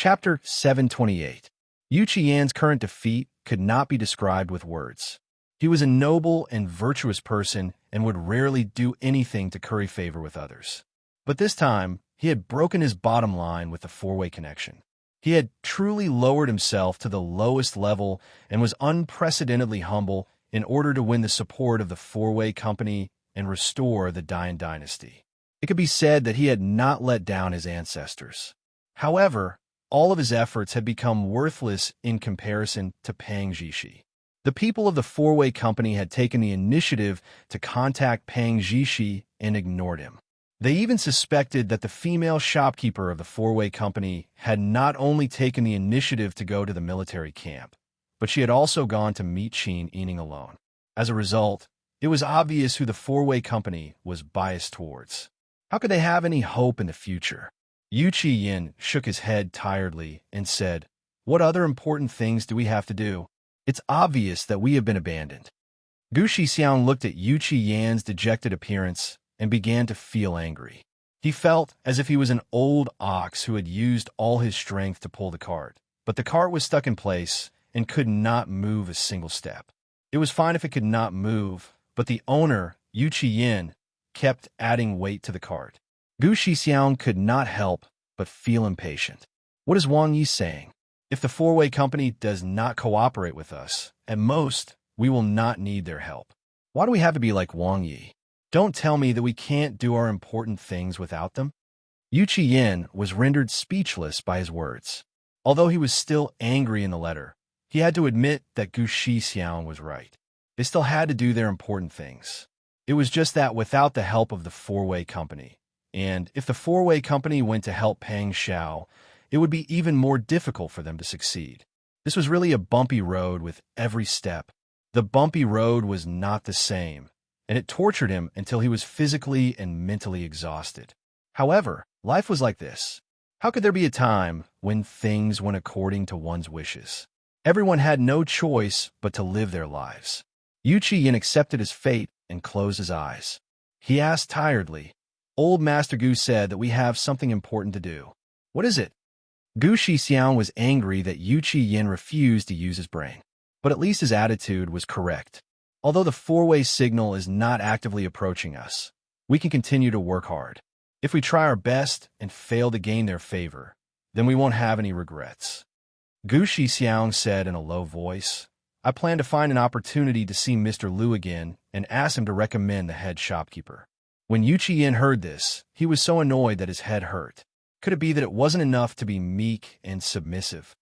Chapter 728. Yu Qian's current defeat could not be described with words. He was a noble and virtuous person and would rarely do anything to curry favor with others. But this time, he had broken his bottom line with the four-way connection. He had truly lowered himself to the lowest level and was unprecedentedly humble in order to win the support of the four-way company and restore the Dian dynasty. It could be said that he had not let down his ancestors. However, all of his efforts had become worthless in comparison to Pang Zhishi. The people of the four-way company had taken the initiative to contact Pang Zhishi and ignored him. They even suspected that the female shopkeeper of the four-way company had not only taken the initiative to go to the military camp, but she had also gone to meet Qin Yining alone. As a result, it was obvious who the four-way company was biased towards. How could they have any hope in the future? Yu Qian shook his head tiredly and said, "What other important things do we have to do? It's obvious that we have been abandoned." Gu Shixiang looked at Yu Qian's dejected appearance and began to feel angry. He felt as if he was an old ox who had used all his strength to pull the cart, but the cart was stuck in place and could not move a single step. It was fine if it could not move, but the owner, Yu Qian, kept adding weight to the cart. Gu Shixiang could not help but feel impatient. What is Wang Yi saying? If the four-way company does not cooperate with us, at most, we will not need their help. Why do we have to be like Wang Yi? Don't tell me that we can't do our important things without them. Yu Qian was rendered speechless by his words. Although he was still angry in the letter, he had to admit that Gu Shixiang was right. They still had to do their important things. It was just that without the help of the four-way company, and if the four-way company went to help Pang Xiao, it would be even more difficult for them to succeed. This was really a bumpy road with every step. The bumpy road was not the same, and it tortured him until he was physically and mentally exhausted. However, life was like this. How could there be a time when things went according to one's wishes? Everyone had no choice but to live their lives. Yu Qian accepted his fate and closed his eyes. He asked tiredly, "Old Master Gu said that we have something important to do. What is it?" Gu Shixiang was angry that Yu Qian refused to use his brain. But at least his attitude was correct. Although the four-way signal is not actively approaching us, we can continue to work hard. If we try our best and fail to gain their favor, then we won't have any regrets. Gu Shixiang said in a low voice, "I plan to find an opportunity to see Mr. Liu again and ask him to recommend the head shopkeeper." When Yu Qian heard this, he was so annoyed that his head hurt. Could it be that it wasn't enough to be meek and submissive?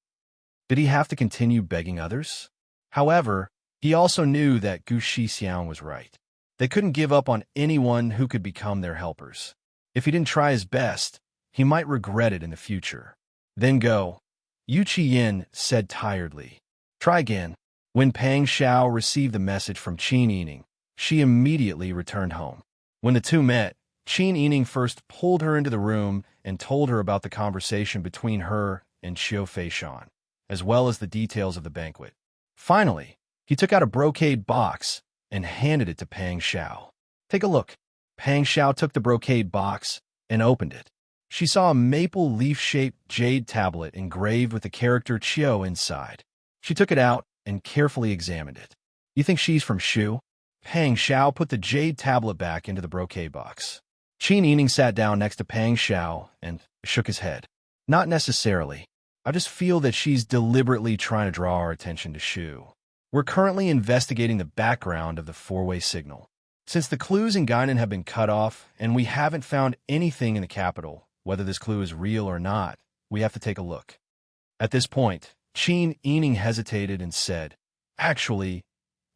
Did he have to continue begging others? However, he also knew that Gu Shixiang was right. They couldn't give up on anyone who could become their helpers. If he didn't try his best, he might regret it in the future. "Then go," Yu Qian said tiredly. "Try again." When Pang Xiao received the message from Qin Yining, she immediately returned home. When the two met, Qin Yining first pulled her into the room and told her about the conversation between her and Xiu Feishan, as well as the details of the banquet. Finally, he took out a brocade box and handed it to Pang Xiao. "Take a look." Pang Xiao took the brocade box and opened it. She saw a maple leaf-shaped jade tablet engraved with the character Qiu inside. She took it out and carefully examined it. "You think she's from Shu?" Pang Xiao put the jade tablet back into the brocade box. Qin Yining sat down next to Pang Xiao and shook his head. "Not necessarily. I just feel that she's deliberately trying to draw our attention to Shu. We're currently investigating the background of the four-way signal. Since the clues in Guinan have been cut off and we haven't found anything in the capital, whether this clue is real or not, we have to take a look." At this point, Qin Yining hesitated and said, "Actually,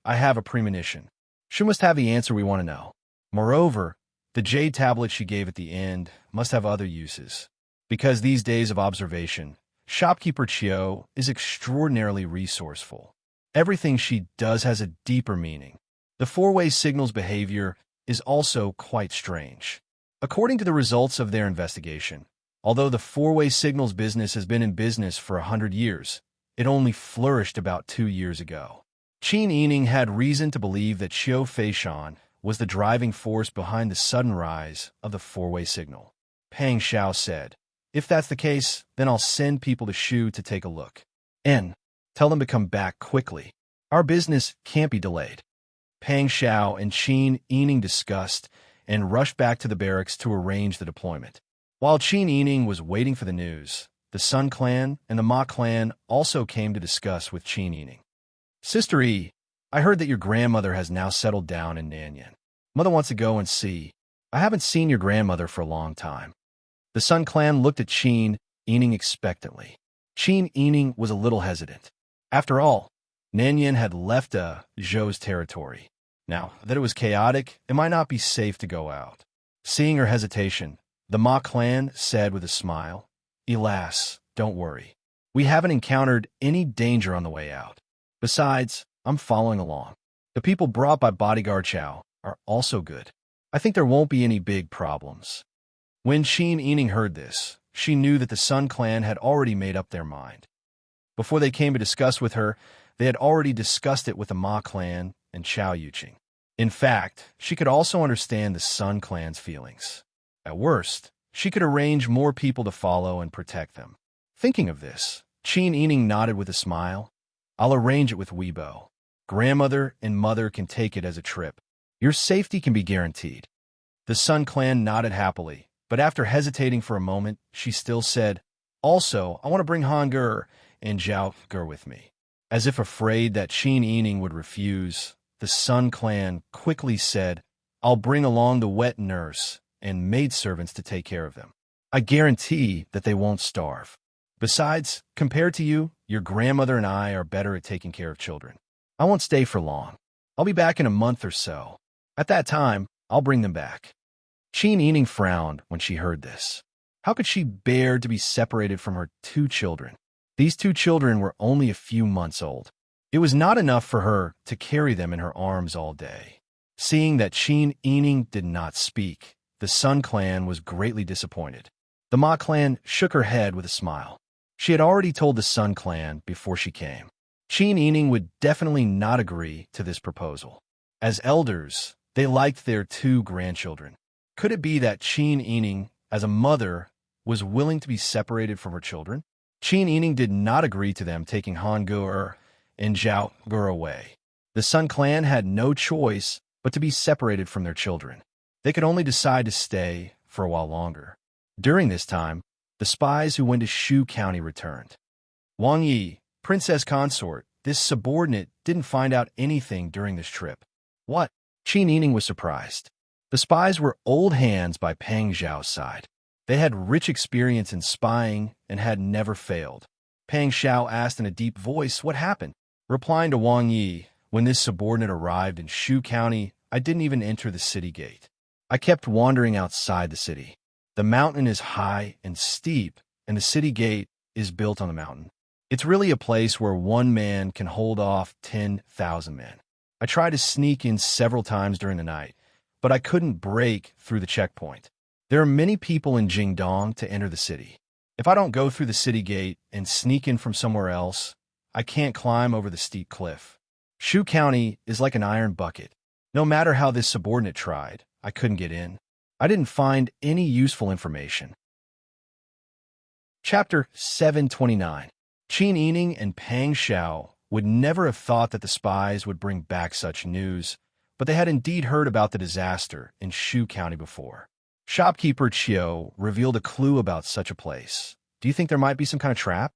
I have a premonition. She must have the answer we want to know. Moreover, the jade tablet she gave at the end must have other uses. Because these days of observation, shopkeeper Qiu is extraordinarily resourceful. Everything she does has a deeper meaning. The four-way signal's behavior is also quite strange." According to the results of their investigation, although the four-way signal's business has been in business for 100 years, it only flourished about 2 years ago. Qin Yining had reason to believe that Xiu Feishan was the driving force behind the sudden rise of the four-way signal. Pang Xiao said, If that's the case, then I'll send people to Shu to take a look. N. Tell them to come back quickly. Our business can't be delayed. Pang Xiao and Qin Yining discussed and rushed back to the barracks to arrange the deployment. While Qin Yining was waiting for the news, the Sun clan and the Ma clan also came to discuss with Qin Yining. Sister Yi, I heard that your grandmother has now settled down in Nanyan. Mother wants to go and see. I haven't seen your grandmother for a long time. The Sun clan looked at Qin Yining expectantly. Qin Yining was a little hesitant. After all, Nanyan had left Zhou's territory. Now that it was chaotic, it might not be safe to go out. Seeing her hesitation, the Ma clan said with a smile, "Alas, don't worry. We haven't encountered any danger on the way out. Besides, I'm following along. The people brought by bodyguard Chao are also good. I think there won't be any big problems." When Qin Yining heard this, she knew that the Sun clan had already made up their mind. Before they came to discuss with her, they had already discussed it with the Ma clan and Chao Yuqing. In fact, she could also understand the Sun clan's feelings. At worst, she could arrange more people to follow and protect them. Thinking of this, Qin Yining nodded with a smile. "I'll arrange it with Weibo. Grandmother and mother can take it as a trip. Your safety can be guaranteed." The Sun clan nodded happily, but after hesitating for a moment, she still said, "Also, I want to bring Han Ger and Zhao Ger with me." As if afraid that Qin Yining would refuse, the Sun clan quickly said, "I'll bring along the wet nurse and maidservants to take care of them. I guarantee that they won't starve. Besides, compared to you, your grandmother and I are better at taking care of children. I won't stay for long. I'll be back in a month or so. At that time, I'll bring them back." Qin Yining frowned when she heard this. How could she bear to be separated from her 2 children? These 2 children were only a few months old. It was not enough for her to carry them in her arms all day. Seeing that Qin Yining did not speak, the Sun clan was greatly disappointed. The Ma clan shook her head with a smile. She had already told the Sun clan before she came. Qin Yining would definitely not agree to this proposal. As elders, they liked their 2 grandchildren. Could it be that Qin Yining, as a mother, was willing to be separated from her children? Qin Yining did not agree to them taking Han Ger and Zhao Ger away. The Sun clan had no choice but to be separated from their children. They could only decide to stay for a while longer. During this time, the spies who went to Shu County returned. Wang Yi, princess consort, this subordinate didn't find out anything during this trip. What? Qin Yining was surprised. The spies were old hands by Pang Zhao's side. They had rich experience in spying and had never failed. Pang Xiao asked in a deep voice what happened. Replying to Wang Yi, "When this subordinate arrived in Shu County, I didn't even enter the city gate. I kept wandering outside the city. The mountain is high and steep, and the city gate is built on the mountain. It's really a place where one man can hold off 10,000 men. I tried to sneak in several times during the night, but I couldn't break through the checkpoint. There are many people in Jingdong to enter the city. If I don't go through the city gate and sneak in from somewhere else, I can't climb over the steep cliff. Shu County is like an iron bucket. No matter how this subordinate tried, I couldn't get in. I didn't find any useful information." Chapter 729. Qin Yining and Pang Xiao would never have thought that the spies would bring back such news, but they had indeed heard about the disaster in Shu County before. Shopkeeper Qiu revealed a clue about such a place. Do you think there might be some kind of trap?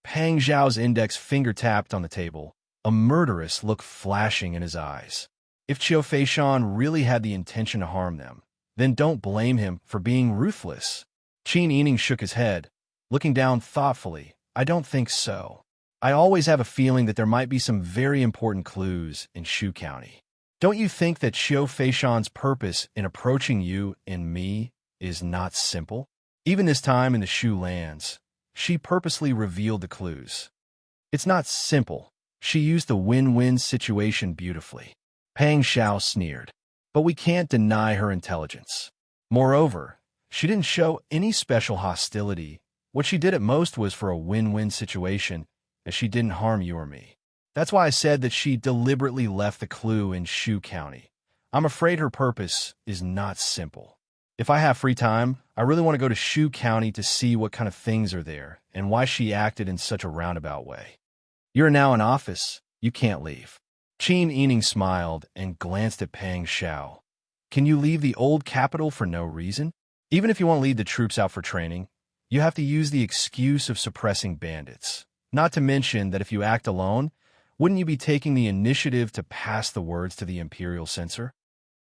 Pang Zhao's index finger tapped on the table, a murderous look flashing in his eyes. If Qiu Feishan really had the intention to harm them, then don't blame him for being ruthless. Qin Yining shook his head, looking down thoughtfully. "I don't think so. I always have a feeling that there might be some very important clues in Shu County. Don't you think that Qiu Feishan's purpose in approaching you and me is not simple? Even this time in the Shu lands, she purposely revealed the clues. It's not simple. She used the win-win situation beautifully." Pang Xiao sneered. "But we can't deny her intelligence. Moreover, she didn't show any special hostility. What she did at most was for a win-win situation, as she didn't harm you or me. That's why I said that she deliberately left the clue in Shu County. I'm afraid her purpose is not simple. If I have free time, I really want to go to Shu County to see what kind of things are there and why she acted in such a roundabout way. You're now in office. You can't leave. Qin Yining smiled and glanced at Pang Xiao. Can you leave the old capital for no reason? Even if you want to lead the troops out for training, you have to use the excuse of suppressing bandits. Not to mention that if you act alone, wouldn't you be taking the initiative to pass the words to the imperial censor?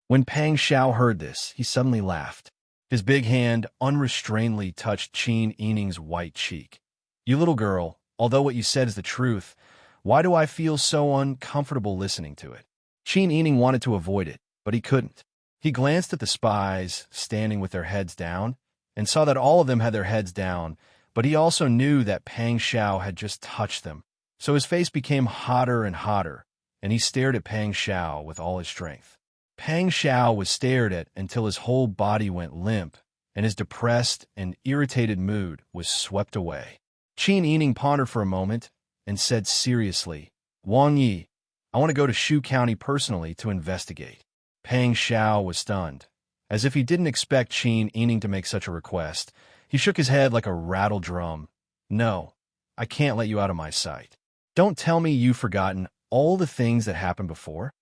When Pang Xiao heard this, he suddenly laughed. His big hand unrestrainedly touched Qin Yining's white cheek. You little girl, although what you said is the truth, why do I feel so uncomfortable listening to it? Qin Yining wanted to avoid it, but he couldn't. He glanced at the spies standing with their heads down and saw that all of them had their heads down, but he also knew that Pang Xiao had just touched them. So his face became hotter and hotter, and he stared at Pang Xiao with all his strength. Pang Xiao was stared at until his whole body went limp, and his depressed and irritated mood was swept away. Qin Yining pondered for a moment and said seriously, Wang Yi, I want to go to Shu County personally to investigate. Pang Xiao was stunned. As if he didn't expect Qin Yining to make such a request, he shook his head like a rattled drum. No, I can't let you out of my sight. Don't tell me you've forgotten all the things that happened before.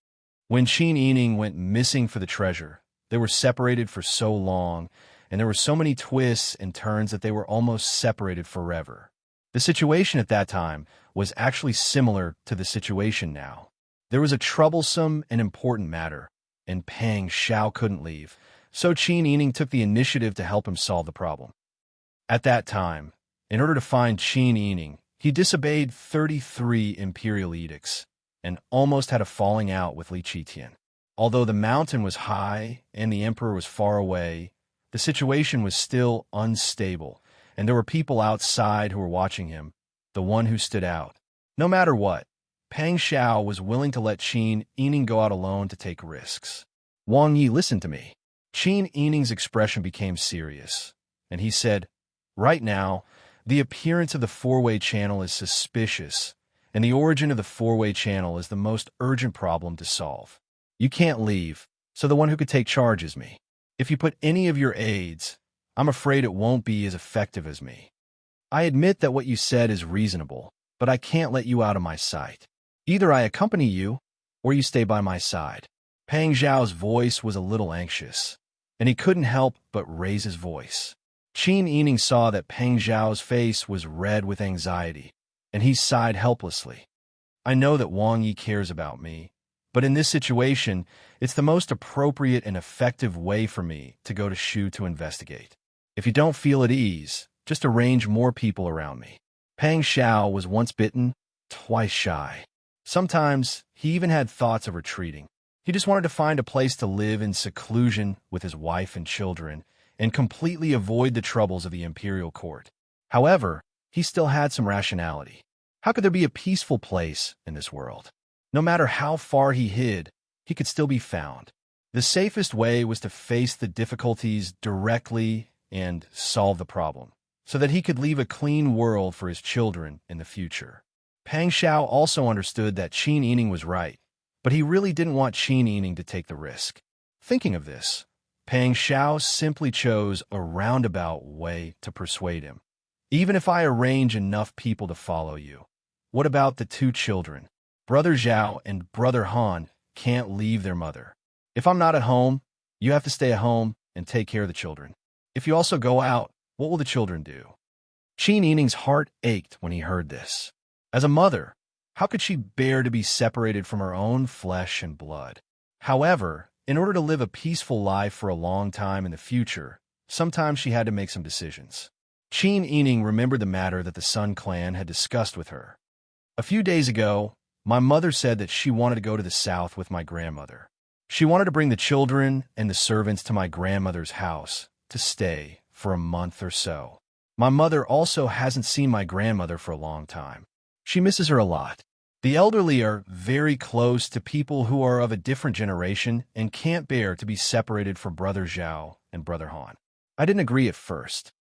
When Qin Yining went missing for the treasure, they were separated for so long, and there were so many twists and turns that they were almost separated forever. The situation at that time was actually similar to the situation now. There was a troublesome and important matter, and Pang Xiao couldn't leave, so Qin Yining took the initiative to help him solve the problem. At that time, in order to find Qin Yining, he disobeyed 33 imperial edicts and almost had a falling out with Li Qitian. Although the mountain was high and the emperor was far away, the situation was still unstable, and there were people outside who were watching him, the one who stood out. No matter what, Pang Xiao was willing to let Qin Yining go out alone to take risks. Wang Yi, listen to me. Qin Yining's expression became serious, and he said, right now, the appearance of the four-way channel is suspicious, and the origin of the four-way channel is the most urgent problem to solve. You can't leave, so the one who could take charge is me. If you put any of your aides, I'm afraid it won't be as effective as me. I admit that what you said is reasonable, but I can't let you out of my sight. Either I accompany you, or you stay by my side. Pang Xiao's voice was a little anxious, and he couldn't help but raise his voice. Qin Yining saw that Pang Xiao's face was red with anxiety, and he sighed helplessly. I know that Wang Yi cares about me, but in this situation, it's the most appropriate and effective way for me to go to Shu to investigate. If you don't feel at ease, just arrange more people around me. Pang Xiao was once bitten, twice shy. Sometimes, he even had thoughts of retreating. He just wanted to find a place to live in seclusion with his wife and children, and completely avoid the troubles of the imperial court. However, he still had some rationality. How could there be a peaceful place in this world? No matter how far he hid, he could still be found. The safest way was to face the difficulties directly and solve the problem, so that he could leave a clean world for his children in the future. Pang Xiao also understood that Qin Yining was right, but he really didn't want Qin Yining to take the risk. Thinking of this, Pang Xiao simply chose a roundabout way to persuade him. Even if I arrange enough people to follow you, what about the two children? Brother Zhao and Brother Han can't leave their mother. If I'm not at home, you have to stay at home and take care of the children. If you also go out, what will the children do? Qin Yining's heart ached when he heard this. As a mother, how could she bear to be separated from her own flesh and blood? However, in order to live a peaceful life for a long time in the future, sometimes she had to make some decisions. Qin Yining remembered the matter that the Sun clan had discussed with her. A few days ago, my mother said that she wanted to go to the south with my grandmother. She wanted to bring the children and the servants to my grandmother's house to stay for a month or so. My mother also hasn't seen my grandmother for a long time. She misses her a lot. The elderly are very close to people who are of a different generation and can't bear to be separated from Brother Zhao and Brother Han. I didn't agree at first.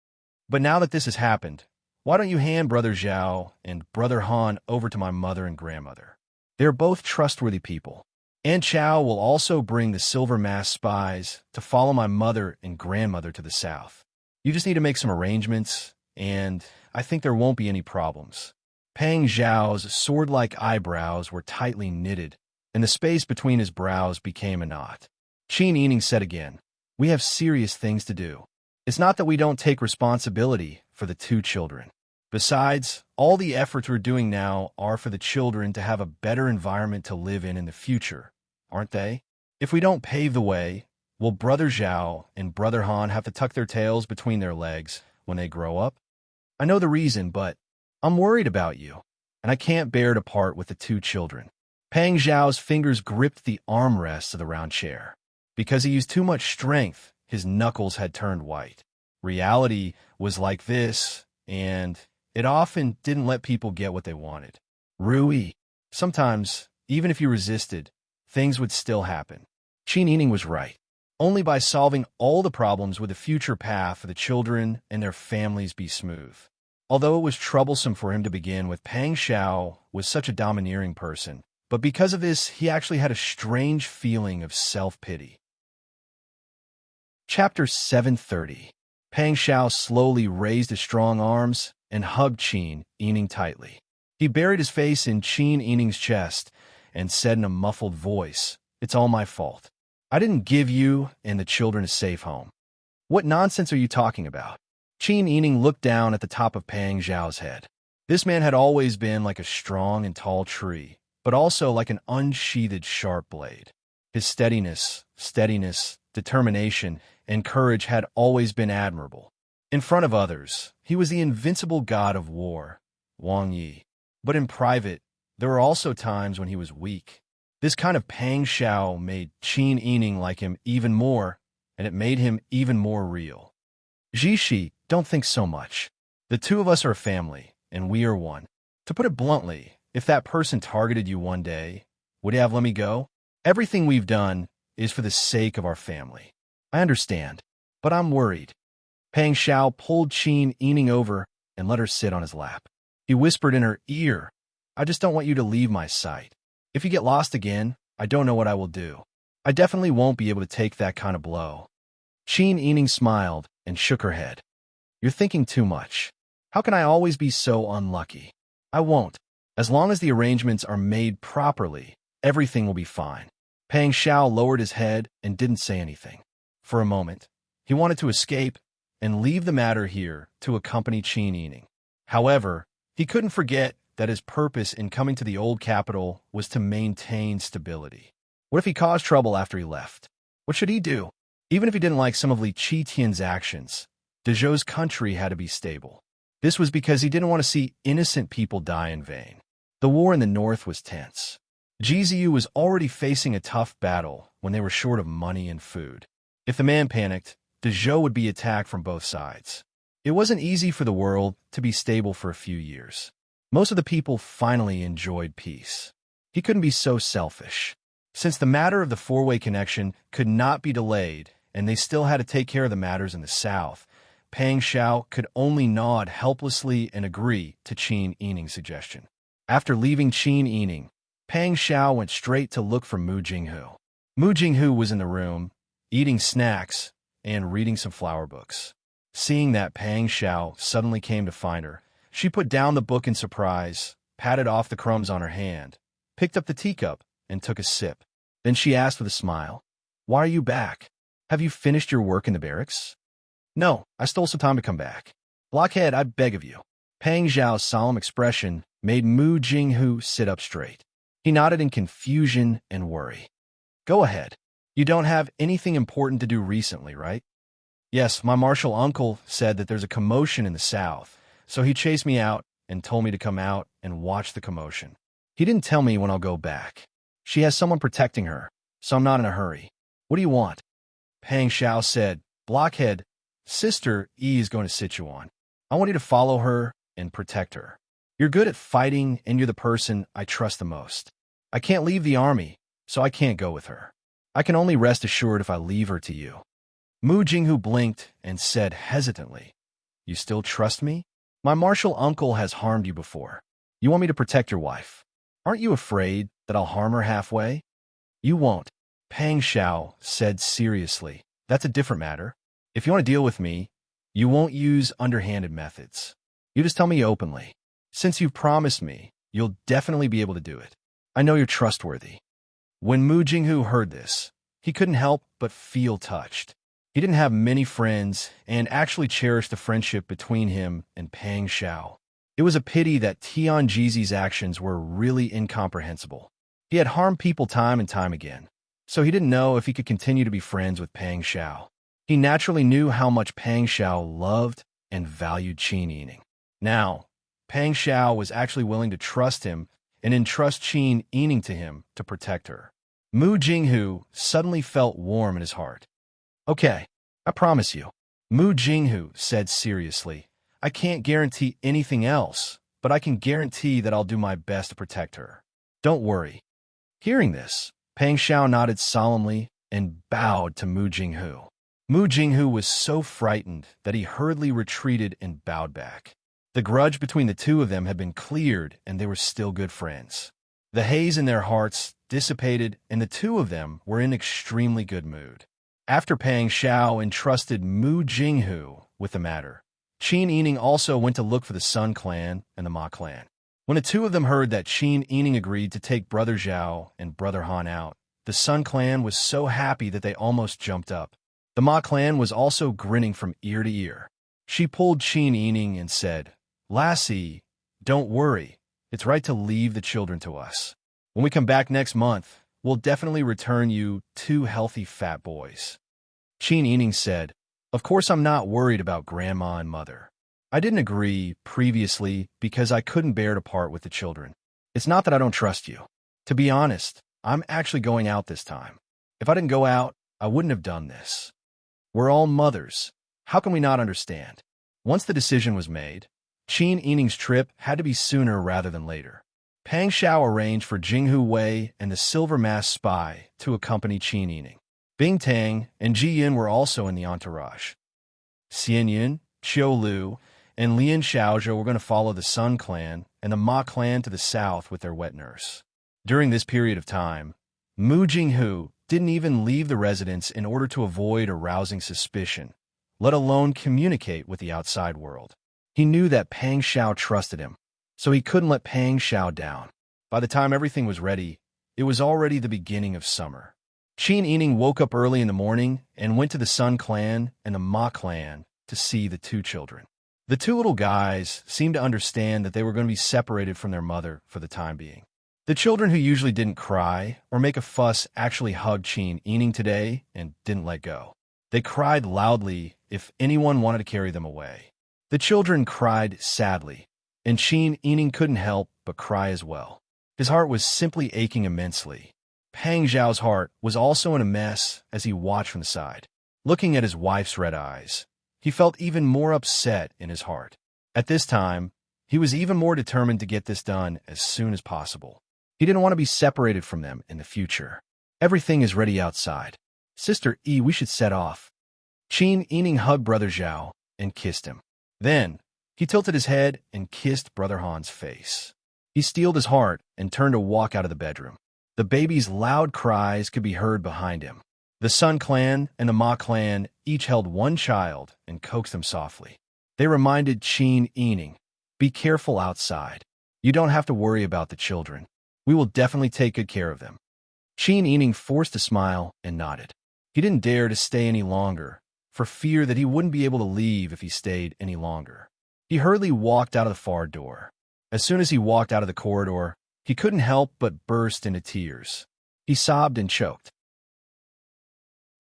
But now that this has happened, why don't you hand Brother Zhao and Brother Han over to my mother and grandmother? They're both trustworthy people. Aunt Chow will also bring the silver masked spies to follow my mother and grandmother to the south. You just need to make some arrangements, and I think there won't be any problems. Pang Zhao's sword-like eyebrows were tightly knitted, and the space between his brows became a knot. Qin Yining said again, "We have serious things to do. It's not that we don't take responsibility for the two children. Besides, all the efforts we're doing now are for the children to have a better environment to live in the future, aren't they? If we don't pave the way, will Brother Zhao and Brother Han have to tuck their tails between their legs when they grow up? I know the reason, but I'm worried about you, and I can't bear to part with the two children." Pang Zhao's fingers gripped the armrests of the round chair. Because he used too much strength, his knuckles had turned white. Reality was like this, and it often didn't let people get what they wanted. Rui. Sometimes, even if you resisted, things would still happen. Qin Yining was right. Only by solving all the problems would the future path for the children and their families be smooth. Although it was troublesome for him to begin with, Pang Xiao was such a domineering person, but because of this, he actually had a strange feeling of self-pity. Chapter 730. Pang Xiao slowly raised his strong arms and hugged Qin Yining tightly. He buried his face in Qin Yining's chest and said in a muffled voice, "It's all my fault. I didn't give you and the children a safe home." "What nonsense are you talking about?" Qin Yining looked down at the top of Pang Xiao's head. This man had always been like a strong and tall tree, but also like an unsheathed sharp blade. His steadiness, determination, and courage had always been admirable. In front of others, he was the invincible god of war, Wang Yi. But in private, there were also times when he was weak. This kind of Pang Xiao made Qin Yining like him even more, and it made him even more real. "Jishi, don't think so much. The two of us are a family, and we are one. To put it bluntly, if that person targeted you one day, would you have let me go? Everything we've done is for the sake of our family. I understand, but I'm worried." Pang Xiao pulled Qin Yining over and let her sit on his lap. He whispered in her ear, "I just don't want you to leave my sight. If you get lost again, I don't know what I will do. I definitely won't be able to take that kind of blow." Qin Yining smiled and shook her head. "You're thinking too much. How can I always be so unlucky? I won't. As long as the arrangements are made properly, everything will be fine." Pang Xiao lowered his head and didn't say anything. For a moment, he wanted to escape and leave the matter here to accompany Qin Yining. However, he couldn't forget that his purpose in coming to the old capital was to maintain stability. What if he caused trouble after he left? What should he do? Even if he didn't like some of Li Qitian's actions, Dezhou's country had to be stable. This was because he didn't want to see innocent people die in vain. The war in the north was tense. Jiziyu was already facing a tough battle when they were short of money and food. If the man panicked, Dezhou would be attacked from both sides. It wasn't easy for the world to be stable for a few years. Most of the people finally enjoyed peace. He couldn't be so selfish. Since the matter of the four-way connection could not be delayed, and they still had to take care of the matters in the south, Pang Xiao could only nod helplessly and agree to Qin Yining's suggestion. After leaving Qin Yining, Pang Xiao went straight to look for Mu Jinghu. Mu Jinghu was in the room, eating snacks and reading some flower books. Seeing that Pang Xiao suddenly came to find her, she put down the book in surprise, patted off the crumbs on her hand, picked up the teacup, and took a sip. Then she asked with a smile, "Why are you back? Have you finished your work in the barracks?" "No, I stole some time to come back." "Blockhead, I beg of you." Pang Xiao's solemn expression made Mu Jinghu sit up straight. He nodded in confusion and worry. "Go ahead. You don't have anything important to do recently, right?" "Yes, my martial uncle said that there's a commotion in the south, so he chased me out and told me to come out and watch the commotion. He didn't tell me when I'll go back. She has someone protecting her, so I'm not in a hurry. What do you want?" Pang Xiao said, "Blockhead, Sister Yi is going to sit you on. I want you to follow her and protect her. You're good at fighting, and you're the person I trust the most. I can't leave the army, so I can't go with her. I can only rest assured if I leave her to you." Mu Jinghu blinked and said hesitantly, "You still trust me? My martial uncle has harmed you before. You want me to protect your wife. Aren't you afraid that I'll harm her halfway?" You won't, Pang Xiao said seriously. That's a different matter. If you want to deal with me, you won't use underhanded methods. You just tell me openly. Since you've promised me, you'll definitely be able to do it. I know you're trustworthy. When Mu Jinghu heard this, he couldn't help but feel touched. He didn't have many friends and actually cherished the friendship between him and Pang Xiao. It was a pity that Tian Jizi's actions were really incomprehensible. He had harmed people time and time again, so he didn't know if he could continue to be friends with Pang Xiao. He naturally knew how much Pang Xiao loved and valued Qin Yining. Now, Pang Xiao was actually willing to trust him and entrust Qin Yining to him to protect her. Mu Jinghu suddenly felt warm in his heart. Okay, I promise you, Mu Jinghu said seriously. I can't guarantee anything else, but I can guarantee that I'll do my best to protect her. Don't worry. Hearing this, Pang Xiao nodded solemnly and bowed to Mu Jinghu. Mu Jinghu was so frightened that he hurriedly retreated and bowed back. The grudge between the two of them had been cleared, and they were still good friends. The haze in their hearts dissipated, and the two of them were in extremely good mood. After Pang Xiao entrusted Mu Jinghu with the matter, Qin Yining also went to look for the Sun clan and the Ma clan. When the two of them heard that Qin Yining agreed to take Brother Zhao and Brother Han out, the Sun clan was so happy that they almost jumped up. The Ma clan was also grinning from ear to ear. She pulled Qin Yining and said, Lassie, don't worry. It's right to leave the children to us. When we come back next month, we'll definitely return you 2 healthy fat boys. Qin Yining said, Of course I'm not worried about Grandma and Mother. I didn't agree previously because I couldn't bear to part with the children. It's not that I don't trust you. To be honest, I'm actually going out this time. If I didn't go out, I wouldn't have done this. We're all mothers. How can we not understand? Once the decision was made, Qin Yining's trip had to be sooner rather than later. Pang Xiao arranged for Jinghu Wei and the silver masked spy to accompany Qin Yining. Bing Tang and Ji Yin were also in the entourage. Xian Yin, Qiu Lu, and Lian Xiaozhou were going to follow the Sun clan and the Ma clan to the south with their wet nurse. During this period of time, Mu Jinghu didn't even leave the residence in order to avoid arousing suspicion, let alone communicate with the outside world. He knew that Pang Xiao trusted him, so he couldn't let Pang Xiao down. By the time everything was ready, it was already the beginning of summer. Qin Yining woke up early in the morning and went to the Sun clan and the Ma clan to see the 2 children. The 2 little guys seemed to understand that they were going to be separated from their mother for the time being. The children who usually didn't cry or make a fuss actually hugged Qin Yining today and didn't let go. They cried loudly if anyone wanted to carry them away. The children cried sadly, and Qin Yining couldn't help but cry as well. His heart was simply aching immensely. Pang Xiao's heart was also in a mess as he watched from the side. Looking at his wife's red eyes, he felt even more upset in his heart. At this time, he was even more determined to get this done as soon as possible. He didn't want to be separated from them in the future. Everything is ready outside. Sister E, we should set off. Qin Yining hugged Brother Zhao and kissed him. Then, he tilted his head and kissed Brother Han's face. He steeled his heart and turned to walk out of the bedroom. The baby's loud cries could be heard behind him. The Sun clan and the Ma clan each held 1 child and coaxed them softly. They reminded Qin Yining, Be careful outside. You don't have to worry about the children. We will definitely take good care of them. Qin Yining forced a smile and nodded. He didn't dare to stay any longer, for fear that he wouldn't be able to leave if he stayed any longer. He hurriedly walked out of the far door. As soon as he walked out of the corridor, he couldn't help but burst into tears. He sobbed and choked.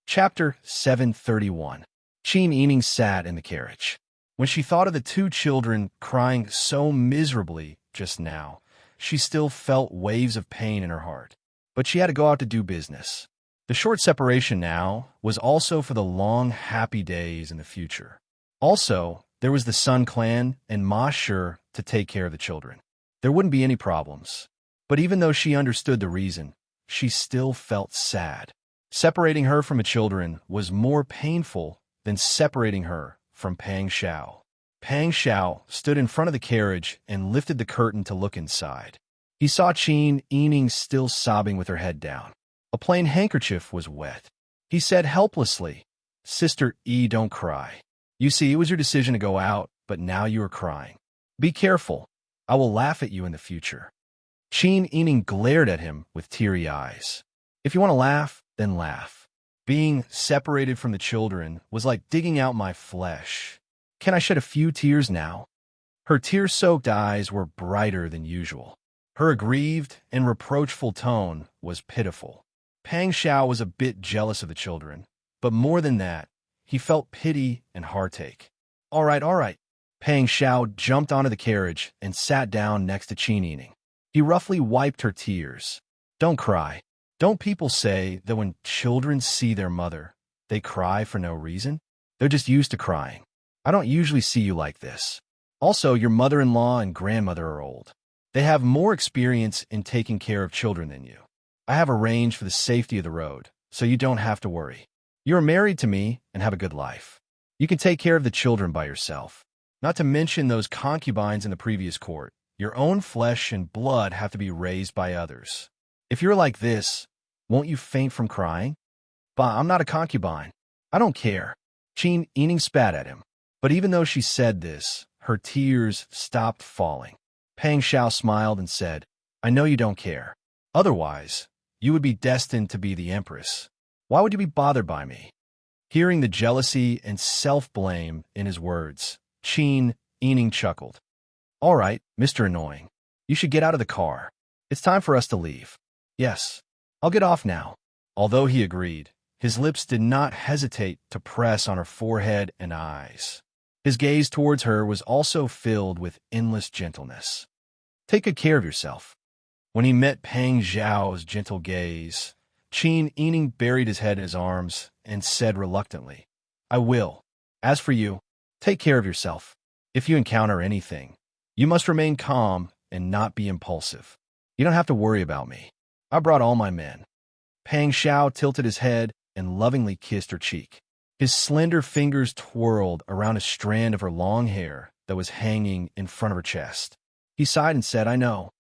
Chapter 731. Qin Yining sat in the carriage. When she thought of the 2 children crying so miserably just now, she still felt waves of pain in her heart. But she had to go out to do business. The short separation now was also for the long, happy days in the future. Also, there was the Sun clan and Ma Shi to take care of the children. There wouldn't be any problems. But even though she understood the reason, she still felt sad. Separating her from the children was more painful than separating her from Pang Xiao. Pang Xiao stood in front of the carriage and lifted the curtain to look inside. He saw Qin Yining still sobbing with her head down. A plain handkerchief was wet. He said helplessly, "Sister E, don't cry. You see, it was your decision to go out, but now you are crying. Be careful. I will laugh at you in the future." Chin Ening glared at him with teary eyes. "If you want to laugh, then laugh. Being separated from the children was like digging out my flesh. Can I shed a few tears now?" Her tear-soaked eyes were brighter than usual. Her aggrieved and reproachful tone was pitiful. Pang Xiao was a bit jealous of the children, but more than that, he felt pity and heartache. All right. Pang Xiao jumped onto the carriage and sat down next to Chin Ening. He roughly wiped her tears. "Don't cry. Don't people say that when children see their mother, they cry for no reason? They're just used to crying. I don't usually see you like this. Also, your mother-in-law and grandmother are old. They have more experience in taking care of children than you. I have arranged for the safety of the road, so you don't have to worry. You are married to me and have a good life. You can take care of the children by yourself. Not to mention those concubines in the previous court. Your own flesh and blood have to be raised by others. If you're like this, won't you faint from crying?" "Bah, I'm not a concubine. I don't care." Chin Ening spat at him. But even though she said this, her tears stopped falling. Pang Xiao smiled and said, "I know you don't care. Otherwise, you would be destined to be the empress. Why would you be bothered by me?" Hearing the jealousy and self-blame in his words, Chin Ening chuckled. "All right, Mr. Annoying. You should get out of the car. It's time for us to leave." "Yes, I'll get off now." Although he agreed, his lips did not hesitate to press on her forehead and eyes. His gaze towards her was also filled with endless gentleness. "Take good care of yourself." When he met Pang Xiao's gentle gaze, Chin Ening buried his head in his arms and said reluctantly, "I will. As for you, take care of yourself. If you encounter anything, you must remain calm and not be impulsive. You don't have to worry about me. I brought all my men." Pang Xiao tilted his head and lovingly kissed her cheek. His slender fingers twirled around a strand of her long hair that was hanging in front of her chest. He sighed and said, "I know.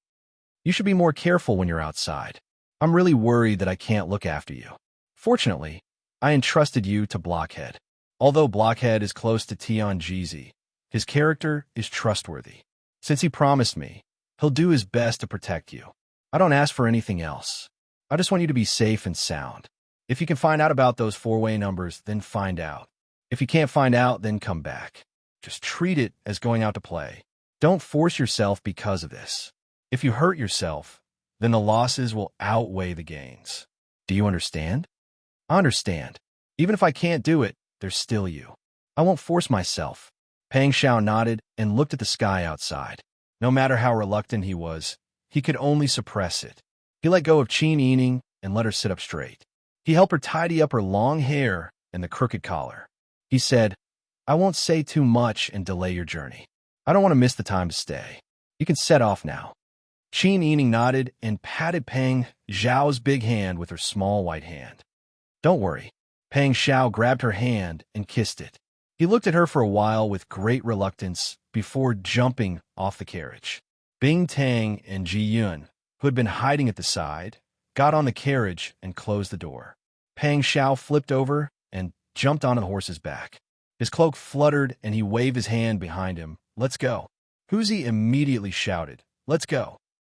You should be more careful when you're outside. I'm really worried that I can't look after you. Fortunately, I entrusted you to Blockhead. Although Blockhead is close to Tianjizi, his character is trustworthy. Since he promised me, he'll do his best to protect you. I don't ask for anything else. I just want you to be safe and sound. If you can find out about those four-way numbers, then find out. If you can't find out, then come back. Just treat it as going out to play. Don't force yourself because of this. If you hurt yourself, then the losses will outweigh the gains. Do you understand?" "I understand. Even if I can't do it, there's still you. I won't force myself." Pang Xiao nodded and looked at the sky outside. No matter how reluctant he was, he could only suppress it. He let go of Chin Ening and let her sit up straight. He helped her tidy up her long hair and the crooked collar. He said, "I won't say too much and delay your journey. I don't want to miss the time to stay. You can set off now." Chin Ening nodded and patted Pang Xiao's big hand with her small white hand. "Don't worry." Pang Xiao grabbed her hand and kissed it. He looked at her for a while with great reluctance before jumping off the carriage. Bing Tang and Ji Yun, who had been hiding at the side, got on the carriage and closed the door. Pang Xiao flipped over and jumped onto the horse's back. His cloak fluttered and he waved his hand behind him. "Let's go." Huzi immediately shouted, "Let's go."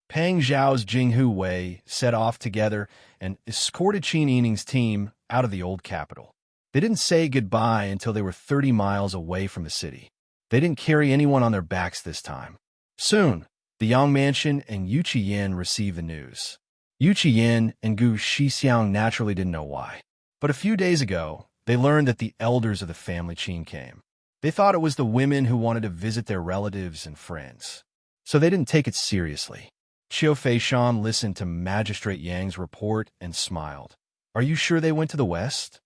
Pang Xiao's Jinghu Wei set off together and escorted Chin Ening's team out of the old capital. They didn't say goodbye until they were 30 miles away from the city. They didn't carry anyone on their backs this time. Soon, the Yang Mansion and Yu Qiyan received the news. Yu Qiyan and Gu Shixiang naturally didn't know why. But a few days ago, they learned that the elders of the family Qin came. They thought it was the women who wanted to visit their relatives and friends. So they didn't take it seriously. Qiu Feishan listened to Magistrate Yang's report and smiled. "Are you sure they went to the west?"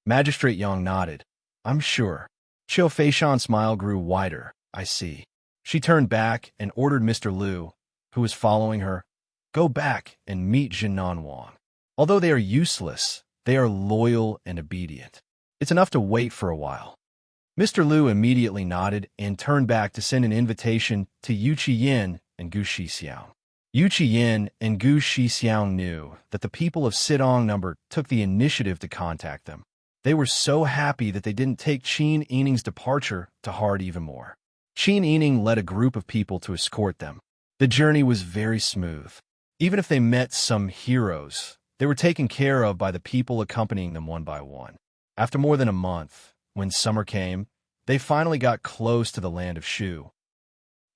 Magistrate Yang nodded. "I'm sure." Qiu Feishan's smile grew wider. "I see." She turned back and ordered Mr. Liu, who was following her, "Go back and meet Jinan Wang. Although they are useless, they are loyal and obedient. It's enough to wait for a while." Mr. Liu immediately nodded and turned back to send an invitation to Yu Qiyan and Gu Shixiang. Yu Qiyin and Gu Shixiang knew that the people of Sidong number took the initiative to contact them. They were so happy that they didn't take Qin Yining's departure to heart even more. Qin Yining led a group of people to escort them. The journey was very smooth. Even if they met some heroes, they were taken care of by the people accompanying them one by one. After more than a month, when summer came, they finally got close to the land of Shu.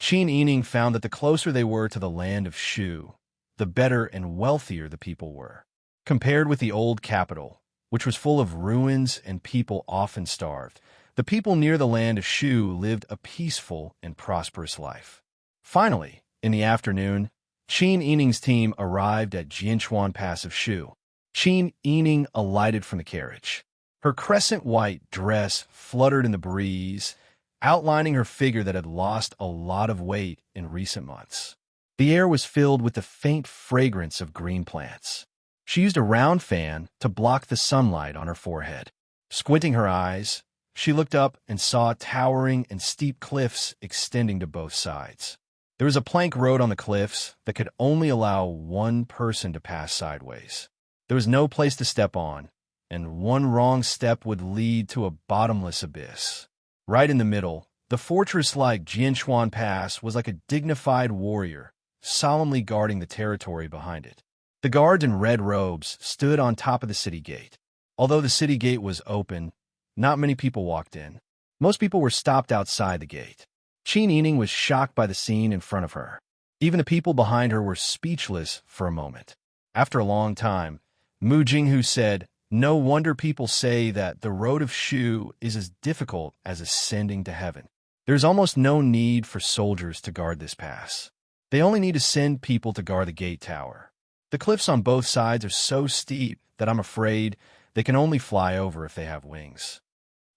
Qin Yining found that the closer they were to the land of Shu, the better and wealthier the people were. Compared with the old capital, which was full of ruins and people often starved, the people near the land of Shu lived a peaceful and prosperous life. Finally, in the afternoon, Qin Yining's team arrived at Jianchuan Pass of Shu. Qin Yining alighted from the carriage. Her crescent-white dress fluttered in the breeze, outlining her figure that had lost a lot of weight in recent months. The air was filled with the faint fragrance of green plants. She used a round fan to block the sunlight on her forehead. Squinting her eyes, she looked up and saw towering and steep cliffs extending to both sides. There was a plank road on the cliffs that could only allow one person to pass sideways. There was no place to step on, and one wrong step would lead to a bottomless abyss. Right in the middle, the fortress-like Jianchuan Pass was like a dignified warrior, solemnly guarding the territory behind it. The guards in red robes stood on top of the city gate. Although the city gate was open, not many people walked in. Most people were stopped outside the gate. Qin Yining was shocked by the scene in front of her. Even the people behind her were speechless for a moment. After a long time, Mu Jinghu said, "No wonder people say that the road of Shu is as difficult as ascending to heaven. There's almost no need for soldiers to guard this pass. They only need to send people to guard the gate tower. The cliffs on both sides are so steep that I'm afraid they can only fly over if they have wings."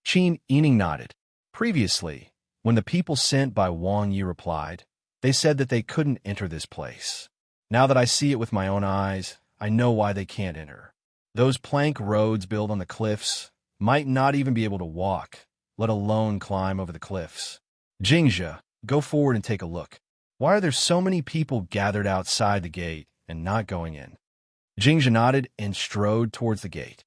Qin Yining nodded. Previously, when the people sent by Wang Yi replied, they said that they couldn't enter this place. Now that I see it with my own eyes, I know why they can't enter. Those plank roads built on the cliffs might not even be able to walk, let alone climb over the cliffs. Jingzhe, go forward and take a look. Why are there so many people gathered outside the gate and not going in? Jingzhe nodded and strode towards the gate.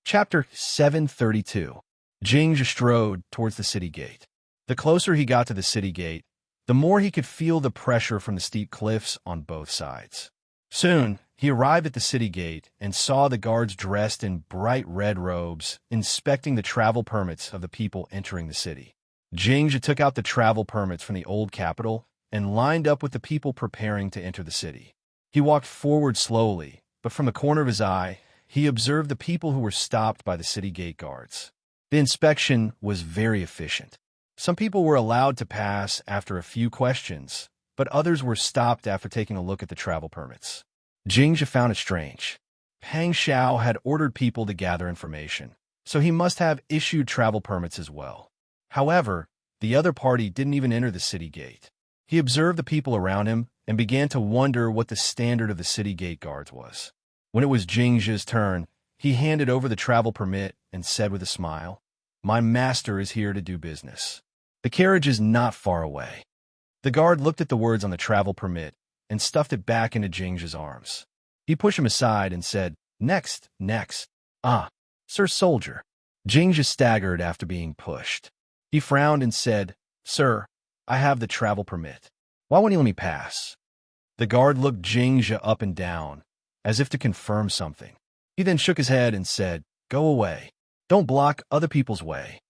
Chapter 732. Jingzhe strode towards the city gate. The closer he got to the city gate, the more he could feel the pressure from the steep cliffs on both sides. Soon, he arrived at the city gate and saw the guards dressed in bright red robes, inspecting the travel permits of the people entering the city. Jingzhe took out the travel permits from the old capital and lined up with the people preparing to enter the city. He walked forward slowly, but from the corner of his eye, he observed the people who were stopped by the city gate guards. The inspection was very efficient. Some people were allowed to pass after a few questions, but others were stopped after taking a look at the travel permits. Jingzhe found it strange. Pang Xiao had ordered people to gather information, so he must have issued travel permits as well. However, the other party didn't even enter the city gate. He observed the people around him and began to wonder what the standard of the city gate guards was. When it was Jingzhe's turn, he handed over the travel permit and said with a smile, "My master is here to do business. The carriage is not far away." The guard looked at the words on the travel permit and stuffed it back into Jingzhe's arms. He pushed him aside and said, "Next, next." "Ah, Sir Soldier." Jingzhe staggered after being pushed. He frowned and said, "Sir, I have the travel permit. Why won't you let me pass?" The guard looked Jingzhe up and down, as if to confirm something. He then shook his head and said, "Go away. Don't block other people's way."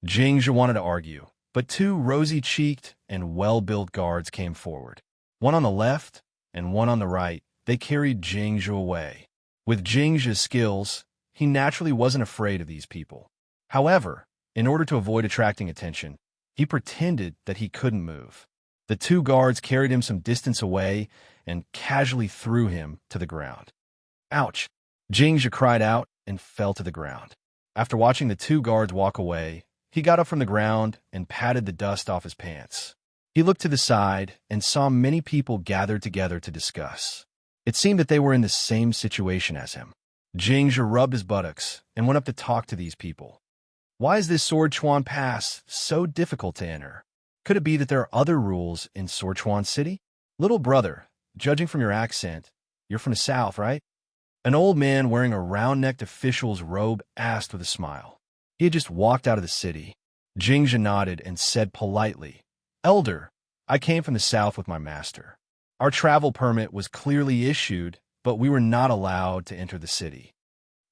Jingzhe wanted to argue, but two rosy-cheeked and well-built guards came forward. One on the left and one on the right, they carried Jingzhe away. With Jingzhe's skills, he naturally wasn't afraid of these people. However, in order to avoid attracting attention, he pretended that he couldn't move. The two guards carried him some distance away and casually threw him to the ground. "Ouch!" Jingzhe cried out and fell to the ground. After watching the two guards walk away, he got up from the ground and patted the dust off his pants. He looked to the side and saw many people gathered together to discuss. It seemed that they were in the same situation as him. Jingzhe rubbed his buttocks and went up to talk to these people. "Why is this Swordchuan Pass so difficult to enter? Could it be that there are other rules in Swordchuan City?" Little brother, judging from your accent, you're from the South, right? An old man wearing a round-necked official's robe asked with a smile. He had just walked out of the city. Jingja nodded and said politely, Elder, I came from the South with my master. Our travel permit was clearly issued, but we were not allowed to enter the city.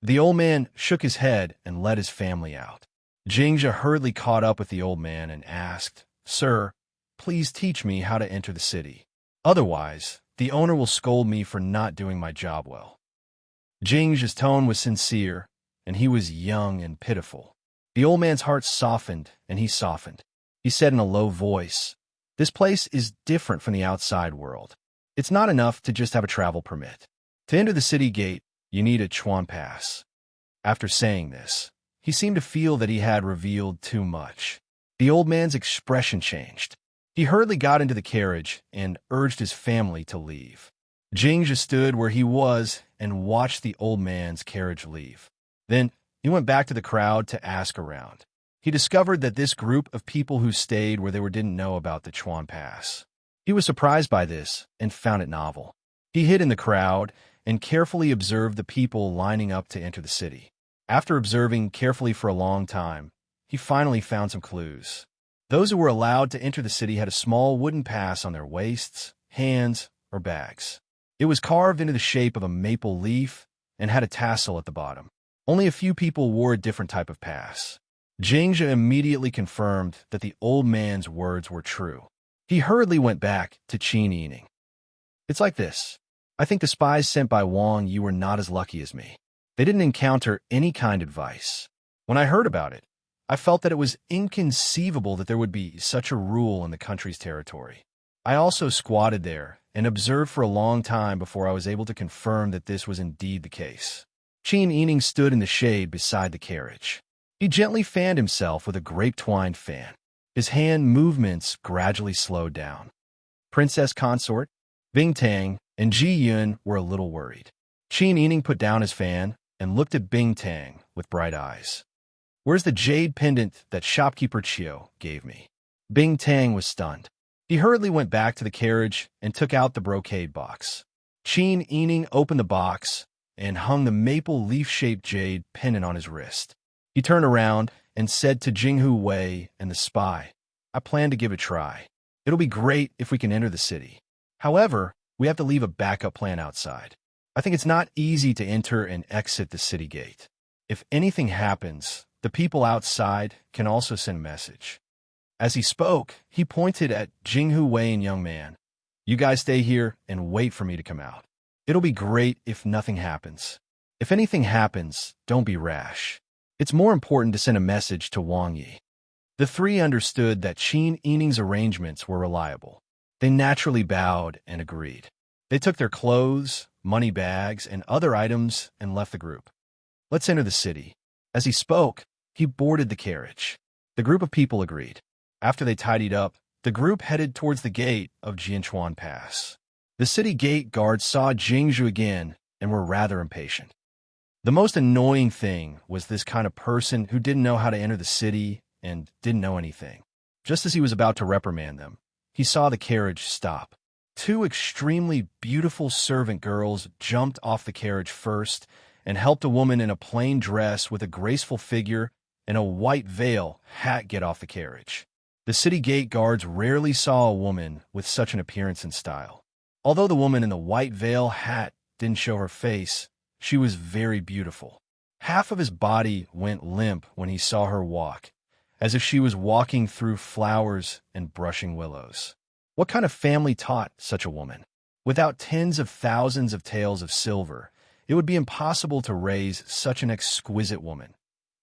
The old man shook his head and led his family out. Jingja hurriedly caught up with the old man and asked, Sir, please teach me how to enter the city. Otherwise, the owner will scold me for not doing my job well. Jingja's tone was sincere, and he was young and pitiful. The old man's heart softened, and he softened. He said in a low voice, This place is different from the outside world. It's not enough to just have a travel permit. To enter the city gate, you need a Chuan pass. After saying this, he seemed to feel that he had revealed too much. The old man's expression changed. He hurriedly got into the carriage and urged his family to leave. Jingja stood where he was and watched the old man's carriage leave. Then he went back to the crowd to ask around. He discovered that this group of people who stayed where they didn't know about the Chuan Pass. He was surprised by this and found it novel. He hid in the crowd and carefully observed the people lining up to enter the city. After observing carefully for a long time, he finally found some clues. Those who were allowed to enter the city had a small wooden pass on their waists, hands, or bags. It was carved into the shape of a maple leaf and had a tassel at the bottom. Only a few people wore a different type of pass. Jingja immediately confirmed that the old man's words were true. He hurriedly went back to Qin Yining. It's like this. I think the spies sent by Wang Yi were not as lucky as me. They didn't encounter any kind of advice. When I heard about it, I felt that it was inconceivable that there would be such a rule in the country's territory. I also squatted there and observed for a long time before I was able to confirm that this was indeed the case. Qin Yining stood in the shade beside the carriage. He gently fanned himself with a grape-twined fan. His hand movements gradually slowed down. Princess Consort, Bing Tang, and Ji Yun were a little worried. Qin Yining put down his fan and looked at Bing Tang with bright eyes. Where's the jade pendant that shopkeeper Chiu gave me? Bing Tang was stunned. He hurriedly went back to the carriage and took out the brocade box. Qin Yining opened the box and hung the maple leaf-shaped jade pendant on his wrist. He turned around and said to Jinghu Wei and the spy, I plan to give it a try. It'll be great if we can enter the city. However, we have to leave a backup plan outside. I think it's not easy to enter and exit the city gate. If anything happens, the people outside can also send a message. As he spoke, he pointed at Jinghu Wei and young man. You guys stay here and wait for me to come out. It'll be great if nothing happens. If anything happens, don't be rash. It's more important to send a message to Wang Yi. The three understood that Qin Yining's arrangements were reliable. They naturally bowed and agreed. They took their clothes, money bags, and other items and left the group. Let's enter the city. As he spoke, he boarded the carriage. The group of people agreed. After they tidied up, the group headed towards the gate of Jianchuan Pass. The city gate guards saw Jingzhu again and were rather impatient. The most annoying thing was this kind of person who didn't know how to enter the city and didn't know anything. Just as he was about to reprimand them, he saw the carriage stop. Two extremely beautiful servant girls jumped off the carriage first and helped a woman in a plain dress with a graceful figure and a white veil hat get off the carriage. The city gate guards rarely saw a woman with such an appearance and style. Although the woman in the white veil hat didn't show her face, she was very beautiful. Half of his body went limp when he saw her walk, as if she was walking through flowers and brushing willows. What kind of family taught such a woman? Without tens of thousands of taels of silver, it would be impossible to raise such an exquisite woman,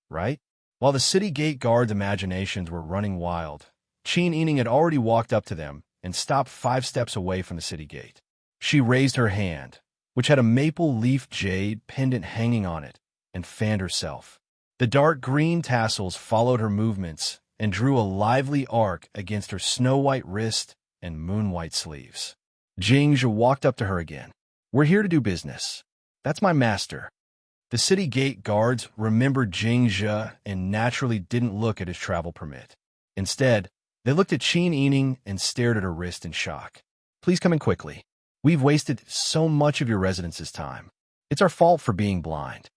right? While the city gate guards' imaginations were running wild, Qin Yining had already walked up to them and stopped 5 steps away from the city gate. She raised her hand, which had a maple leaf jade pendant hanging on it, and fanned herself. The dark green tassels followed her movements and drew a lively arc against her snow-white wrist and moon-white sleeves. Jingzhu walked up to her again. We're here to do business. That's my master. The city gate guards remembered Jingzhu and naturally didn't look at his travel permit. Instead, they looked at Qin Yining and stared at her wrist in shock. Please come in quickly. We've wasted so much of your residents' time. It's our fault for being blind."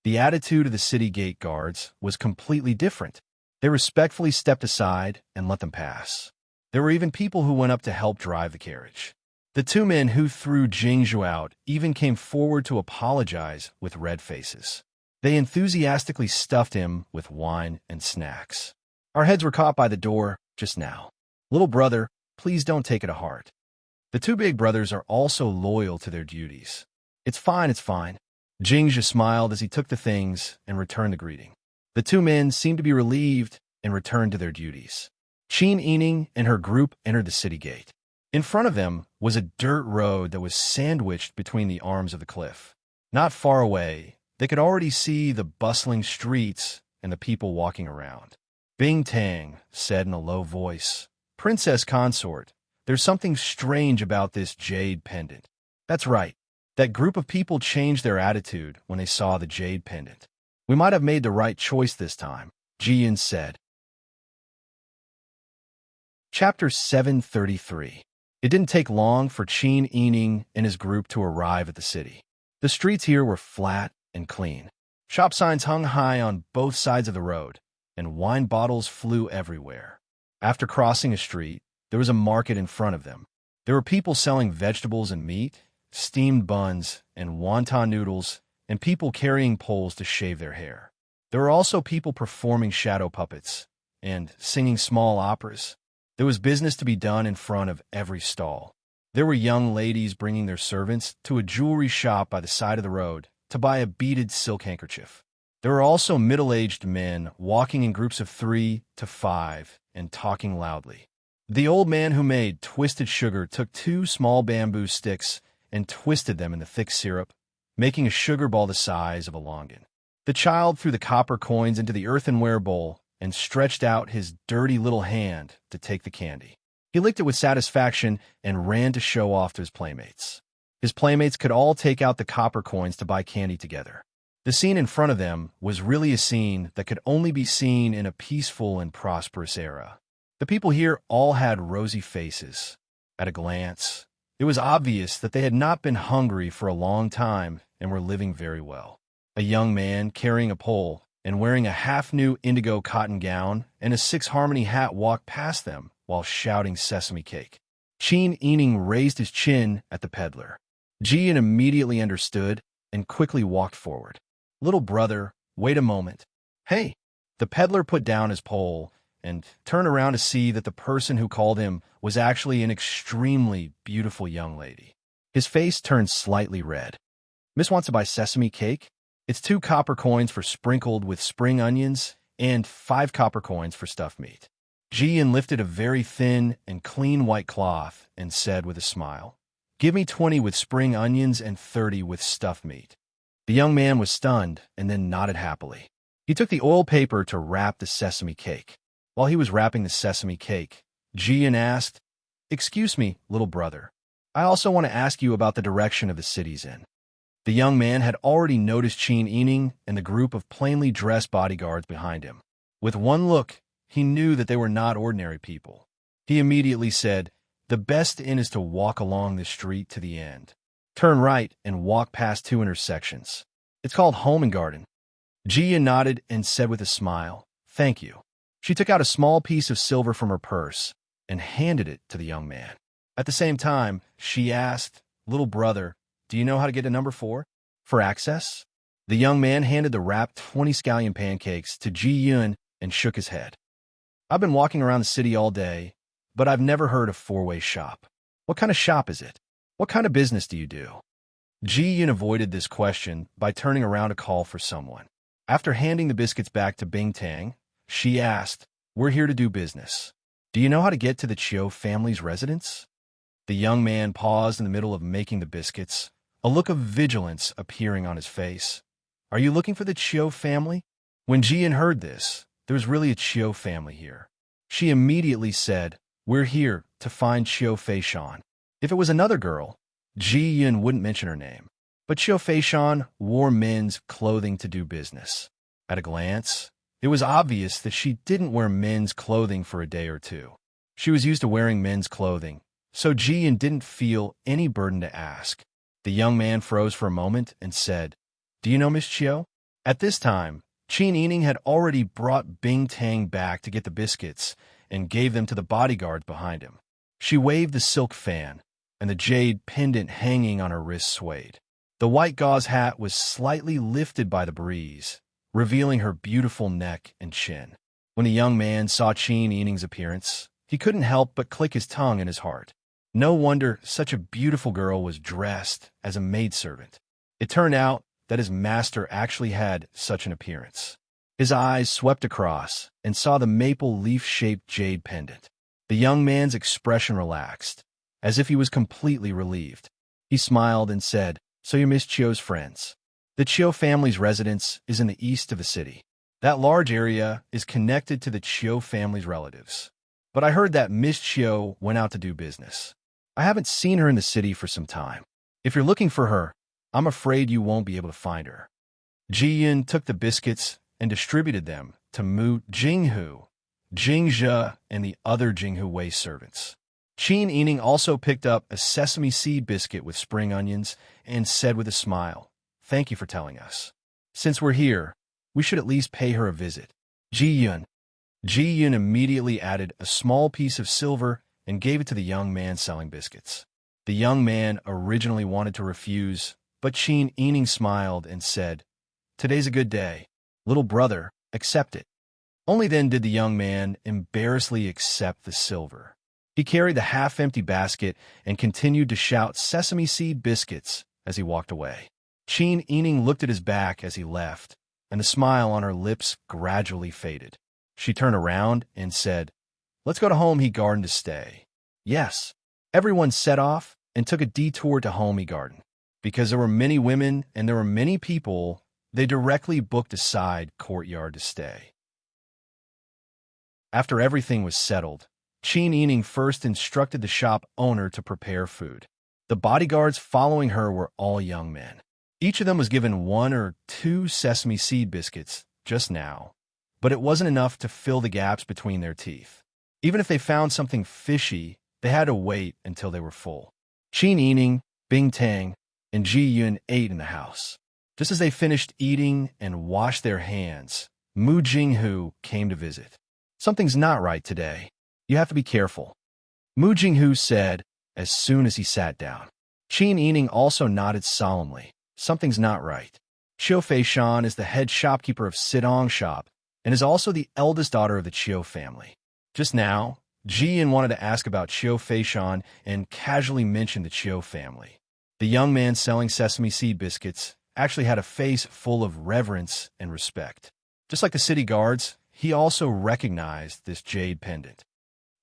The attitude of the city gate guards was completely different. They respectfully stepped aside and let them pass. There were even people who went up to help drive the carriage. The two men who threw Jingzhu out even came forward to apologize with red faces. They enthusiastically stuffed him with wine and snacks. "Our heads were caught by the door just now. Little brother, please don't take it to heart." The two big brothers are also loyal to their duties. It's fine. Jingzhu smiled as he took the things and returned the greeting. The two men seemed to be relieved and returned to their duties. Qin Yining and her group entered the city gate. In front of them was a dirt road that was sandwiched between the arms of the cliff. Not far away, they could already see the bustling streets and the people walking around. Bing Tang said in a low voice, "Princess consort, there's something strange about this jade pendant." That's right. That group of people changed their attitude when they saw the jade pendant. "We might have made the right choice this time," Jian said. Chapter 733. It didn't take long for Qin Yining and his group to arrive at the city. The streets here were flat and clean. Shop signs hung high on both sides of the road, and wine bottles flew everywhere. After crossing a street, there was a market in front of them. There were people selling vegetables and meat, steamed buns and wonton noodles, and people carrying poles to shave their hair. There were also people performing shadow puppets and singing small operas. There was business to be done in front of every stall. There were young ladies bringing their servants to a jewelry shop by the side of the road to buy a beaded silk handkerchief. There were also middle-aged men walking in groups of 3 to 5 and talking loudly. The old man who made twisted sugar took 2 small bamboo sticks and twisted them in the thick syrup, making a sugar ball the size of a longan. The child threw the copper coins into the earthenware bowl and stretched out his dirty little hand to take the candy. He licked it with satisfaction and ran to show off to his playmates. His playmates could all take out the copper coins to buy candy together. The scene in front of them was really a scene that could only be seen in a peaceful and prosperous era. The people here all had rosy faces. At a glance, it was obvious that they had not been hungry for a long time and were living very well. A young man carrying a pole and wearing a half-new indigo cotton gown and a six-harmony hat walked past them while shouting sesame cake. Qin Yining raised his chin at the peddler. Jian immediately understood and quickly walked forward. "Little brother, wait a moment." "Hey!" The peddler put down his pole and turned around to see that the person who called him was actually an extremely beautiful young lady. His face turned slightly red. "Miss wants to buy sesame cake? It's 2 copper coins for sprinkled with spring onions and 5 copper coins for stuffed meat." Jian lifted a very thin and clean white cloth and said with a smile, "Give me 20 with spring onions and 30 with stuffed meat." The young man was stunned and then nodded happily. He took the oil paper to wrap the sesame cake. While he was wrapping the sesame cake, Jian asked, "Excuse me, little brother. I also want to ask you about the direction of the city's in." The young man had already noticed Qin Yining and the group of plainly dressed bodyguards behind him. With one look, he knew that they were not ordinary people. He immediately said, "The best inn is to walk along this street to the end. Turn right and walk past 2 intersections. It's called Home and Garden." Jia nodded and said with a smile, "Thank you." She took out a small piece of silver from her purse and handed it to the young man. At the same time, she asked, "Little brother, do you know how to get to number 4? For access?" The young man handed the wrapped 20 scallion pancakes to Ji Yun and shook his head. "I've been walking around the city all day, but I've never heard of 4-way shop. What kind of shop is it? What kind of business do you do?" Ji Yun avoided this question by turning around to call for someone. After handing the biscuits back to Bing Tang, she asked, "We're here to do business. Do you know how to get to the Chiu family's residence?" The young man paused in the middle of making the biscuits, a look of vigilance appearing on his face. "Are you looking for the Chiu family?" When Jian heard this, there was really a Chiu family here. She immediately said, "We're here to find Chiu Feishan." If it was another girl, Ji Yun wouldn't mention her name. But Chiu Feishan wore men's clothing to do business. At a glance, it was obvious that she didn't wear men's clothing for a day or two. She was used to wearing men's clothing, so Jian didn't feel any burden to ask. The young man froze for a moment and said, "Do you know Miss Chiu?" At this time, Qin Yining had already brought Bing Tang back to get the biscuits and gave them to the bodyguards behind him. She waved the silk fan, and the jade pendant hanging on her wrist swayed. The white gauze hat was slightly lifted by the breeze, revealing her beautiful neck and chin. When the young man saw Qin Yining's appearance, he couldn't help but click his tongue in his heart. No wonder such a beautiful girl was dressed as a maidservant. It turned out that his master actually had such an appearance. His eyes swept across and saw the maple leaf-shaped jade pendant. The young man's expression relaxed, as if he was completely relieved. He smiled and said, "So you're Miss Chiu's friends. The Chiu family's residence is in the east of the city. That large area is connected to the Chiu family's relatives. But I heard that Miss Chiu went out to do business. I haven't seen her in the city for some time. If you're looking for her, I'm afraid you won't be able to find her." Ji Yun took the biscuits and distributed them to Mu Jinghu, Jingzhe, and the other Jinghu Wei servants. Qin Yining also picked up a sesame seed biscuit with spring onions and said with a smile, "Thank you for telling us. Since we're here, we should at least pay her a visit." Ji Yun immediately added a small piece of silver and gave it to the young man selling biscuits. The young man originally wanted to refuse, but Qin Yining smiled and said, "Today's a good day. Little brother, accept it." Only then did the young man embarrassedly accept the silver. He carried the half-empty basket and continued to shout sesame seed biscuits as he walked away. Qin Yining looked at his back as he left, and the smile on her lips gradually faded. She turned around and said, "Let's go to Homey Garden to stay." Yes, everyone set off and took a detour to Homey Garden. Because there were many women and there were many people, they directly booked a side courtyard to stay. After everything was settled, Qin Yining first instructed the shop owner to prepare food. The bodyguards following her were all young men. Each of them was given 1 or 2 sesame seed biscuits just now, but it wasn't enough to fill the gaps between their teeth. Even if they found something fishy, they had to wait until they were full. Qin Yining, Bing Tang, and Ji Yun ate in the house. Just as they finished eating and washed their hands, Mu Jinghu came to visit. "Something's not right today. You have to be careful," Mu Jinghu said as soon as he sat down. Qin Yining also nodded solemnly. "Something's not right. Qiu Feishan is the head shopkeeper of Sidong Shop and is also the eldest daughter of the Qiu family. Just now, Ji Yun wanted to ask about Qiu Feishan and casually mentioned the Qiu family." The young man selling sesame seed biscuits actually had a face full of reverence and respect. Just like the city guards, he also recognized this jade pendant.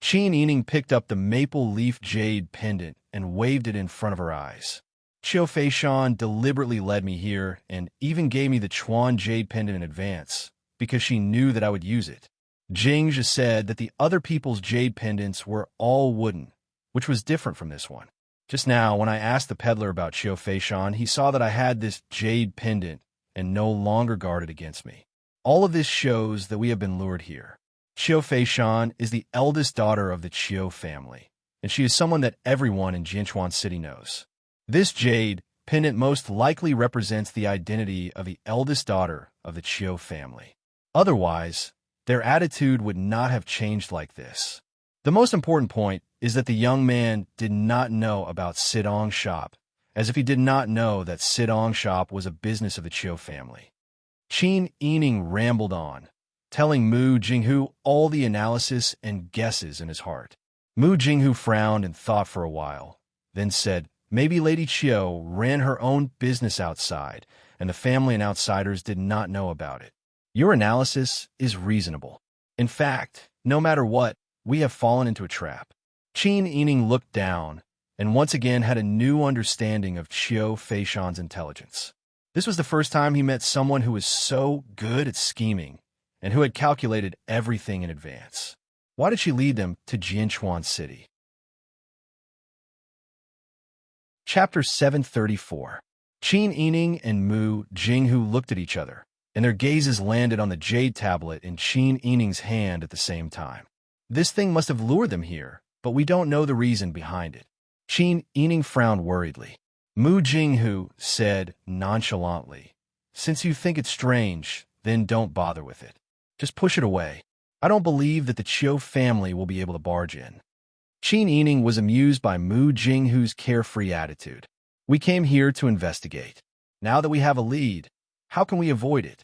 Qin Yining picked up the maple leaf jade pendant and waved it in front of her eyes. "Qiu Feishan deliberately led me here and even gave me the Chuan jade pendant in advance because she knew that I would use it." Jingzhe said that the other people's jade pendants were all wooden, which was different from this one. Just now, when I asked the peddler about Qiu Feishan, he saw that I had this jade pendant and no longer guarded against me. All of this shows that we have been lured here. Qiu Feishan is the eldest daughter of the Qiu family, and she is someone that everyone in Jianchuan City knows. This jade pendant most likely represents the identity of the eldest daughter of the Qiu family. Otherwise, their attitude would not have changed like this. The most important point is that the young man did not know about Sidong Shop, as if he did not know that Sidong Shop was a business of the Qiu family. Qin Yining rambled on, telling Mu Jinghu all the analysis and guesses in his heart. Mu Jinghu frowned and thought for a while, then said, "Maybe Lady Qiu ran her own business outside, and the family and outsiders did not know about it. Your analysis is reasonable. In fact, no matter what, we have fallen into a trap." Qin Yining looked down and once again had a new understanding of Qiu Feishan's intelligence. This was the first time he met someone who was so good at scheming and who had calculated everything in advance. Why did she lead them to Jianchuan City? Chapter 734. Qin Yining and Mu Jinghu looked at each other, and their gazes landed on the jade tablet in Qin Yining's hand at the same time. This thing must have lured them here, but we don't know the reason behind it. Qin Yining frowned worriedly. Mu Jinghu said nonchalantly, "Since you think it's strange, then don't bother with it. Just push it away. I don't believe that the Chiu family will be able to barge in." Qin Yining was amused by Mu Jinghu's carefree attitude. "We came here to investigate. Now that we have a lead, how can we avoid it?"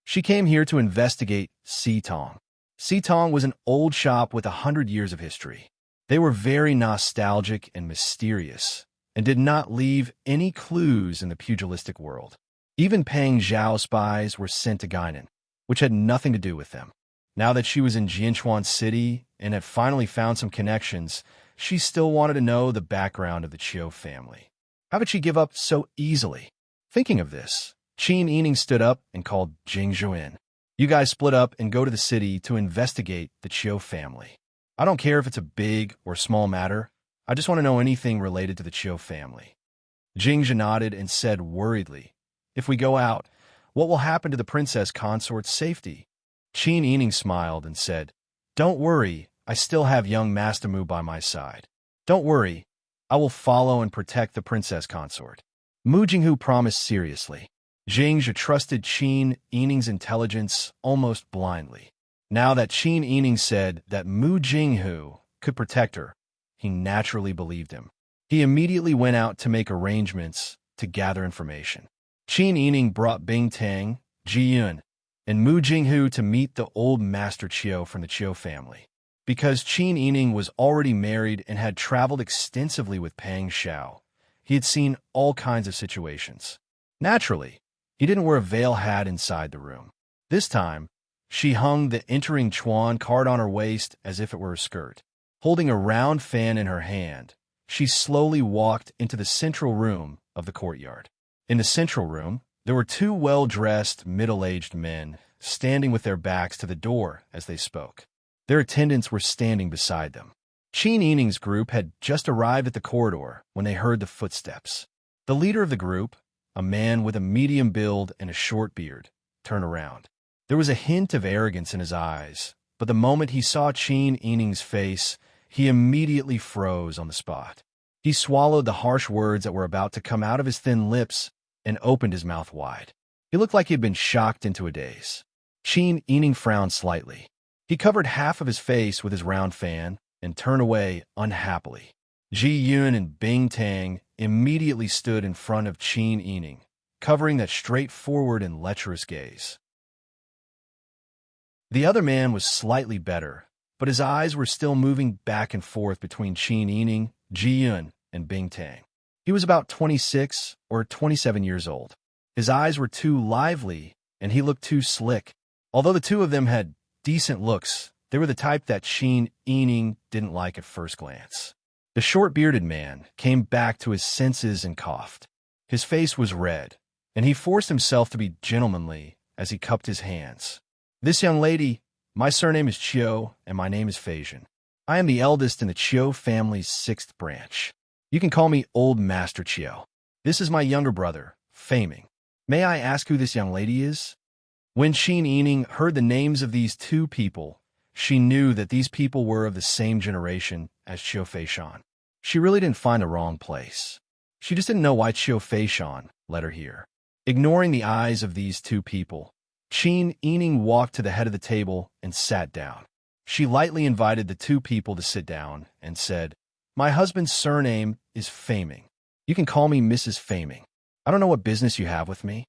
She came here to investigate Sitong. Sitong was an old shop with 100 years of history. They were very nostalgic and mysterious, and did not leave any clues in the pugilistic world. Even Pang Zhao spies were sent to Guinan, which had nothing to do with them. Now that she was in Jianchuan City and had finally found some connections, she still wanted to know the background of the Chiu family. How could she give up so easily? Thinking of this, Qin Yining stood up and called Jing Zhuin. "You guys split up and go to the city to investigate the Chiu family. I don't care if it's a big or small matter. I just want to know anything related to the Chiu family." Jing Zhuin nodded and said worriedly, "If we go out, what will happen to the princess consort's safety?" Qin Yining smiled and said, "Don't worry, I still have young Master Mu by my side. Don't worry, I will follow and protect the princess consort." Mu Jinghu promised seriously. Jing Zhuin trusted Qin Yining's intelligence almost blindly. Now that Qin Yining said that Mu Jinghu could protect her, he naturally believed him. He immediately went out to make arrangements to gather information. Qin Yining brought Bing Tang, Ji Yun, and Mu Jinghu to meet the old Master Chiu from the Chiu family. Because Qin Yining was already married and had traveled extensively with Pang Xiao, he had seen all kinds of situations. Naturally, he didn't wear a veil hat inside the room. This time, she hung the entering Chuan card on her waist as if it were a skirt. Holding a round fan in her hand, she slowly walked into the central room of the courtyard. In the central room, there were two well-dressed, middle-aged men standing with their backs to the door as they spoke. Their attendants were standing beside them. Qin Yining's group had just arrived at the corridor when they heard the footsteps. The leader of the group, a man with a medium build and a short beard, turned around. There was a hint of arrogance in his eyes, but the moment he saw Qin Yining's face, he immediately froze on the spot. He swallowed the harsh words that were about to come out of his thin lips and opened his mouth wide. He looked like he had been shocked into a daze. Qin Yining frowned slightly. He covered half of his face with his round fan and turned away unhappily. Ji Yun and Bing Tang immediately stood in front of Qin Yining, covering that straightforward and lecherous gaze. The other man was slightly better, but his eyes were still moving back and forth between Qin Yining, Ji Yun, and Bing Tang. He was about 26 or 27 years old. His eyes were too lively, and he looked too slick. Although the two of them had decent looks, they were the type that Qin Yining didn't like at first glance. The short-bearded man came back to his senses and coughed. His face was red, and he forced himself to be gentlemanly as he cupped his hands. "This young lady, my surname is Chiu, and my name is Feijian. I am the eldest in the Chiu family's 6th branch. You can call me Old Master Chiu. This is my younger brother, Feiming. May I ask who this young lady is?" When Qin Yining heard the names of these two people, she knew that these people were of the same generation as Chiu Feishan. She really didn't find the wrong place. She just didn't know why Chiu Feishan led her here. Ignoring the eyes of these two people, Qin Yining walked to the head of the table and sat down. She lightly invited the two people to sit down and said, "My husband's surname is Feiming. You can call me Mrs. Feiming. I don't know what business you have with me."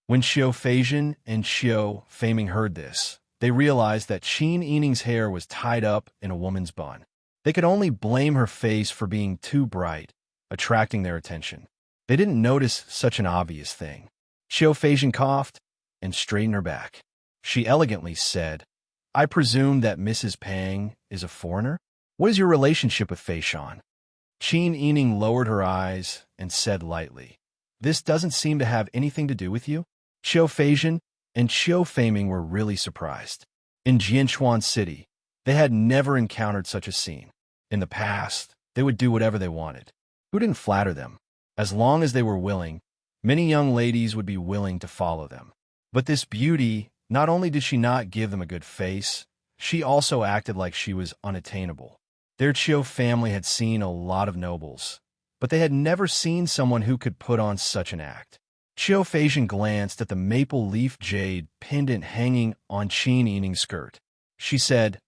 When Chiu Feijian and Chiu Feiming heard this, they realized that Qin Yining's hair was tied up in a woman's bun. They could only blame her face for being too bright, attracting their attention. They didn't notice such an obvious thing. Chiu Feijian coughed and straightened her back. She elegantly said, "I presume that Mrs. Pang is a foreigner? What is your relationship with Feishan?" Qin Yining lowered her eyes and said lightly, "This doesn't seem to have anything to do with you." Chiu Feijian and Chiu Feiming were really surprised. In Jianchuan City, they had never encountered such a scene. In the past, they would do whatever they wanted. Who didn't flatter them? As long as they were willing, many young ladies would be willing to follow them. But this beauty, not only did she not give them a good face, she also acted like she was unattainable. Their Chiu family had seen a lot of nobles, but they had never seen someone who could put on such an act. Chiu Feizhen glanced at the maple leaf jade pendant hanging on Qin Yining's skirt. She said,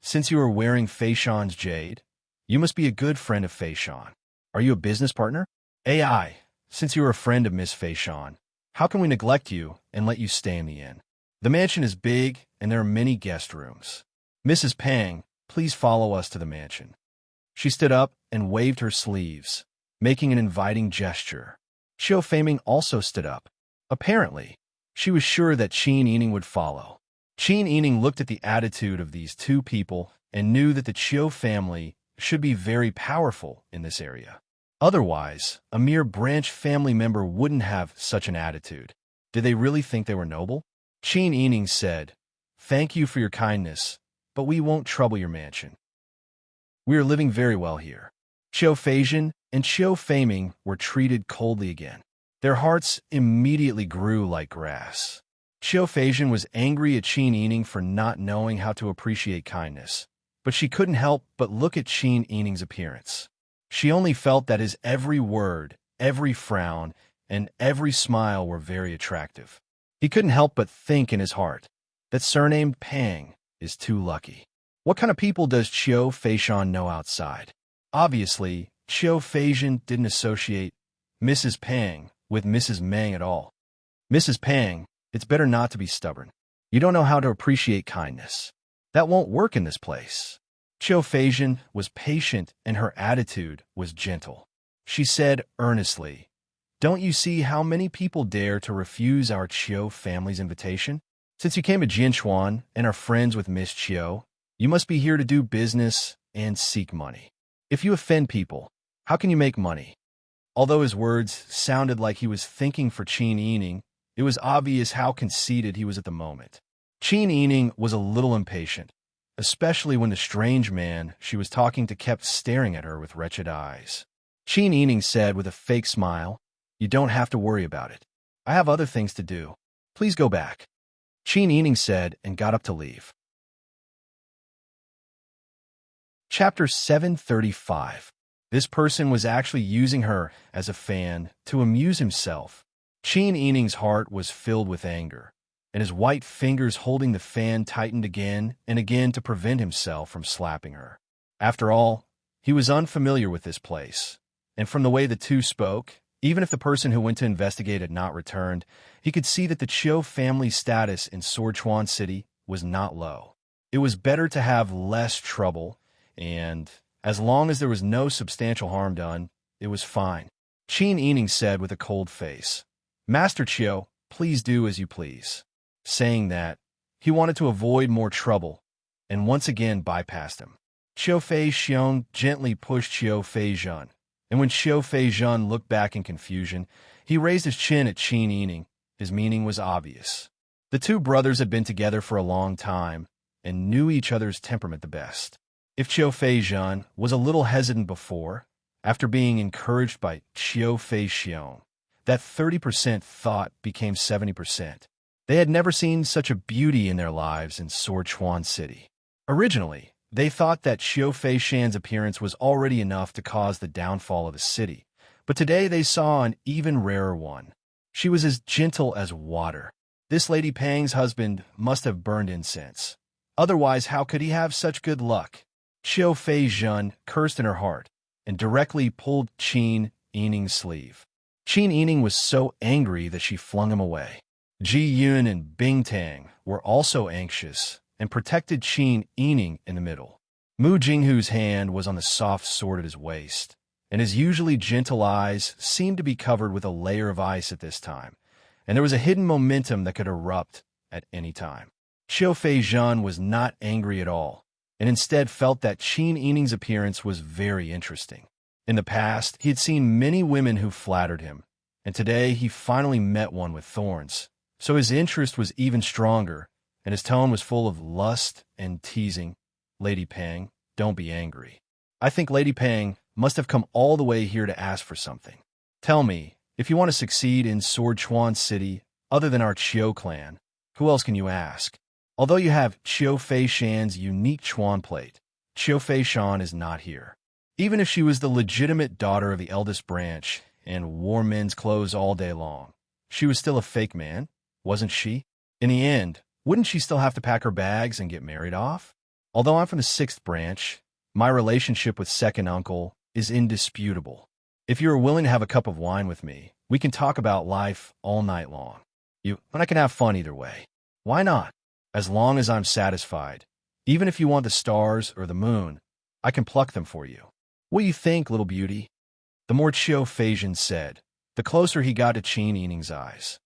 "Since you are wearing Feishan's jade, you must be a good friend of Feishan. Are you a business partner? AI, since you are a friend of Miss Feishan, how can we neglect you and let you stay in the inn? The mansion is big, and there are many guest rooms. Mrs. Pang, please follow us to the mansion." She stood up and waved her sleeves, making an inviting gesture. Chiu Feiming also stood up. Apparently, she was sure that Qin Yining would follow. Qin Yining looked at the attitude of these two people and knew that the Chiu family should be very powerful in this area. Otherwise, a mere branch family member wouldn't have such an attitude. Did they really think they were noble? Qin Yining said, "Thank you for your kindness, but we won't trouble your mansion. We are living very well here." Chiu Feizhen and Chiu Feiming were treated coldly again. Their hearts immediately grew like grass. Chiu Feizhen was angry at Qin Yining for not knowing how to appreciate kindness, but she couldn't help but look at Qin Yining's appearance. She only felt that his every word, every frown, and every smile were very attractive. He couldn't help but think in his heart, that surnamed Pang is too lucky. What kind of people does Chiu Feishan know outside? Obviously, Chiu Feizhen didn't associate Mrs. Pang with Mrs. Meng at all. "Mrs. Pang, it's better not to be stubborn. You don't know how to appreciate kindness. That won't work in this place." Chiu Feizhen was patient and her attitude was gentle. She said earnestly, "Don't you see how many people dare to refuse our Chiu family's invitation? Since you came to Jinchuan and are friends with Miss Chiu, you must be here to do business and seek money. If you offend people, how can you make money?" Although his words sounded like he was thinking for Qin Yining, it was obvious how conceited he was at the moment. Qin Yining was a little impatient, especially when the strange man she was talking to kept staring at her with wretched eyes. Qin Yining said with a fake smile, "You don't have to worry about it. I have other things to do. Please go back." Qin Yining said and got up to leave. Chapter 735. This person was actually using her as a fan to amuse himself. Qin Yining's heart was filled with anger, and his white fingers holding the fan tightened again and again to prevent himself from slapping her. After all, he was unfamiliar with this place, and from the way the two spoke, even if the person who went to investigate had not returned, he could see that the Chiu family's status in Swordshuan City was not low. It was better to have less trouble, and as long as there was no substantial harm done, it was fine. Qin Yining said with a cold face, "Master Chiu, please do as you please." Saying that, he wanted to avoid more trouble, and once again bypassed him. Chiu Feizhen gently pushed Chiu Feizhen, and when Chiu Feizhen looked back in confusion, he raised his chin at Qin Yining. His meaning was obvious. The two brothers had been together for a long time, and knew each other's temperament the best. If Chiu Feizhen was a little hesitant before, after being encouraged by Chiu Feizhen, that 30% thought became 70%. They had never seen such a beauty in their lives in Swordshuan City. Originally, they thought that Chiu Feizhen's appearance was already enough to cause the downfall of the city, but today they saw an even rarer one. She was as gentle as water. This Lady Pang's husband must have burned incense. Otherwise, how could he have such good luck? Chiu Feizhen cursed in her heart and directly pulled Qin Yining's sleeve. Qin Yining was so angry that she flung him away. Ji Yun and Bing Tang were also anxious and protected Qin Yining in the middle. Mu Jinghu's hand was on the soft sword at his waist, and his usually gentle eyes seemed to be covered with a layer of ice at this time, and there was a hidden momentum that could erupt at any time. Chiu Feizhen was not angry at all, and instead felt that Qin Yining's appearance was very interesting. In the past, he had seen many women who flattered him, and today he finally met one with thorns, so his interest was even stronger, and his tone was full of lust and teasing. "Lady Pang, don't be angry. I think Lady Pang must have come all the way here to ask for something. Tell me, if you want to succeed in Swordshuan City, other than our Chiu clan, who else can you ask? Although you have Chiu Feishan's unique Chuan plate, Qiu Feishan is not here. Even if she was the legitimate daughter of the eldest branch and wore men's clothes all day long, she was still a fake man, wasn't she? In the end, wouldn't she still have to pack her bags and get married off? Although I'm from the sixth branch, my relationship with second uncle is indisputable. If you are willing to have a cup of wine with me, we can talk about life all night long. And I can have fun either way. Why not? As long as I'm satisfied. Even if you want the stars or the moon, I can pluck them for you. What do you think, little beauty? The more Qiu Feizhen said, the closer he got to Qin Yining's eyes.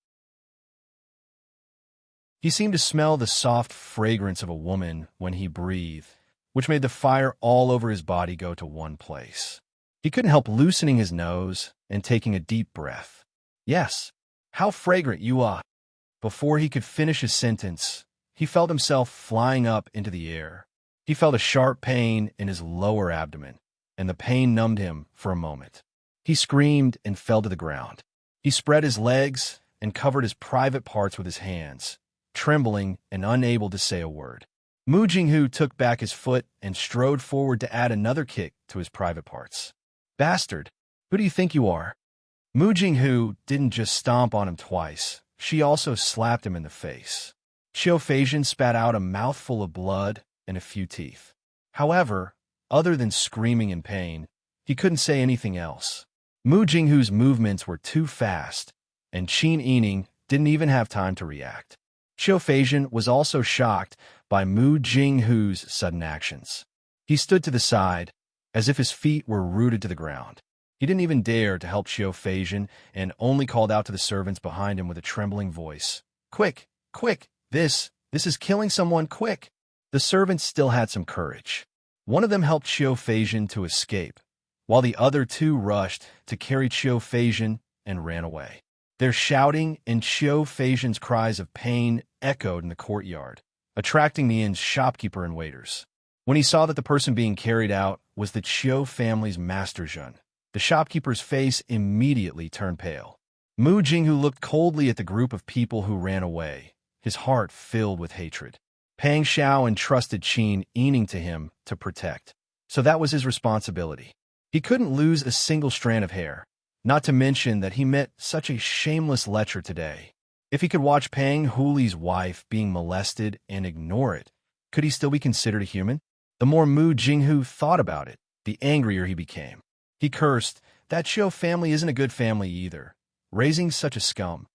He seemed to smell the soft fragrance of a woman when he breathed, which made the fire all over his body go to one place. He couldn't help loosening his nose and taking a deep breath. Yes, how fragrant you are. Before he could finish his sentence, he felt himself flying up into the air. He felt a sharp pain in his lower abdomen, and the pain numbed him for a moment. He screamed and fell to the ground. He spread his legs and covered his private parts with his hands, trembling and unable to say a word. Mu Jinghu took back his foot and strode forward to add another kick to his private parts. Bastard, who do you think you are? Mu Jinghu didn't just stomp on him twice, she also slapped him in the face. Qiu Feizhen spat out a mouthful of blood and a few teeth. However, other than screaming in pain, he couldn't say anything else. Mu Jinghu's movements were too fast, and Qin Yining didn't even have time to react. Qiu Feizhen was also shocked by Mu Jinghu's sudden actions. He stood to the side, as if his feet were rooted to the ground. He didn't even dare to help Qiu Feizhen and only called out to the servants behind him with a trembling voice. Quick, quick, this is killing someone, quick. The servants still had some courage. One of them helped Qiu Feizhen to escape, while the other two rushed to carry Qiu Feizhen and ran away. Their shouting and Qiu Feizhen's cries of pain echoed in the courtyard, attracting the inn's shopkeeper and waiters. When he saw that the person being carried out was the Qiu family's master Zhen, the shopkeeper's face immediately turned pale. Mu Jinghu looked coldly at the group of people who ran away, his heart filled with hatred. Pang Xiao entrusted Qin Yining to him to protect, so that was his responsibility. He couldn't lose a single strand of hair, not to mention that he met such a shameless lecher today. If he could watch Pang Huli's wife being molested and ignore it, could he still be considered a human? The more Mu Jinghu thought about it, the angrier he became. He cursed, that Qiu family isn't a good family either, raising such a scum.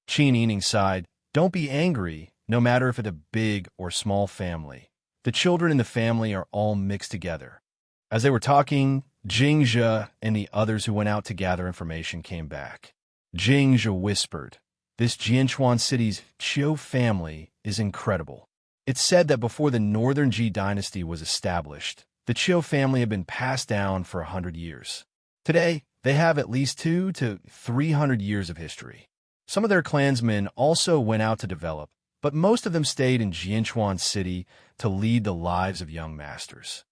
Qin Yining sighed, don't be angry, no matter if it's a big or small family. The children in the family are all mixed together. As they were talking, Jingzhe and the others who went out to gather information came back. Jingzhe whispered, this Jianchuan city's Qiu family is incredible. It's said that before the Northern Ji dynasty was established, the Qiu family had been passed down for 100 years. Today, they have at least 200 to 300 years of history. Some of their clansmen also went out to develop, but most of them stayed in Jianchuan City to lead the lives of young masters.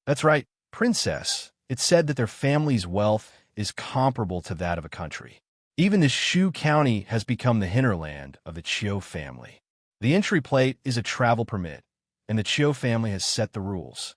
That's right, princess. It's said that their family's wealth is comparable to that of a country. Even the Shu County has become the hinterland of the Qiu family. The entry plate is a travel permit, and the Qiu family has set the rules.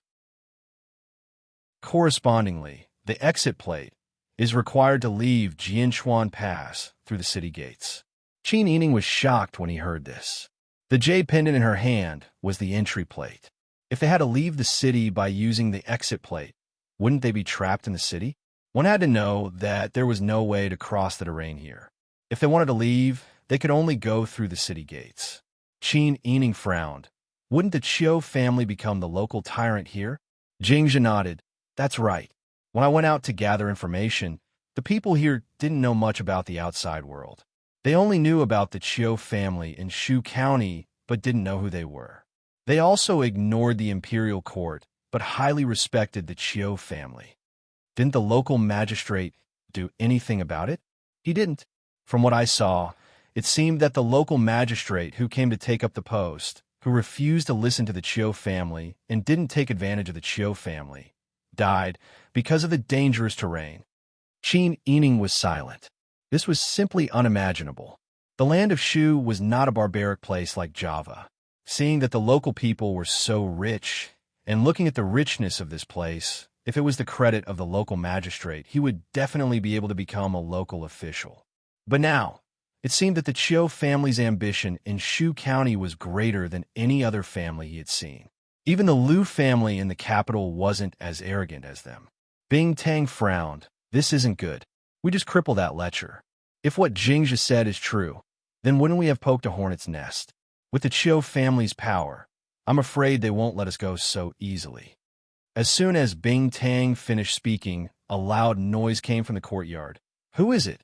Correspondingly, the exit plate is required to leave Jianchuan Pass through the city gates. Qin Yining was shocked when he heard this. The jade pendant in her hand was the entry plate. If they had to leave the city by using the exit plate, wouldn't they be trapped in the city? One had to know that there was no way to cross the terrain here. If they wanted to leave, they could only go through the city gates. Qin Yining frowned. Wouldn't the Qiu family become the local tyrant here? Jingzhe nodded. That's right. When I went out to gather information, the people here didn't know much about the outside world. They only knew about the Qiu family in Shu County, but didn't know who they were. They also ignored the imperial court, but highly respected the Qiu family. Didn't the local magistrate do anything about it? He didn't. From what I saw, it seemed that the local magistrate who came to take up the post, who refused to listen to the Qiu family and didn't take advantage of the Qiu family, died because of the dangerous terrain. Qin Yining was silent. This was simply unimaginable. The land of Shu was not a barbaric place like Java. Seeing that the local people were so rich And looking at the richness of this place, if it was the credit of the local magistrate, he would definitely be able to become a local official. But now, it seemed that the Chiu family's ambition in Shu County was greater than any other family he had seen. Even the Liu family in the capital wasn't as arrogant as them. Bing Tang frowned. This isn't good. We just crippled that lecher. If what Jingzhi said is true, then wouldn't we have poked a hornet's nest? With the Chiu family's power, I'm afraid they won't let us go so easily. As soon as Bing Tang finished speaking, a loud noise came from the courtyard. Who is it?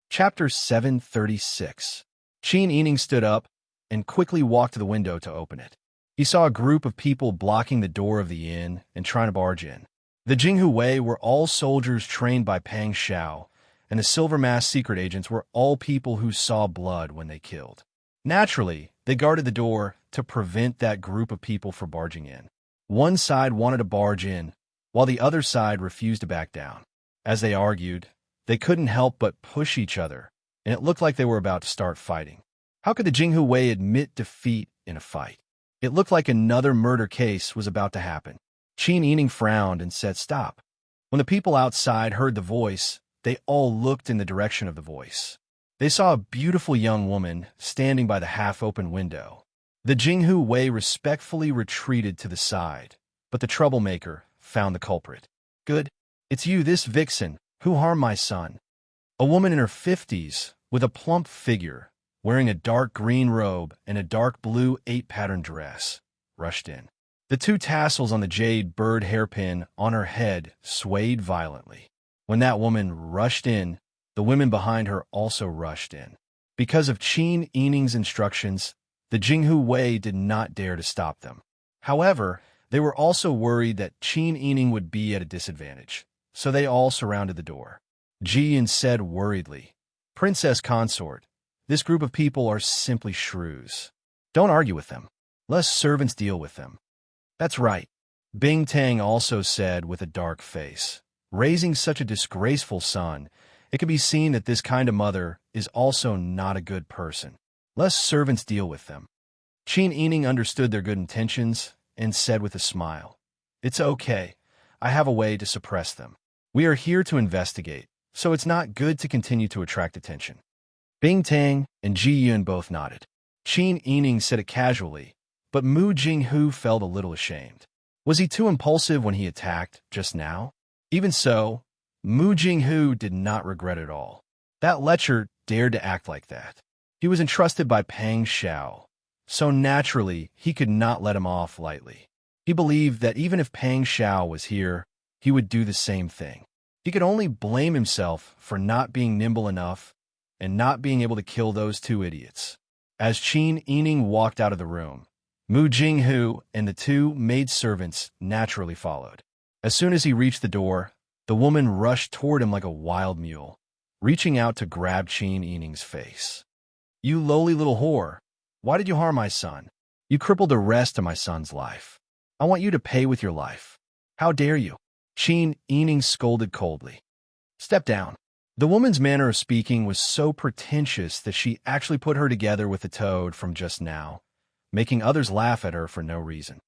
Chapter 736. Qin Yining stood up and quickly walked to the window to open it. He saw a group of people blocking the door of the inn and trying to barge in. The Jinghu Wei were all soldiers trained by Pang Xiao, and the Silver Mask secret agents were all people who saw blood when they killed. Naturally, they guarded the door to prevent that group of people from barging in. One side wanted to barge in, while the other side refused to back down. As they argued, they couldn't help but push each other, and it looked like they were about to start fighting. How could the Jinghu Wei admit defeat in a fight? It looked like another murder case was about to happen. Qin Yining frowned and said, "Stop." When the people outside heard the voice, they all looked in the direction of the voice. They saw a beautiful young woman standing by the half-open window. The Jinghu Wei respectfully retreated to the side, but the troublemaker found the culprit. "Good. It's you, this vixen, who harmed my son." A woman in her 50s, with a plump figure, wearing a dark green robe and a dark blue 8-pattern dress, rushed in. The 2 tassels on the jade bird hairpin on her head swayed violently. When that woman rushed in, the women behind her also rushed in. Because of Qin Yining's instructions, the Jinghu Wei did not dare to stop them. However, they were also worried that Qin Yining would be at a disadvantage, so they all surrounded the door. Ji Yin said worriedly, "Princess Consort, this group of people are simply shrews. Don't argue with them. Let servants deal with them." "That's right," Bing Tang also said with a dark face. Raising such a disgraceful son, it can be seen that this kind of mother is also not a good person. Let servants deal with them. Qin Yining understood their good intentions and said with a smile, "It's okay. I have a way to suppress them. We are here to investigate, so it's not good to continue to attract attention." Bing Tang and Ji Yun both nodded. Qin Yining said it casually, but Mu Jinghu felt a little ashamed. Was he too impulsive when he attacked just now? Even so, Mu Jinghu did not regret it at all. That lecher dared to act like that. He was entrusted by Pang Xiao, so naturally he could not let him off lightly. He believed that even if Pang Xiao was here, he would do the same thing. He could only blame himself for not being nimble enough and not being able to kill those 2 idiots. As Qin Yining walked out of the room, Mu Jinghu and the 2 maidservants naturally followed. As soon as he reached the door, the woman rushed toward him like a wild mule, reaching out to grab Qin Yining's face. "You lowly little whore, why did you harm my son? You crippled the rest of my son's life. I want you to pay with your life. How dare you?" Qin Yining scolded coldly. "Step down." The woman's manner of speaking was so pretentious that she actually put her together with the toad from just now, making others laugh at her for no reason.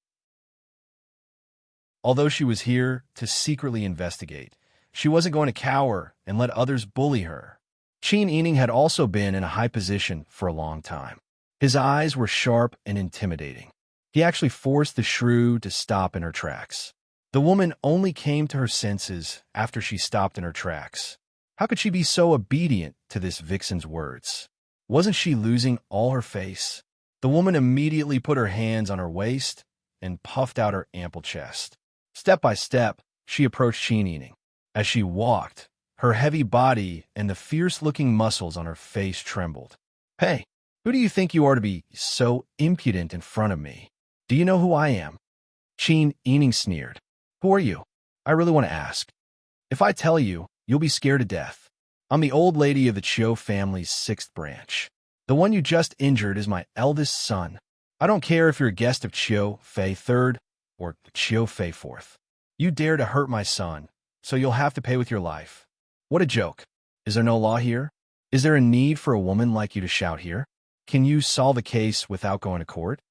Although she was here to secretly investigate, she wasn't going to cower and let others bully her. Qin Yining had also been in a high position for a long time. His eyes were sharp and intimidating. He actually forced the shrew to stop in her tracks. The woman only came to her senses after she stopped in her tracks. How could she be so obedient to this vixen's words? Wasn't she losing all her face? The woman immediately put her hands on her waist and puffed out her ample chest. Step by step, she approached Qin Yining. As she walked, her heavy body and the fierce-looking muscles on her face trembled. "Hey, who do you think you are to be so impudent in front of me? Do you know who I am?" Qin Yining sneered. "Who are you? I really want to ask. If I tell you, you'll be scared to death. I'm the old lady of the Chiu family's 6th branch. The one you just injured is my eldest son. I don't care if you're a guest of Chiu Fei 3rd or Chiu Fei 4th. You dare to hurt my son, so you'll have to pay with your life. What a joke. Is there no law here? Is there a need for a woman like you to shout here? Can you solve a case without going to court?"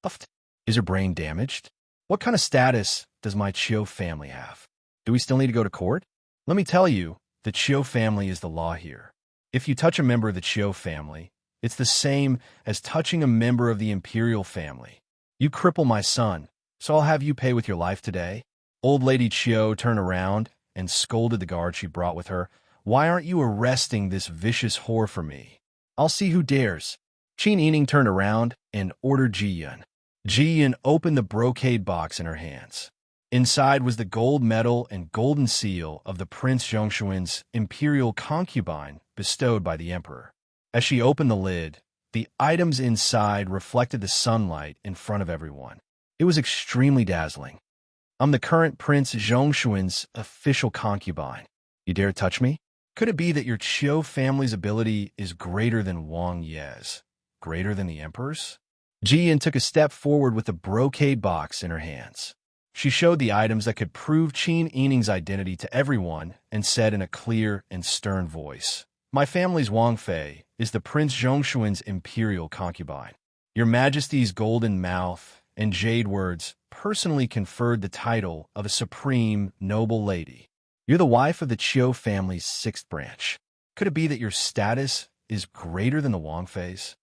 Uft. Is her brain damaged? What kind of status does my Chiu family have? Do we still need to go to court? Let me tell you, the Chiu family is the law here. If you touch a member of the Chiu family, it's the same as touching a member of the imperial family. You cripple my son, so I'll have you pay with your life today. Old Lady Chiu turned around and scolded the guard she brought with her. Why aren't you arresting this vicious whore for me? I'll see who dares. Qin Yining turned around and ordered Ji Yun. Ji Yun opened the brocade box in her hands. Inside was the gold medal and golden seal of the Prince Zhongshuan's imperial concubine bestowed by the emperor. As she opened the lid, the items inside reflected the sunlight in front of everyone. It was extremely dazzling. I'm the current Prince Zhongshuan's official concubine. You dare touch me? Could it be that your Chiu family's ability is greater than Wang Ye's? Greater than the emperor's? Ji Yun took a step forward with the brocade box in her hands. She showed the items that could prove Qin Yining's identity to everyone and said in a clear and stern voice, My family's Wang Fei is the Prince Zhongshuan's imperial concubine. Your Majesty's golden mouth and jade words personally conferred the title of a supreme noble lady. You're the wife of the Chiu family's 6th branch. Could it be that your status is greater than the Wang Fei's?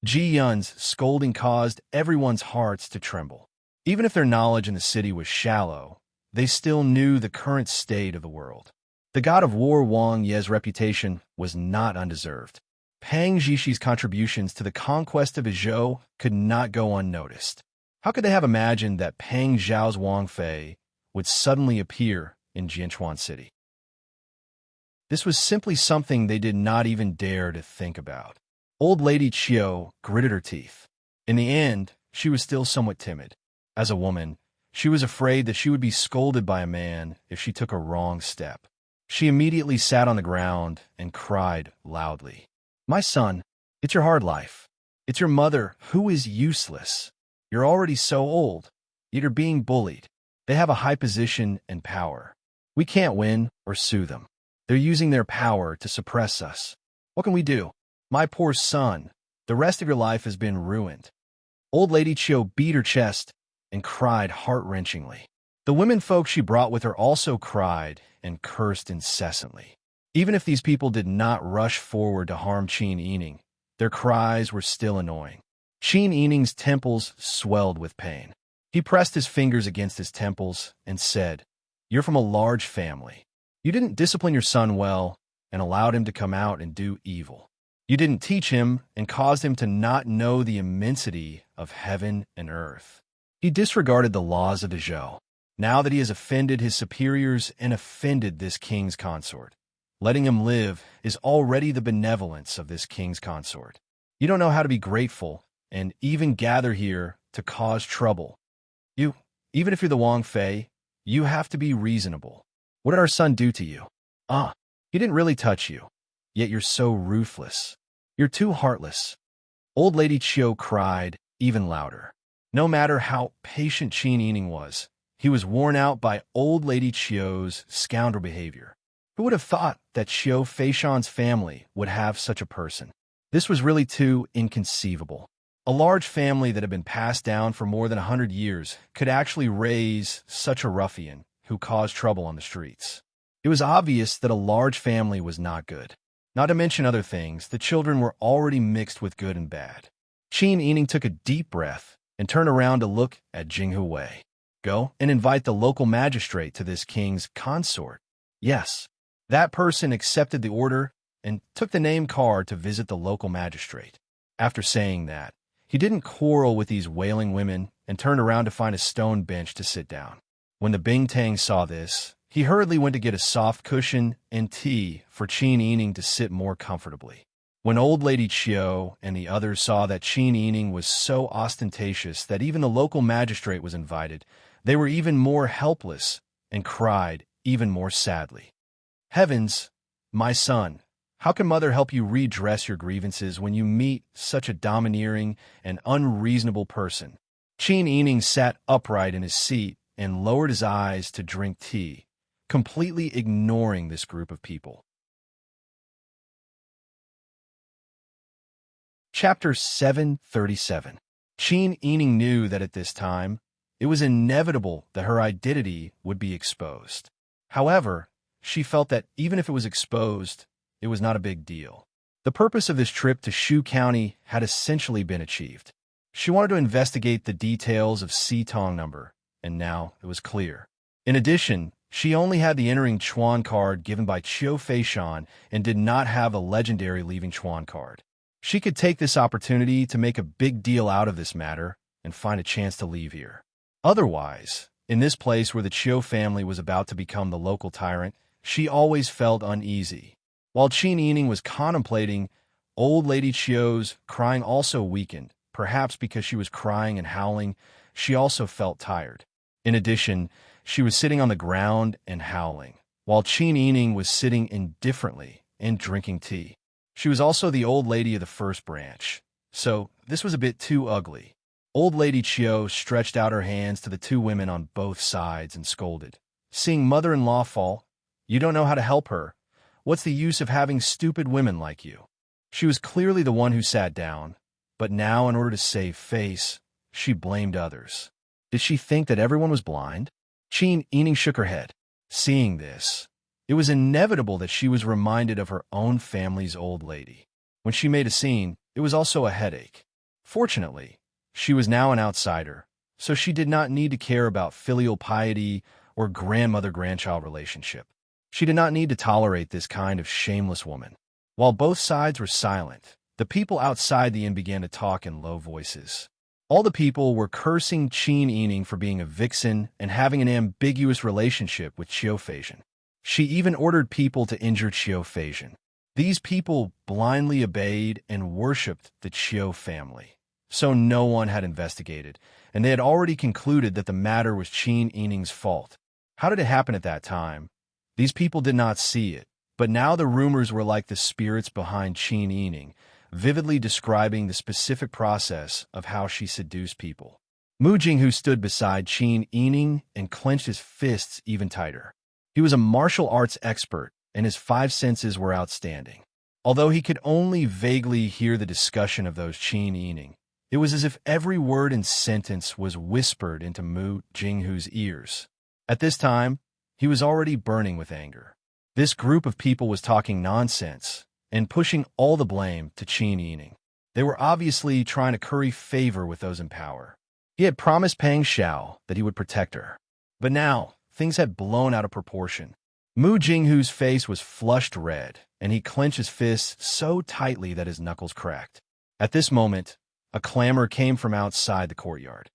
Ji Yun's scolding caused everyone's hearts to tremble. Even if their knowledge in the city was shallow, they still knew the current state of the world. The god of war Wang Ye's reputation was not undeserved. Pang Zhishi's contributions to the conquest of Izhou could not go unnoticed. How could they have imagined that Pang Zhao's Wang Fei would suddenly appear in Jianchuan City? This was simply something they did not even dare to think about. Old Lady Chiu gritted her teeth. In the end, she was still somewhat timid. As a woman, she was afraid that she would be scolded by a man if she took a wrong step. She immediately sat on the ground and cried loudly. My son, it's your hard life. It's your mother who is useless. You're already so old, yet you're being bullied. They have a high position and power. We can't win or sue them. They're using their power to suppress us. What can we do? My poor son, the rest of your life has been ruined. Old Lady Chiu beat her chest and cried heart-wrenchingly. The women folk she brought with her also cried and cursed incessantly. Even if these people did not rush forward to harm Qin Yining, their cries were still annoying. Qin Yining's temples swelled with pain. He pressed his fingers against his temples and said, You're from a large family. You didn't discipline your son well and allowed him to come out and do evil. You didn't teach him and caused him to not know the immensity of heaven and earth. He disregarded the laws of Izhou. Now that he has offended his superiors and offended this king's consort, letting him live is already the benevolence of this king's consort. You don't know how to be grateful and even gather here to cause trouble. Even if you're the Wang Fei, you have to be reasonable. What did our son do to you? He didn't really touch you. Yet you're so ruthless. You're too heartless. Old Lady Chiu cried even louder. No matter how patient Qin Yining was, he was worn out by Old Lady Chiu's scoundrel behavior. Who would have thought that Chiu Feishan's family would have such a person? This was really too inconceivable. A large family that had been passed down for more than 100 years could actually raise such a ruffian who caused trouble on the streets. It was obvious that a large family was not good. Not to mention other things, the children were already mixed with good and bad. Qin Yining took a deep breath and turned around to look at Jinghu Wei. Go and invite the local magistrate to this king's consort. Yes, that person accepted the order and took the name card to visit the local magistrate. After saying that, he didn't quarrel with these wailing women and turned around to find a stone bench to sit down. When the Bingtang saw this, he hurriedly went to get a soft cushion and tea for Qin Yining to sit more comfortably. When Old Lady Chiu and the others saw that Qin Yining was so ostentatious that even the local magistrate was invited, they were even more helpless and cried even more sadly. Heavens, my son, how can mother help you redress your grievances when you meet such a domineering and unreasonable person? Qin Yining sat upright in his seat and lowered his eyes to drink tea, completely ignoring this group of people. Chapter 737. Qin Yining knew that at this time, it was inevitable that her identity would be exposed. However, she felt that even if it was exposed, it was not a big deal. The purpose of this trip to Shu County had essentially been achieved. She wanted to investigate the details of Tong number, and now it was clear. In addition, she only had the entering Chuan card given by Qiu Feishan and did not have a legendary leaving Chuan card. She could take this opportunity to make a big deal out of this matter and find a chance to leave here. Otherwise, in this place where the Qiu family was about to become the local tyrant, she always felt uneasy. While Qin Yining was contemplating, old Lady Qiu's crying also weakened. Perhaps because she was crying and howling, she also felt tired. In addition, she was sitting on the ground and howling, while Qin Yining was sitting indifferently and drinking tea. She was also the old lady of the first branch, so this was a bit too ugly. Old Lady Qiu stretched out her hands to the two women on both sides and scolded. Seeing mother-in-law fall, you don't know how to help her. What's the use of having stupid women like you? She was clearly the one who sat down, but now in order to save face, she blamed others. Did she think that everyone was blind? Qin Yining shook her head. Seeing this, it was inevitable that she was reminded of her own family's old lady. When she made a scene, it was also a headache. Fortunately, she was now an outsider, so she did not need to care about filial piety or grandmother-grandchild relationship. She did not need to tolerate this kind of shameless woman. While both sides were silent, the people outside the inn began to talk in low voices. All the people were cursing Qin Yining for being a vixen and having an ambiguous relationship with Qiu Feishan. She even ordered people to injure Qiu Feishan. These people blindly obeyed and worshipped the Qiu family. So no one had investigated, and they had already concluded that the matter was Qin Yining's fault. How did it happen at that time? These people did not see it, but now the rumors were like the spirits behind Qin Yining, vividly describing the specific process of how she seduced people. Mu Jinghu stood beside Qin Yining and clenched his fists even tighter. He was a martial arts expert, and his five senses were outstanding. Although he could only vaguely hear the discussion of those Qin Yining, it was as if every word and sentence was whispered into Mu Jinghu's ears. At this time, he was already burning with anger. This group of people was talking nonsense and pushing all the blame to Qin Yining. They were obviously trying to curry favor with those in power. He had promised Pang Xiao that he would protect her. But now, things had blown out of proportion. Mu Jinghu's face was flushed red, and he clenched his fists so tightly that his knuckles cracked. At this moment, a clamor came from outside the courtyard.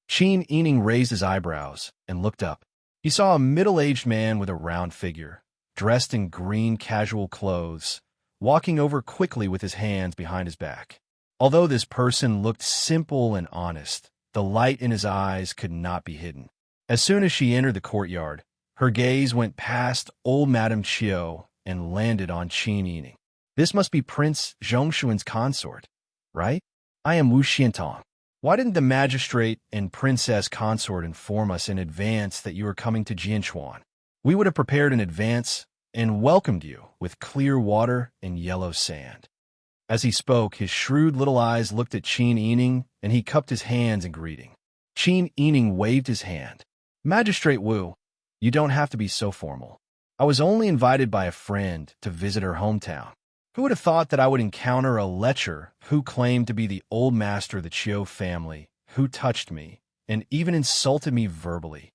Qin Yining raised his eyebrows and looked up. He saw a middle-aged man with a round figure, dressed in green casual clothes, walking over quickly with his hands behind his back. Although this person looked simple and honest, the light in his eyes could not be hidden. As soon as she entered the courtyard, her gaze went past old Madame Qiu and landed on Qin Yining. This must be Prince Zhongshuan's consort, right? I am Wu Xiantong. Why didn't the magistrate and princess consort inform us in advance that you were coming to Jianchuan? We would have prepared in advance and welcomed you with clear water and yellow sand. As he spoke, his shrewd little eyes looked at Qin Yining, and he cupped his hands in greeting. Qin Yining waved his hand. Magistrate Wu, you don't have to be so formal. I was only invited by a friend to visit her hometown. Who would have thought that I would encounter a lecher who claimed to be the old master of the Qiu family, who touched me, and even insulted me verbally?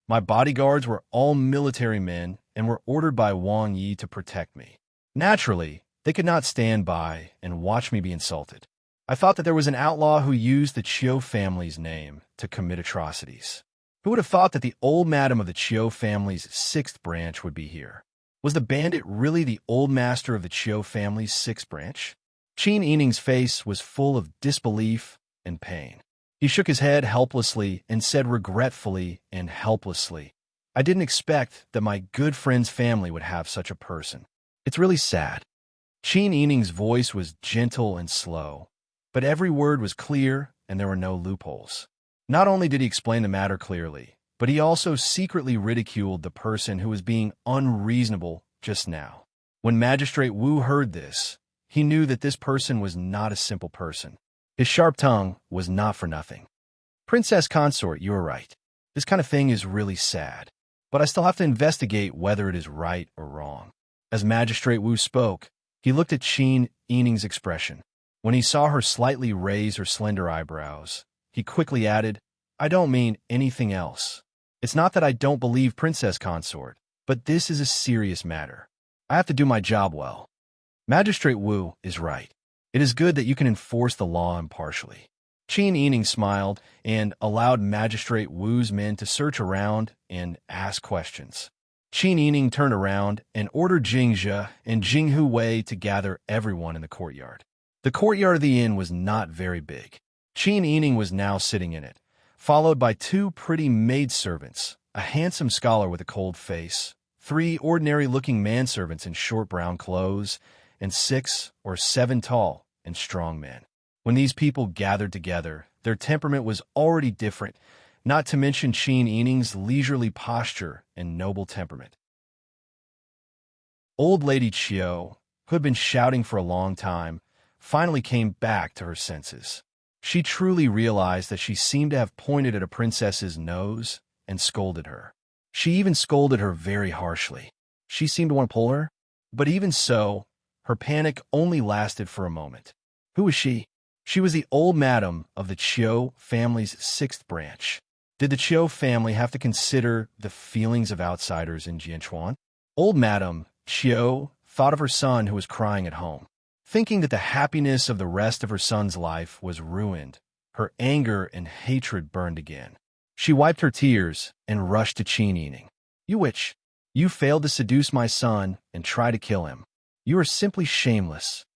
My bodyguards were all military men and were ordered by Wang Yi to protect me. Naturally, they could not stand by and watch me be insulted. I thought that there was an outlaw who used the Qiu family's name to commit atrocities. Who would have thought that the old madam of the Qiu family's sixth branch would be here? Was the bandit really the old master of the Qiu family's sixth branch? Qin Yining's face was full of disbelief and pain. He shook his head helplessly and said regretfully and helplessly, I didn't expect that my good friend's family would have such a person. It's really sad. Qin Yining's voice was gentle and slow, but every word was clear and there were no loopholes. Not only did he explain the matter clearly, but he also secretly ridiculed the person who was being unreasonable just now. When Magistrate Wu heard this, He knew that this person was not a simple person. His sharp tongue was not for nothing. Princess consort, you are right. This kind of thing is really sad. But I still have to investigate whether it is right or wrong. As Magistrate Wu spoke, he looked at Qin Yining's expression. When he saw her slightly raise her slender eyebrows, he quickly added, I don't mean anything else. It's not that I don't believe Princess Consort, but this is a serious matter. I have to do my job well. Magistrate Wu is right. It is good that you can enforce the law impartially. Qin Yining smiled and allowed Magistrate Wu's men to search around and ask questions. Qin Yining turned around and ordered Jingzhe and Jinghu Wei to gather everyone in the courtyard. The courtyard of the inn was not very big. Qin Yining was now sitting in it, followed by 2 pretty maidservants, a handsome scholar with a cold face, 3 ordinary-looking manservants in short brown clothes, and 6 or 7 tall and strong men. When these people gathered together, their temperament was already different, not to mention Qin Yining's leisurely posture and noble temperament. Old Lady Qiu, who had been shouting for a long time, finally came back to her senses. She truly realized that she seemed to have pointed at a princess's nose and scolded her. She even scolded her very harshly. She seemed to want to pull her, but even so, her panic only lasted for a moment. Who was she? She was the old madam of the Qiu family's 6th branch. Did the Qiu family have to consider the feelings of outsiders in Jianchuan? Old Madame Qiu thought of her son who was crying at home. Thinking that the happiness of the rest of her son's life was ruined, her anger and hatred burned again. She wiped her tears and rushed to Qin Yining. You witch! You failed to seduce my son and try to kill him. You are simply shameless.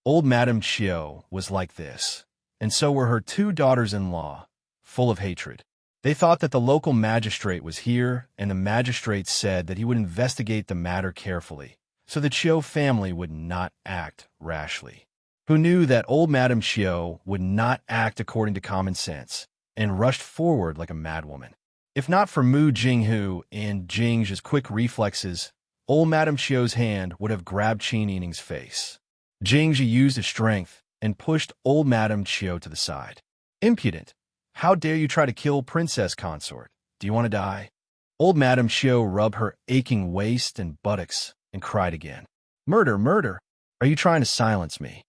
Old Madame Qiu was like this, and so were her 2 daughters-in-law, full of hatred. They thought that the local magistrate was here, and the magistrate said that he would investigate the matter carefully, so the Qiu family would not act rashly. Who knew that old Madame Qiu would not act according to common sense, and rushed forward like a madwoman. If not for Mu Jinghu and Jingzhe's quick reflexes, old Madame Qiu's hand would have grabbed Qin Yining's face. Jingzhe used his strength and pushed old Madame Qiu to the side. Impudent! How dare you try to kill Princess Consort? Do you want to die? Old Madame Qiu rubbed her aching waist and buttocks and cried again. Murder, murder! Are you trying to silence me?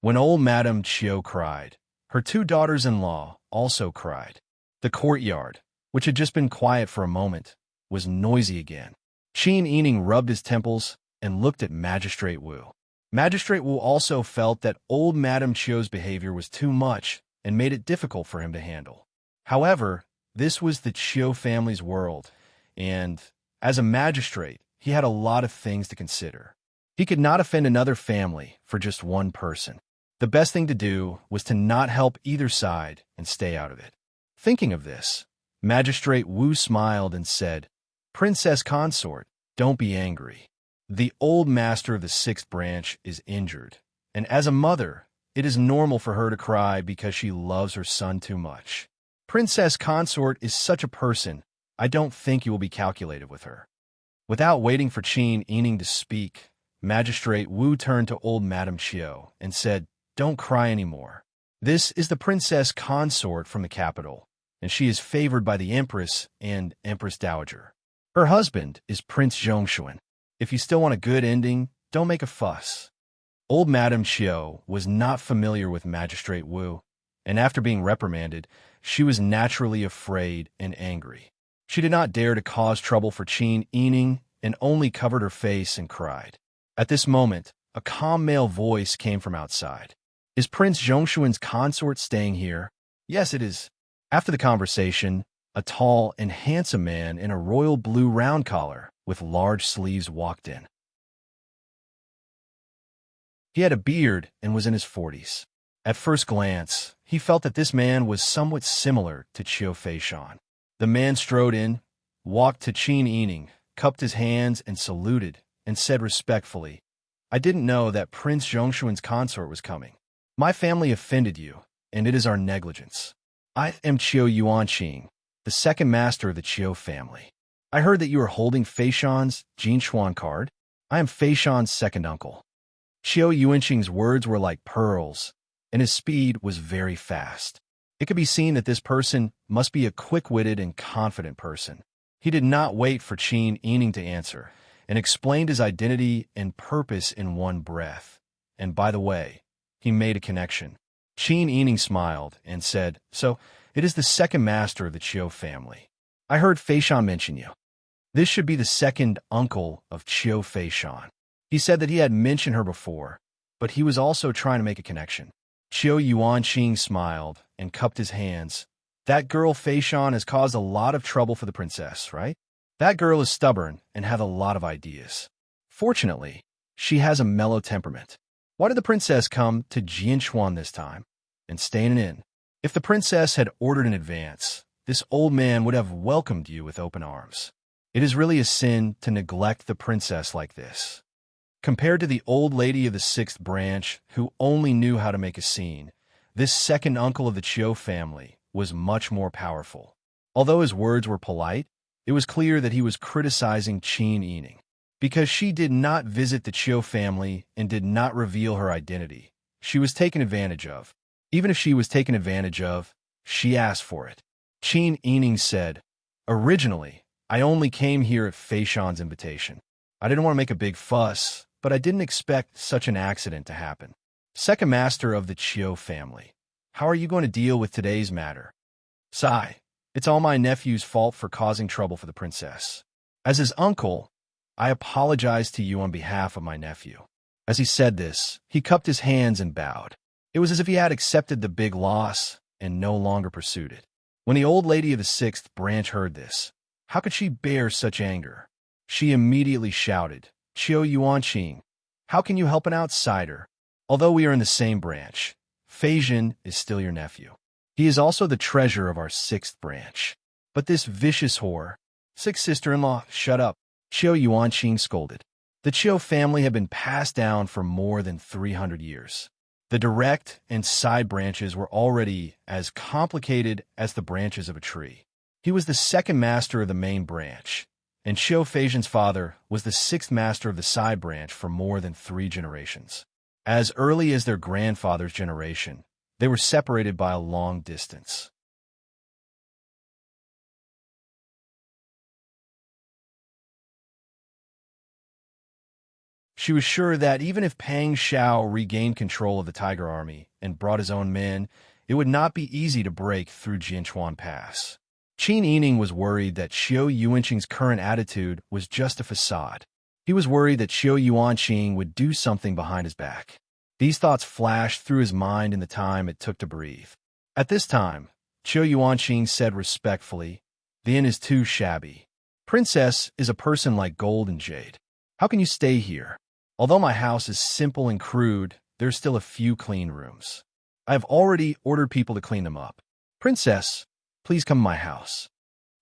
When old Madame Qiu cried, her 2 daughters-in-law also cried. The courtyard, which had just been quiet for a moment, was noisy again. Qin Yining rubbed his temples and looked at Magistrate Wu. Magistrate Wu also felt that old Madame Qiu's behavior was too much and made it difficult for him to handle. However, this was the Qiu family's world, and, as a magistrate, he had a lot of things to consider. He could not offend another family for just one person. The best thing to do was to not help either side and stay out of it. Thinking of this, Magistrate Wu smiled and said, Princess Consort, don't be angry. The old master of the 6th branch is injured, and as a mother, it is normal for her to cry because she loves her son too much. Princess Consort is such a person, I don't think you will be calculated with her. Without waiting for Qin Yining to speak, Magistrate Wu turned to old Madame Qiu and said, Don't cry anymore. This is the Princess Consort from the capital, and she is favored by the Empress and Empress Dowager. Her husband is Prince Zhongshuan. If you still want a good ending, don't make a fuss. Old Madame Qiu was not familiar with Magistrate Wu, and after being reprimanded, she was naturally afraid and angry. She did not dare to cause trouble for Qin Yining and only covered her face and cried. At this moment, a calm male voice came from outside. Is Prince Zhongshuan's consort staying here? Yes, it is. After the conversation, a tall and handsome man in a royal blue round collar with large sleeves walked in. He had a beard and was in his 40s. At first glance, he felt that this man was somewhat similar to Qiu Feishan. The man strode in, walked to Qin Yining, cupped his hands and saluted, and said respectfully, I didn't know that Prince Zhongshuan's consort was coming. My family offended you, and it is our negligence. I am Qiu Yuanqing, the 2nd master of the Qiu family. I heard that you are holding Feishan's Jinchuan card. I am Feishan's 2nd uncle. Qiu Yuanqing's words were like pearls, and his speed was very fast. It could be seen that this person must be a quick-witted and confident person. He did not wait for Qin Yining to answer, and explained his identity and purpose in one breath. And by the way, he made a connection. Qin Yining smiled and said, "So, it is the second master of the Qiu family. I heard Feishan mention you. This should be the second uncle of Qiu Feishan." He said that he had mentioned her before, but he was also trying to make a connection. Qiu Yuanqing smiled and cupped his hands. "That girl Feishan has caused a lot of trouble for the princess, right? That girl is stubborn and has a lot of ideas. Fortunately, she has a mellow temperament. Why did the princess come to Jianchuan this time and stay in an inn? If the princess had ordered in advance, this old man would have welcomed you with open arms. It is really a sin to neglect the princess like this." Compared to the old lady of the sixth branch, who only knew how to make a scene, this second uncle of the Qiu family was much more powerful. Although his words were polite, it was clear that he was criticizing Qin Yining. Because she did not visit the Qiu family and did not reveal her identity, she was taken advantage of. Even if she was taken advantage of, she asked for it. Qin Yining said, "Originally, I only came here at Feishan's invitation. I didn't want to make a big fuss, but I didn't expect such an accident to happen. Second master of the Qiu family, how are you going to deal with today's matter?" "Sigh, it's all my nephew's fault for causing trouble for the princess. As his uncle, I apologize to you on behalf of my nephew." As he said this, he cupped his hands and bowed. It was as if he had accepted the big loss and no longer pursued it. When the old lady of the sixth branch heard this, how could she bear such anger? She immediately shouted, "Qiu Yuanqing, how can you help an outsider? Although we are in the same branch, Feishan is still your nephew. He is also the treasurer of our sixth branch. But this vicious whore, sixth sister-in-law, shut up," Qiu Yuanqing scolded. The Qiu family had been passed down for more than 300 years. The direct and side branches were already as complicated as the branches of a tree. He was the second master of the main branch, and Qiu Feishan's father was the sixth master of the side branch for more than 3 generations. As early as their grandfather's generation, they were separated by a long distance. She was sure that even if Pang Xiao regained control of the Tiger Army and brought his own men, it would not be easy to break through Jianchuan Pass. Qin Yining was worried that Qiu Yuanqing's current attitude was just a facade. He was worried that Qiu Yuanqing would do something behind his back. These thoughts flashed through his mind in the time it took to breathe. At this time, Qiu Yuanqing said respectfully, "The inn is too shabby. Princess is a person like gold and jade. How can you stay here? Although my house is simple and crude, there's still a few clean rooms. I have already ordered people to clean them up. Princess, please come to my house."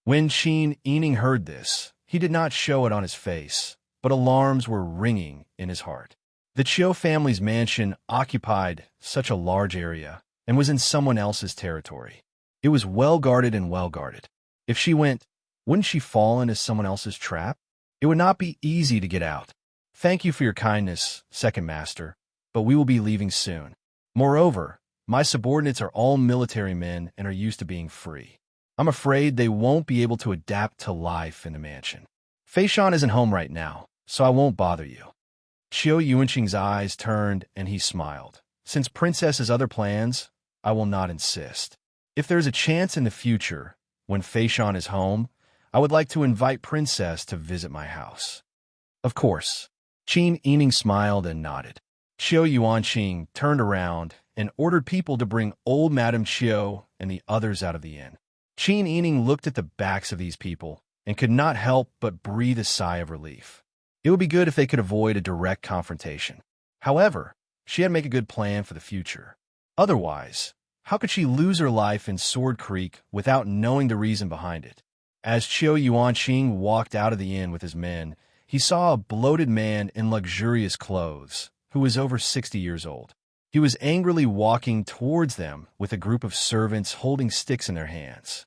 When Qin Yining heard this, he did not show it on his face, but alarms were ringing in his heart. The Qiu family's mansion occupied such a large area and was in someone else's territory. It was well guarded and well guarded. If she went, wouldn't she fall into someone else's trap? It would not be easy to get out. "Thank you for your kindness, second master, but we will be leaving soon. Moreover, my subordinates are all military men and are used to being free. I'm afraid they won't be able to adapt to life in the mansion. Feishan isn't home right now, so I won't bother you." Qiu Yuanqing's eyes turned and he smiled. "Since Princess has other plans, I will not insist. If there is a chance in the future, when Feishan is home, I would like to invite Princess to visit my house." "Of course." Qin Yining smiled and nodded. Qiu Yuanqing turned around and ordered people to bring old Madame Qiu and the others out of the inn. Qin Yining looked at the backs of these people and could not help but breathe a sigh of relief. It would be good if they could avoid a direct confrontation. However, she had to make a good plan for the future. Otherwise, how could she lose her life in Sword Creek without knowing the reason behind it? As Qiu Yuanqing walked out of the inn with his men, he saw a bloated man in luxurious clothes, who was over 60 years old. He was angrily walking towards them with a group of servants holding sticks in their hands.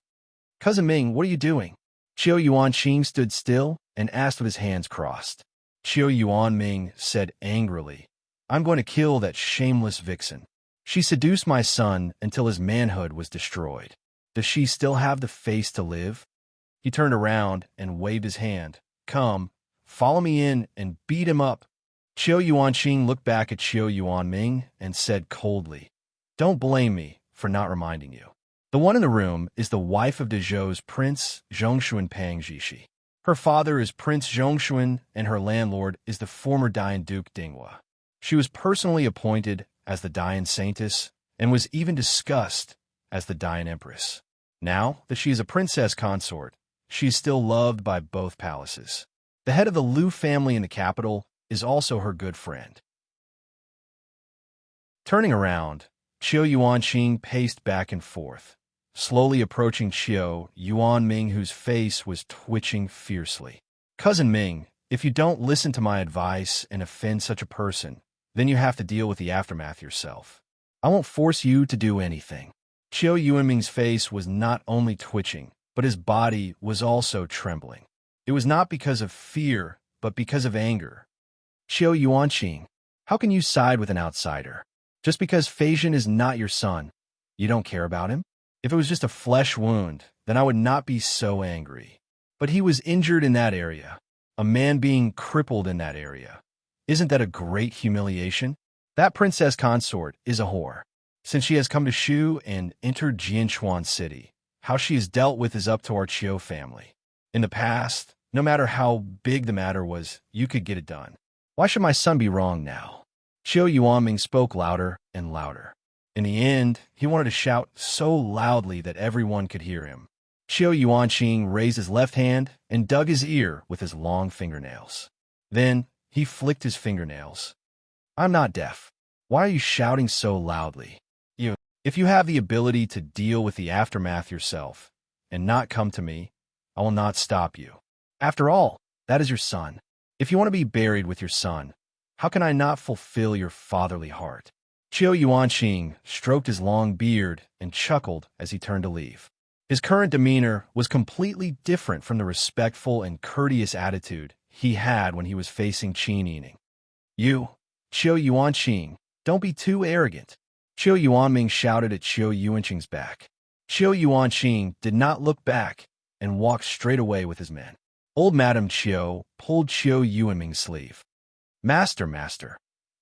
"Cousin Ming, what are you doing?" Qiu Yuanqing stood still and asked with his hands crossed. Qiu Yuanming said angrily, I'm going to kill that shameless vixen. She seduced my son until his manhood was destroyed. Does she still have the face to live?" He turned around and waved his hand. "Come, follow me in and beat him up." Qiu Yuanqing looked back at Qiu Yuanming and said coldly, "Don't blame me for not reminding you. The one in the room is the wife of Dezhou's Prince Zhongshuan Pang Jishi. Her father is Prince Zhongshuan, and her landlord is the former Dian Duke Dinghua. She was personally appointed as the Dian Saintess and was even discussed as the Dian Empress. Now that she is a princess consort, she is still loved by both palaces. The head of the Liu family in the capital is also her good friend." Turning around, Qiu Yuanqing paced back and forth, slowly approaching Qiu Yuanming, whose face was twitching fiercely. "Cousin Ming, if you don't listen to my advice and offend such a person, then you have to deal with the aftermath yourself. I won't force you to do anything." Qiu Yuanming's face was not only twitching, but his body was also trembling. It was not because of fear, but because of anger. "Qiu Yuanqing, how can you side with an outsider? Just because Feizhen is not your son, you don't care about him? If it was just a flesh wound, then I would not be so angry. But he was injured in that area, a man being crippled in that area. Isn't that a great humiliation? That princess consort is a whore. Since she has come to Shu and entered Jianchuan City, how she is dealt with is up to our Qiu family. In the past, no matter how big the matter was, you could get it done. Why should my son be wrong now?" Qiu Yuanming spoke louder and louder. In the end, he wanted to shout so loudly that everyone could hear him. Qiu Yuanqing raised his left hand and dug his ear with his long fingernails. Then he flicked his fingernails. "I'm not deaf. Why are you shouting so loudly? If you have the ability to deal with the aftermath yourself and not come to me, I will not stop you. After all, that is your son. If you want to be buried with your son, how can I not fulfill your fatherly heart?" Qiu Yuanqing stroked his long beard and chuckled as he turned to leave. His current demeanor was completely different from the respectful and courteous attitude he had when he was facing Qin Yining. "You, Qiu Yuanqing, don't be too arrogant." Qiu Yuanming shouted at Qiu Yuanqing's back. Qiu Yuanqing did not look back and walked straight away with his men. Old Madame Qiu pulled Qiu Yuanming's sleeve. Master,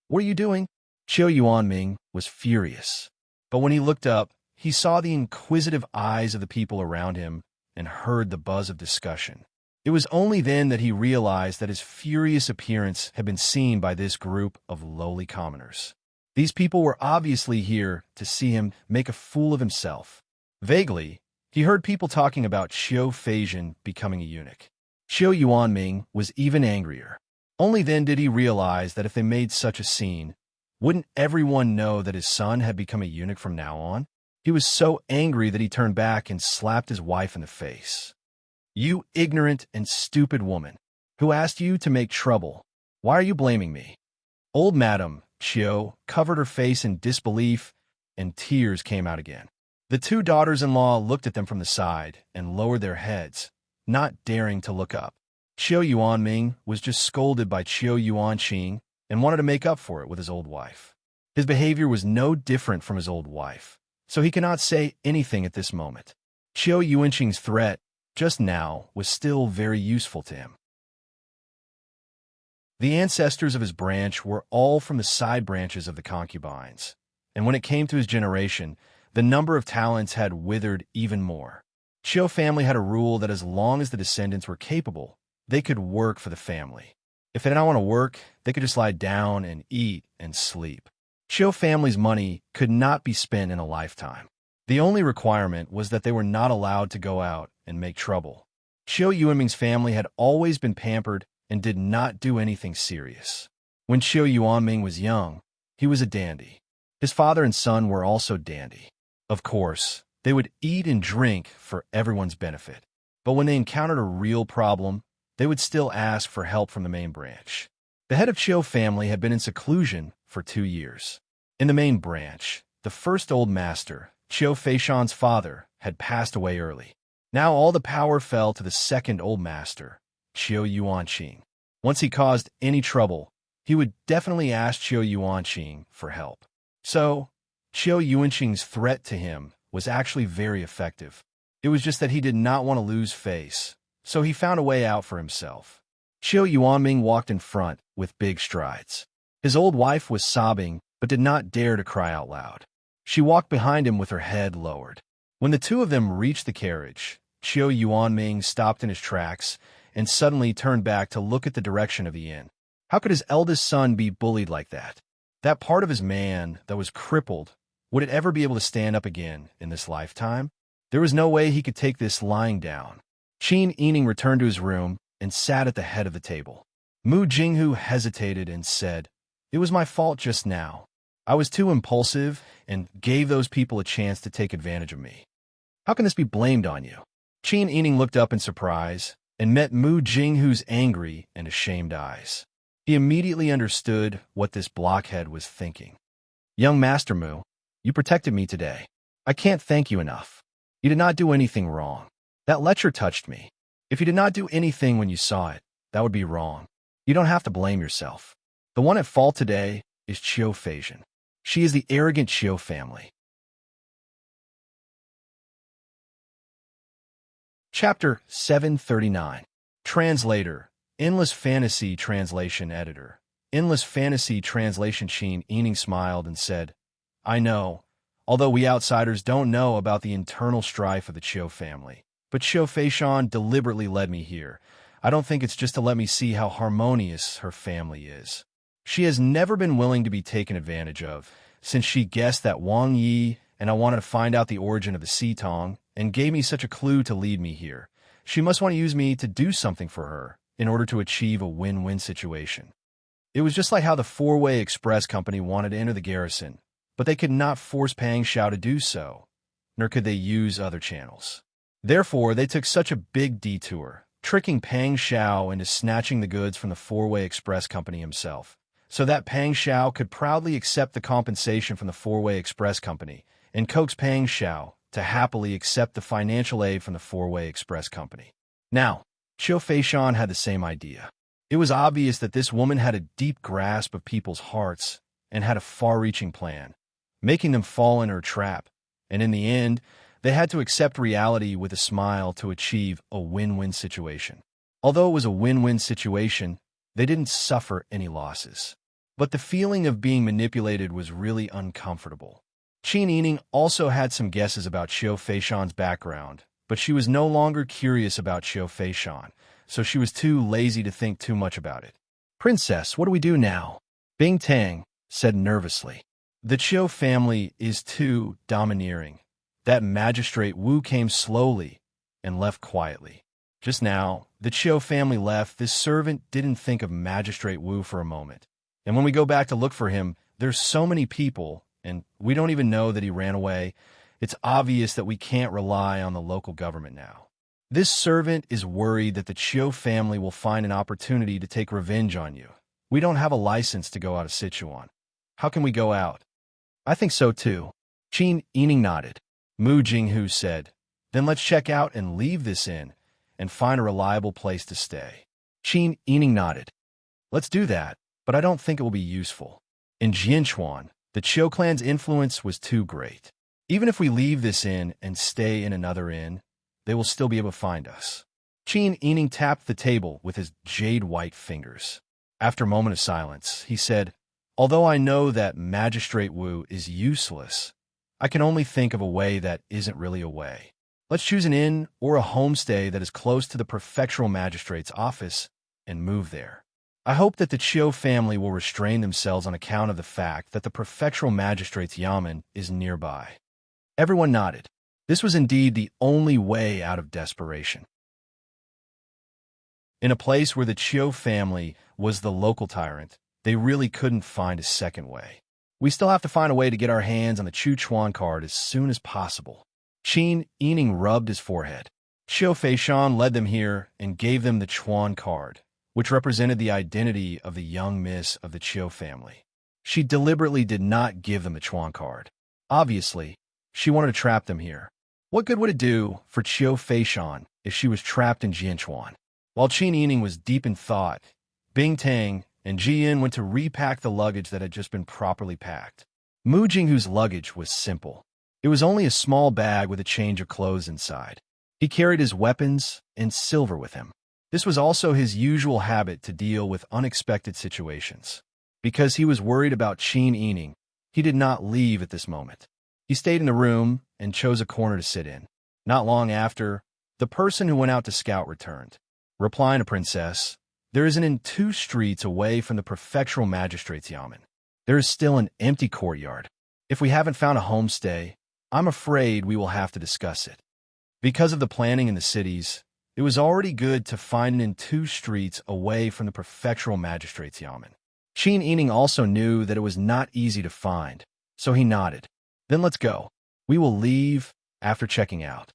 what are you doing?" Qiu Yuanming was furious, but when he looked up, he saw the inquisitive eyes of the people around him and heard the buzz of discussion. It was only then that he realized that his furious appearance had been seen by this group of lowly commoners. These people were obviously here to see him make a fool of himself. Vaguely, he heard people talking about Qiu Feizhen becoming a eunuch. Qiu Yuanming was even angrier. Only then did he realize that if they made such a scene, wouldn't everyone know that his son had become a eunuch from now on? He was so angry that he turned back and slapped his wife in the face. "You ignorant and stupid woman! Who asked you to make trouble? Why are you blaming me?" Old Madame Qiu covered her face in disbelief, and tears came out again. The two daughters-in-law looked at them from the side and lowered their heads, not daring to look up. Qiu Yuanming was just scolded by Qiu Yuanqing and wanted to make up for it with his old wife. His behavior was no different from his old wife, so he cannot say anything at this moment. Qiu Yuanqing's threat just now was still very useful to him. The ancestors of his branch were all from the side branches of the concubines, and when it came to his generation, the number of talents had withered even more. Qiu family had a rule that as long as the descendants were capable, they could work for the family. If they did not want to work, they could just lie down and eat and sleep. Qiu family's money could not be spent in a lifetime. The only requirement was that they were not allowed to go out and make trouble. Qiu Yuanming's family had always been pampered and did not do anything serious. When Qiu Yuanming was young, he was a dandy. His father and son were also dandy. Of course, they would eat and drink for everyone's benefit. But when they encountered a real problem, they would still ask for help from the main branch. The head of Qiu family had been in seclusion for 2 years. In the main branch, the first old master, Qiu Feishan's father, had passed away early. Now all the power fell to the second old master, Qiu Yuanqing. Once he caused any trouble, he would definitely ask Qiu Yuanqing for help. So, Qiu Yuanqing's threat to him was actually very effective. It was just that he did not want to lose face, so he found a way out for himself. Qiu Yuanming walked in front with big strides. His old wife was sobbing, but did not dare to cry out loud. She walked behind him with her head lowered. When the two of them reached the carriage, Qiu Yuanming stopped in his tracks and suddenly turned back to look at the direction of the inn. How could his eldest son be bullied like that? That part of his man that was crippled, would it ever be able to stand up again in this lifetime? There was no way he could take this lying down. Qin Yining returned to his room and sat at the head of the table. Mu Jinghu hesitated and said, "It was my fault just now. I was too impulsive and gave those people a chance to take advantage of me. How can this be blamed on you?" Qin Yining looked up in surprise and met Mu Jinghu's angry and ashamed eyes. He immediately understood what this blockhead was thinking. "Young Master Mu, you protected me today. I can't thank you enough. You did not do anything wrong. That lecture touched me. If you did not do anything when you saw it, that would be wrong. You don't have to blame yourself. The one at fault today is Qiu Feishan. She is the arrogant Qiu family." Chapter 739. Translator, Endless Fantasy Translation Editor. Endless Fantasy Translation. Qin Yining smiled and said, "I know, although we outsiders don't know about the internal strife of the Qiu family, but Qiu Feishan deliberately led me here. I don't think it's just to let me see how harmonious her family is. She has never been willing to be taken advantage of, since she guessed that Wang Yi and I wanted to find out the origin of the sea tong, and gave me such a clue to lead me here. She must want to use me to do something for her in order to achieve a win-win situation. It was just like how the Four-Way Express Company wanted to enter the garrison, but they could not force Pang Xiao to do so, nor could they use other channels. Therefore, they took such a big detour, tricking Pang Xiao into snatching the goods from the Four-Way Express Company himself, so that Pang Xiao could proudly accept the compensation from the Four-Way Express Company and coax Pang Xiao to happily accept the financial aid from the Four-Way Express Company. Now, Qiu Feishan had the same idea. It was obvious that this woman had a deep grasp of people's hearts and had a far-reaching plan, making them fall in her trap, and in the end, they had to accept reality with a smile to achieve a win-win situation. Although it was a win-win situation, they didn't suffer any losses. But the feeling of being manipulated was really uncomfortable. Qin Yining also had some guesses about Qiu Feishan's background, but she was no longer curious about Qiu Feishan, so she was too lazy to think too much about it. "Princess, what do we do now?" Bing Tang said nervously. "The Qiu family is too domineering." That magistrate Wu came slowly and left quietly. Just now, the Qiu family left. This servant didn't think of Magistrate Wu for a moment. And when we go back to look for him, there's so many people, and we don't even know that he ran away. It's obvious that we can't rely on the local government now. This servant is worried that the Qiu family will find an opportunity to take revenge on you. We don't have a license to go out of Sichuan. How can we go out? I think so too. Qin Yining nodded. Mu Jinghu said, "Then let's check out and leave this inn and find a reliable place to stay." Qin Yining nodded. "Let's do that, but I don't think it will be useful. In Jianchuan, the Qiu clan's influence was too great. Even if we leave this inn and stay in another inn, they will still be able to find us." Qin Yining tapped the table with his jade-white fingers. After a moment of silence, he said, "Although I know that Magistrate Wu is useless, I can only think of a way that isn't really a way. Let's choose an inn or a homestay that is close to the prefectural magistrate's office and move there. I hope that the Qiu family will restrain themselves on account of the fact that the prefectural magistrate's yamen is nearby." Everyone nodded. This was indeed the only way out of desperation. In a place where the Qiu family was the local tyrant, they really couldn't find a second way. "We still have to find a way to get our hands on the Chu Chuan card as soon as possible." Qin Yining rubbed his forehead. Qiu Feishan led them here and gave them the Chuan card, which represented the identity of the young miss of the Qiu family. She deliberately did not give them the Chuan card. Obviously, she wanted to trap them here. What good would it do for Qiu Feishan if she was trapped in Jianchuan? While Qin Yining was deep in thought, Bing Tang and Jian went to repack the luggage that had just been properly packed. Mu Jinghu's luggage was simple. It was only a small bag with a change of clothes inside. He carried his weapons and silver with him. This was also his usual habit to deal with unexpected situations. Because he was worried about Qin Yining, he did not leave at this moment. He stayed in the room and chose a corner to sit in. Not long after, the person who went out to scout returned. Replying to Princess, "There is an inn 2 streets away from the prefectural magistrate's yamen. There is still an empty courtyard. If we haven't found a homestay, I'm afraid we will have to discuss it." Because of the planning in the cities, it was already good to find an inn 2 streets away from the prefectural magistrate's yamen. Qin Yining also knew that it was not easy to find, so he nodded. "Then let's go. We will leave after checking out."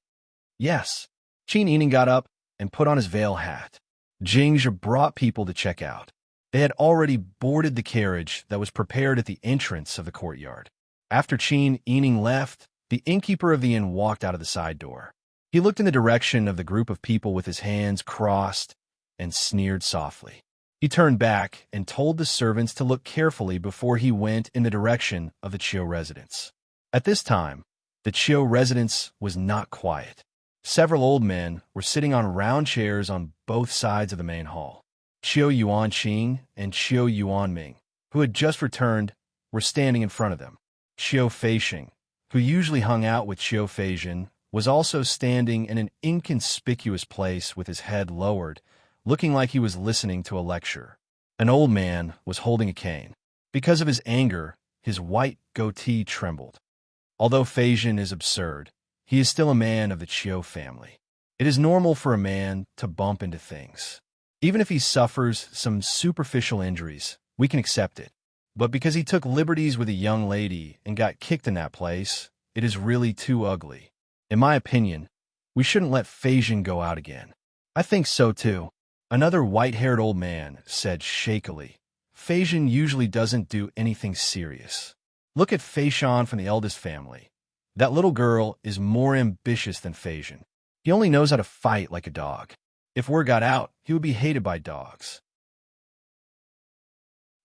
"Yes." Qin Yining got up and put on his veil hat. Jingzhi brought people to check out. They had already boarded the carriage that was prepared at the entrance of the courtyard. After Qin Yining left, the innkeeper of the inn walked out of the side door. He looked in the direction of the group of people with his hands crossed and sneered softly. He turned back and told the servants to look carefully before he went in the direction of the Qiu residence. At this time, the Qiu residence was not quiet. Several old men were sitting on round chairs on both sides of the main hall. Qiu Yuanqing and Qiu Yuanming, who had just returned, were standing in front of them. Qiu Feixing, who usually hung out with Qiu Feizhen, was also standing in an inconspicuous place with his head lowered, looking like he was listening to a lecture. An old man was holding a cane. Because of his anger, his white goatee trembled. Although Feizhen is absurd, he is still a man of the Qiu family. It is normal for a man to bump into things. Even if he suffers some superficial injuries, we can accept it. But because he took liberties with a young lady and got kicked in that place, it is really too ugly. In my opinion, we shouldn't let Feizhen go out again. I think so too. Another white-haired old man said shakily. Feizhen usually doesn't do anything serious. Look at Feishan from the eldest family. That little girl is more ambitious than Feizhen. He only knows how to fight like a dog. If word got out, he would be hated by dogs.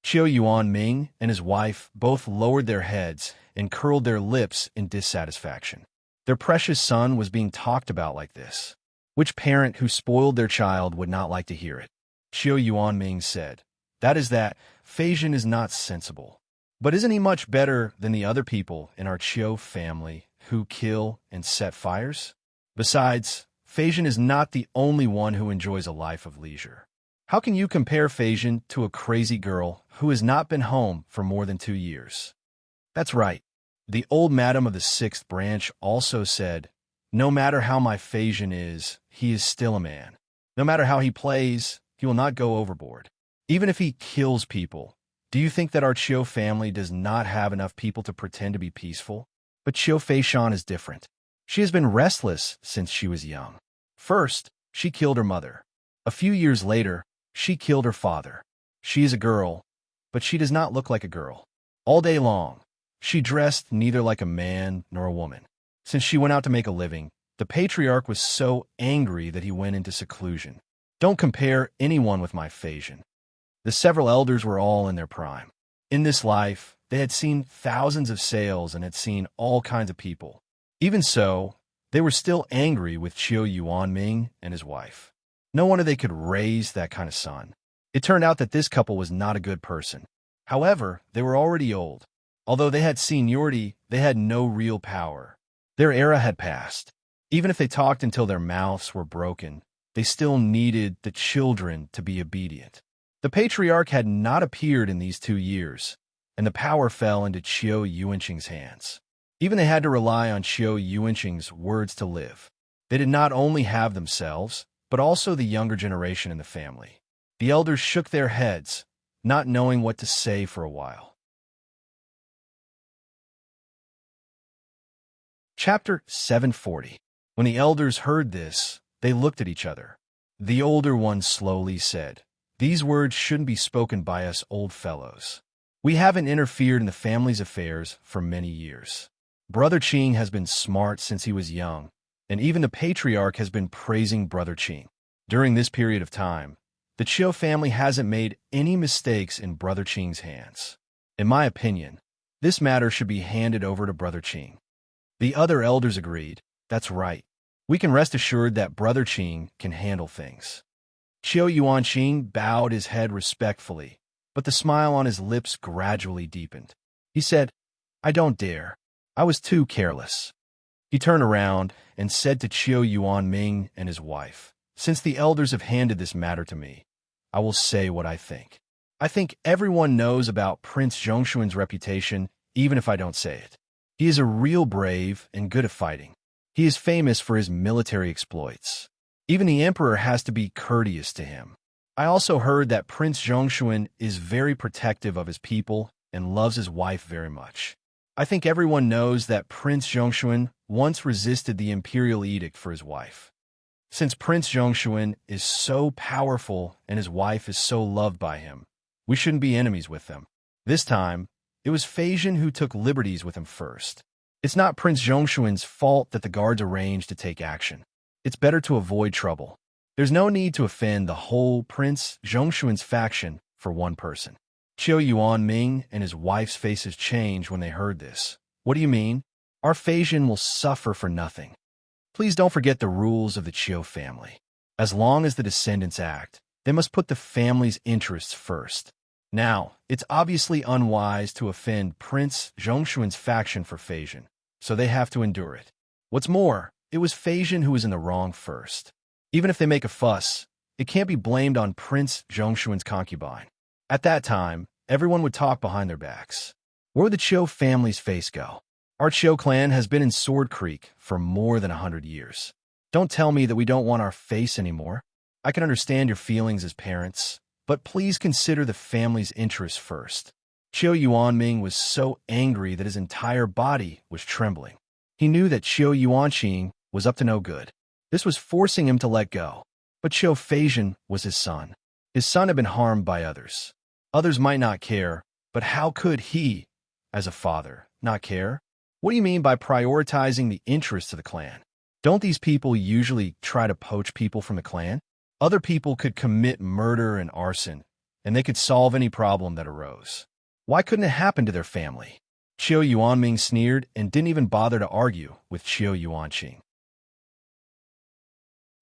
Qiu Yuanming and his wife both lowered their heads and curled their lips in dissatisfaction. Their precious son was being talked about like this. Which parent who spoiled their child would not like to hear it? Qiu Yuanming said, "That is that Feizhen is not sensible. But isn't he much better than the other people in our Qiu family who kill and set fires? Besides, Feizhen is not the only one who enjoys a life of leisure. How can you compare Feizhen to a crazy girl who has not been home for more than 2 years?" That's right. The old madam of the 6th branch also said, "No matter how my Feizhen is, he is still a man. No matter how he plays, he will not go overboard. Even if he kills people, do you think that our Qiu family does not have enough people to pretend to be peaceful? But Qiu Feishan is different. She has been restless since she was young. First, she killed her mother. A few years later, she killed her father. She is a girl, but she does not look like a girl. All day long, she dressed neither like a man nor a woman. Since she went out to make a living, the patriarch was so angry that he went into seclusion. Don't compare anyone with my Feizhen." The several elders were all in their prime. In this life, they had seen thousands of sales and had seen all kinds of people. Even so, they were still angry with Qiu Yuanming and his wife. No wonder they could raise that kind of son. It turned out that this couple was not a good person. However, they were already old. Although they had seniority, they had no real power. Their era had passed. Even if they talked until their mouths were broken, they still needed the children to be obedient. The patriarch had not appeared in these 2 years, and the power fell into Qiu Yuanqing's hands. Even they had to rely on Qiu Yuanqing's words to live. They did not only have themselves, but also the younger generation in the family. The elders shook their heads, not knowing what to say for a while. Chapter 740. When the elders heard this, they looked at each other. The older one slowly said, "These words shouldn't be spoken by us old fellows. We haven't interfered in the family's affairs for many years. Brother Qing has been smart since he was young, and even the patriarch has been praising Brother Qing. During this period of time, The Chiu family hasn't made any mistakes in Brother Qing's hands. In my opinion, this matter should be handed over to Brother Qing. The other elders agreed. That's right. We can rest assured that Brother Qing can handle things. Chiu Yuanqing bowed his head respectfully, but the smile on his lips gradually deepened. He said, I don't dare. I was too careless. He turned around and said to Chiu Yuanming and his wife, since the elders have handed this matter to me, I will say what I think. I think everyone knows about Prince Zhongshuan's reputation, even if I don't say it. He is a real brave and good at fighting. He is famous for his military exploits. Even the emperor has to be courteous to him. I also heard that Prince Zhongshuan is very protective of his people and loves his wife very much. I think everyone knows that Prince Zhongshuan once resisted the imperial edict for his wife. Since Prince Zhongshuan is so powerful and his wife is so loved by him, we shouldn't be enemies with them. This time, it was Feijin who took liberties with him first. It's not Prince Zhongshuan's fault that the guards arranged to take action. It's better to avoid trouble. There's no need to offend the whole Prince Zhongshuan's faction for one person. Chiu Yuanming and his wife's faces changed when they heard this. What do you mean? Our Feijin will suffer for nothing. Please don't forget the rules of the Chiu family. As long as the descendants act, they must put the family's interests first. Now, it's obviously unwise to offend Prince Zhongshuan's faction for Feijin, so they have to endure it. What's more, it was Feijin who was in the wrong first. Even if they make a fuss, it can't be blamed on Prince Zhongshuan's concubine. At that time, everyone would talk behind their backs. Where would the Chiu family's face go? Our Chiu clan has been in Sword Creek for more than 100 years. Don't tell me that we don't want our face anymore. I can understand your feelings as parents, but please consider the family's interests first. Chiu Yuanming was so angry that his entire body was trembling. He knew that Chiu Yuanqing was up to no good. This was forcing him to let go. But Chiu Feijin was his son. His son had been harmed by others. Others might not care, but how could he, as a father, not care? What do you mean by prioritizing the interests of the clan? Don't these people usually try to poach people from the clan? Other people could commit murder and arson, and they could solve any problem that arose. Why couldn't it happen to their family? Chiu Yuanming sneered and didn't even bother to argue with Chiu Yuanqing.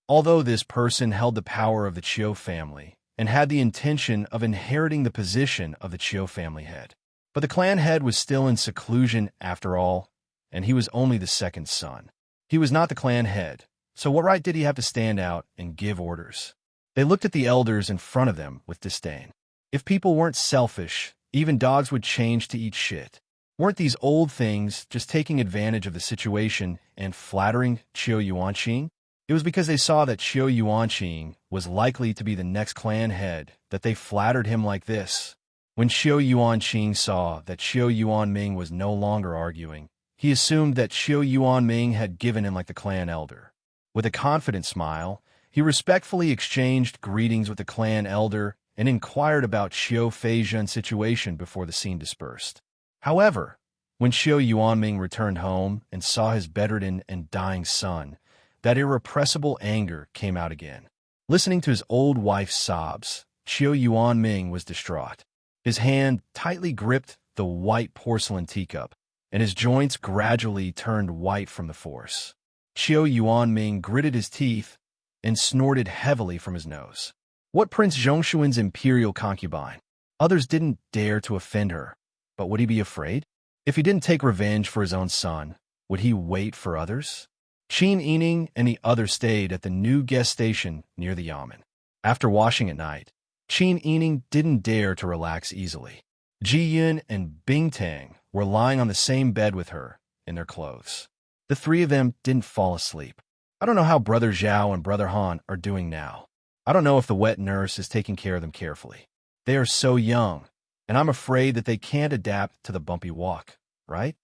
Although this person held the power of the Chiu family and had the intention of inheriting the position of the Chiu family head, but the clan head was still in seclusion after all, and he was only the second son. He was not the clan head, so what right did he have to stand out and give orders? They looked at the elders in front of them with disdain. If people weren't selfish, even dogs would change to eat shit. Weren't these old things just taking advantage of the situation and flattering Chiu Yuanqing? It was because they saw that Chiu Yuanqing was likely to be the next clan head that they flattered him like this. When Chiu Yuanqing saw that Chiu Yuanming was no longer arguing, he assumed that Chiu Yuanming had given in like the clan elder. With a confident smile, he respectfully exchanged greetings with the clan elder and inquired about Chiu Feijin's situation before the scene dispersed. However, when Chiu Yuanming returned home and saw his bedridden and dying son, that irrepressible anger came out again. Listening to his old wife's sobs, Chiu Yuanming was distraught. His hand tightly gripped the white porcelain teacup, and his joints gradually turned white from the force. Chiu Yuanming gritted his teeth and snorted heavily from his nose. What Prince Zhongshuan's imperial concubine? Others didn't dare to offend her, but would he be afraid? If he didn't take revenge for his own son, would he wait for others? Qin Yining and the others stayed at the new guest station near the yamen. After washing at night, Qin Yining didn't dare to relax easily. Ji Yun and Bing Tang were lying on the same bed with her, in their clothes. The three of them didn't fall asleep. I don't know how Brother Zhao and Brother Han are doing now. I don't know if the wet nurse is taking care of them carefully. They are so young, and I'm afraid that they can't adapt to the bumpy walk, right?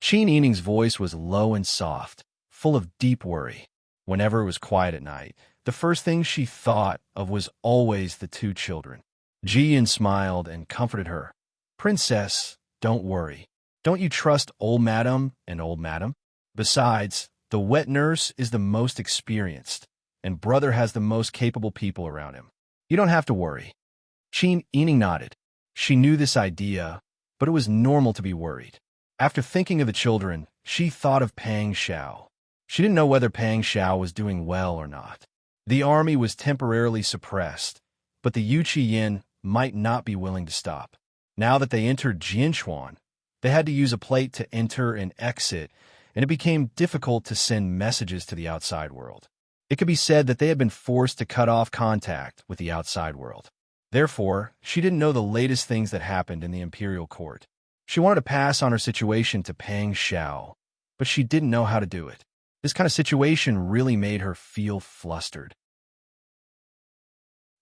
Qin Yining's voice was low and soft, full of deep worry. Whenever it was quiet at night, the first thing she thought of was always the two children. Ji Yun smiled and comforted her. Princess, don't worry. Don't you trust old madam and old madam? Besides, the wet nurse is the most experienced, and brother has the most capable people around him. You don't have to worry. Qin Yining nodded. She knew this idea, but it was normal to be worried. After thinking of the children, she thought of Pang Xiao. She didn't know whether Pang Xiao was doing well or not. The army was temporarily suppressed, but the Yuqian might not be willing to stop. Now that they entered Jianchuan, they had to use a plate to enter and exit, and it became difficult to send messages to the outside world. It could be said that they had been forced to cut off contact with the outside world. Therefore, she didn't know the latest things that happened in the imperial court. She wanted to pass on her situation to Pang Xiao, but she didn't know how to do it. This kind of situation really made her feel flustered.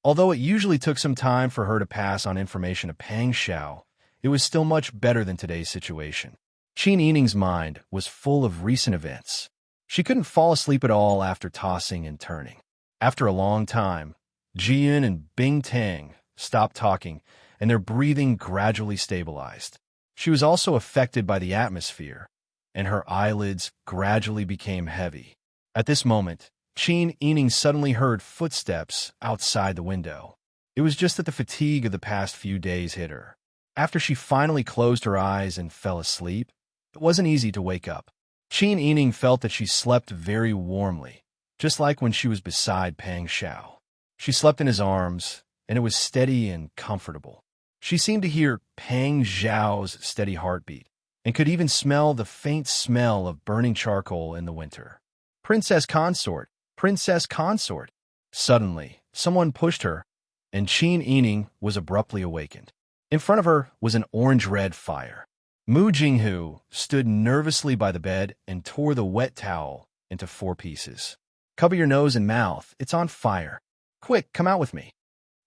Although it usually took some time for her to pass on information to Pang Xiao, it was still much better than today's situation. Qin Yining's mind was full of recent events. She couldn't fall asleep at all after tossing and turning. After a long time, Jiyun and Bing Tang stopped talking, and their breathing gradually stabilized. She was also affected by the atmosphere, and her eyelids gradually became heavy. At this moment, Qin Yining suddenly heard footsteps outside the window. It was just that the fatigue of the past few days hit her. After she finally closed her eyes and fell asleep, it wasn't easy to wake up. Qin Yining felt that she slept very warmly, just like when she was beside Pang Xiao. She slept in his arms, and it was steady and comfortable. She seemed to hear Pang Xiao's steady heartbeat, and could even smell the faint smell of burning charcoal in the winter. Princess Consort! Princess Consort! Suddenly, someone pushed her, and Qin Yining was abruptly awakened. In front of her was an orange-red fire. Mu Jinghu stood nervously by the bed and tore the wet towel into 4 pieces. Cover your nose and mouth, it's on fire. Quick, come out with me.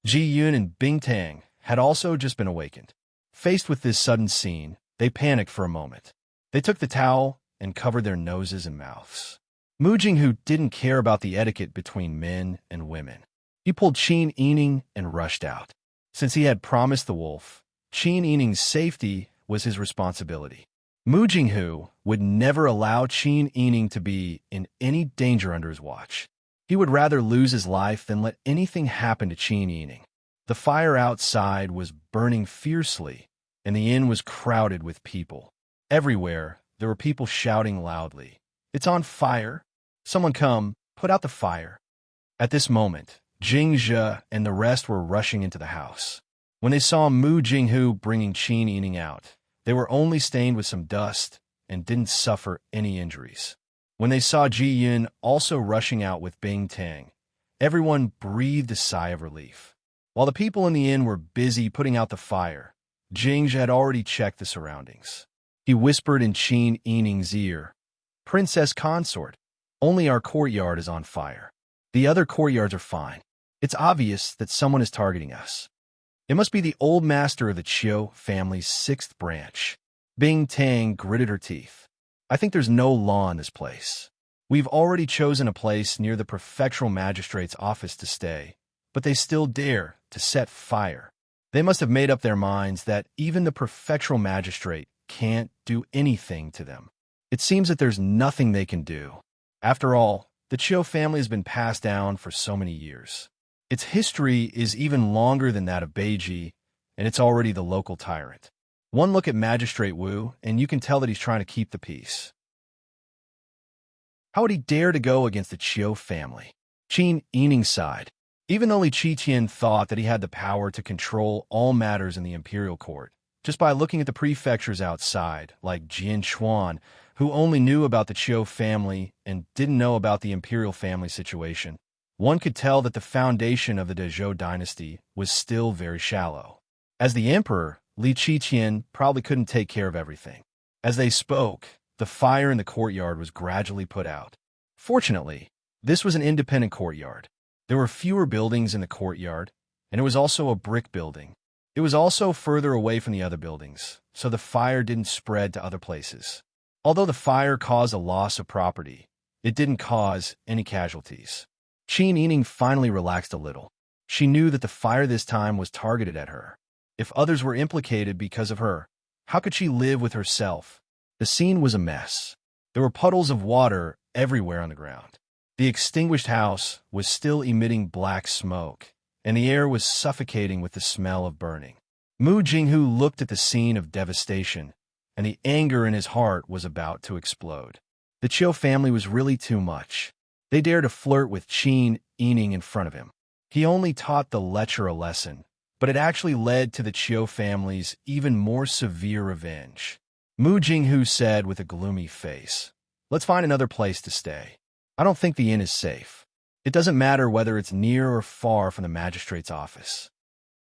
Ji Yun and Bing Tang had also just been awakened. Faced with this sudden scene, they panicked for a moment. They took the towel and covered their noses and mouths. Mu Jinghu didn't care about the etiquette between men and women. He pulled Qin Yining and rushed out. Since he had promised the wolf, Qin Yining's safety was his responsibility. Mu Jinghu would never allow Qin Yining to be in any danger under his watch. He would rather lose his life than let anything happen to Qin Yining. The fire outside was burning fiercely, and the inn was crowded with people. Everywhere, there were people shouting loudly, "It's on fire! Someone come, put out the fire!" At this moment, Jing Zhe and the rest were rushing into the house. When they saw Mu Jinghu bringing Qin Yining out, they were only stained with some dust and didn't suffer any injuries. When they saw Ji Yun also rushing out with Bing Tang, everyone breathed a sigh of relief. While the people in the inn were busy putting out the fire, Jing Zhe had already checked the surroundings. He whispered in Qin Yining's ear, "Princess Consort, only our courtyard is on fire. The other courtyards are fine. It's obvious that someone is targeting us. It must be the old master of the Qiu family's 6th branch." Bing Tang gritted her teeth. "I think there's no law in this place. We've already chosen a place near the prefectural magistrate's office to stay, but they still dare to set fire. They must have made up their minds that even the prefectural magistrate can't do anything to them. It seems that there's nothing they can do. After all, the Qiu family has been passed down for so many years. Its history is even longer than that of Beiji, and it's already the local tyrant. One look at Magistrate Wu, and you can tell that he's trying to keep the peace. How would he dare to go against the Qiu family?" Qin Yining sighed. Even though Li Qiqian thought that he had the power to control all matters in the imperial court, just by looking at the prefectures outside, like Jianchuan, who only knew about the Qiu family and didn't know about the imperial family situation, one could tell that the foundation of the Dezhou dynasty was still very shallow. As the emperor, Li Qiqian probably couldn't take care of everything. As they spoke, the fire in the courtyard was gradually put out. Fortunately, this was an independent courtyard. There were fewer buildings in the courtyard, and it was also a brick building. It was also further away from the other buildings, so the fire didn't spread to other places. Although the fire caused a loss of property, it didn't cause any casualties. Qin Yining finally relaxed a little. She knew that the fire this time was targeted at her. If others were implicated because of her, how could she live with herself? The scene was a mess. There were puddles of water everywhere on the ground. The extinguished house was still emitting black smoke, and the air was suffocating with the smell of burning. Mu Jinghu looked at the scene of devastation, and the anger in his heart was about to explode. The Chiu family was really too much. They dared to flirt with Qin Yining in front of him. He only taught the lecher a lesson, but it actually led to the Chiu family's even more severe revenge. Mu Jinghu said with a gloomy face, "Let's find another place to stay. I don't think the inn is safe. It doesn't matter whether it's near or far from the magistrate's office.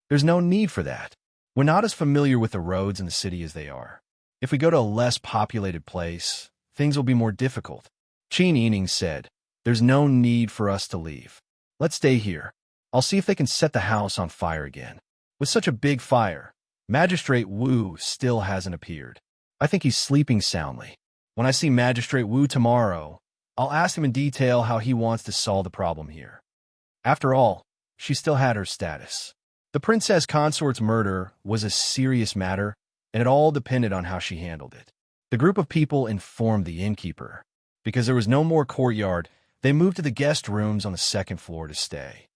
There's no need for that. We're not as familiar with the roads in the city as they are. If we go to a less populated place, things will be more difficult." Qin Yining said, "There's no need for us to leave. Let's stay here. I'll see if they can set the house on fire again." With such a big fire, Magistrate Wu still hasn't appeared. I think he's sleeping soundly. When I see Magistrate Wu tomorrow, I'll ask him in detail how he wants to solve the problem here. After all, she still had her status. The princess consort's murder was a serious matter, and it all depended on how she handled it. The group of people informed the innkeeper. Because there was no more courtyard, they moved to the guest rooms on the second floor to stay.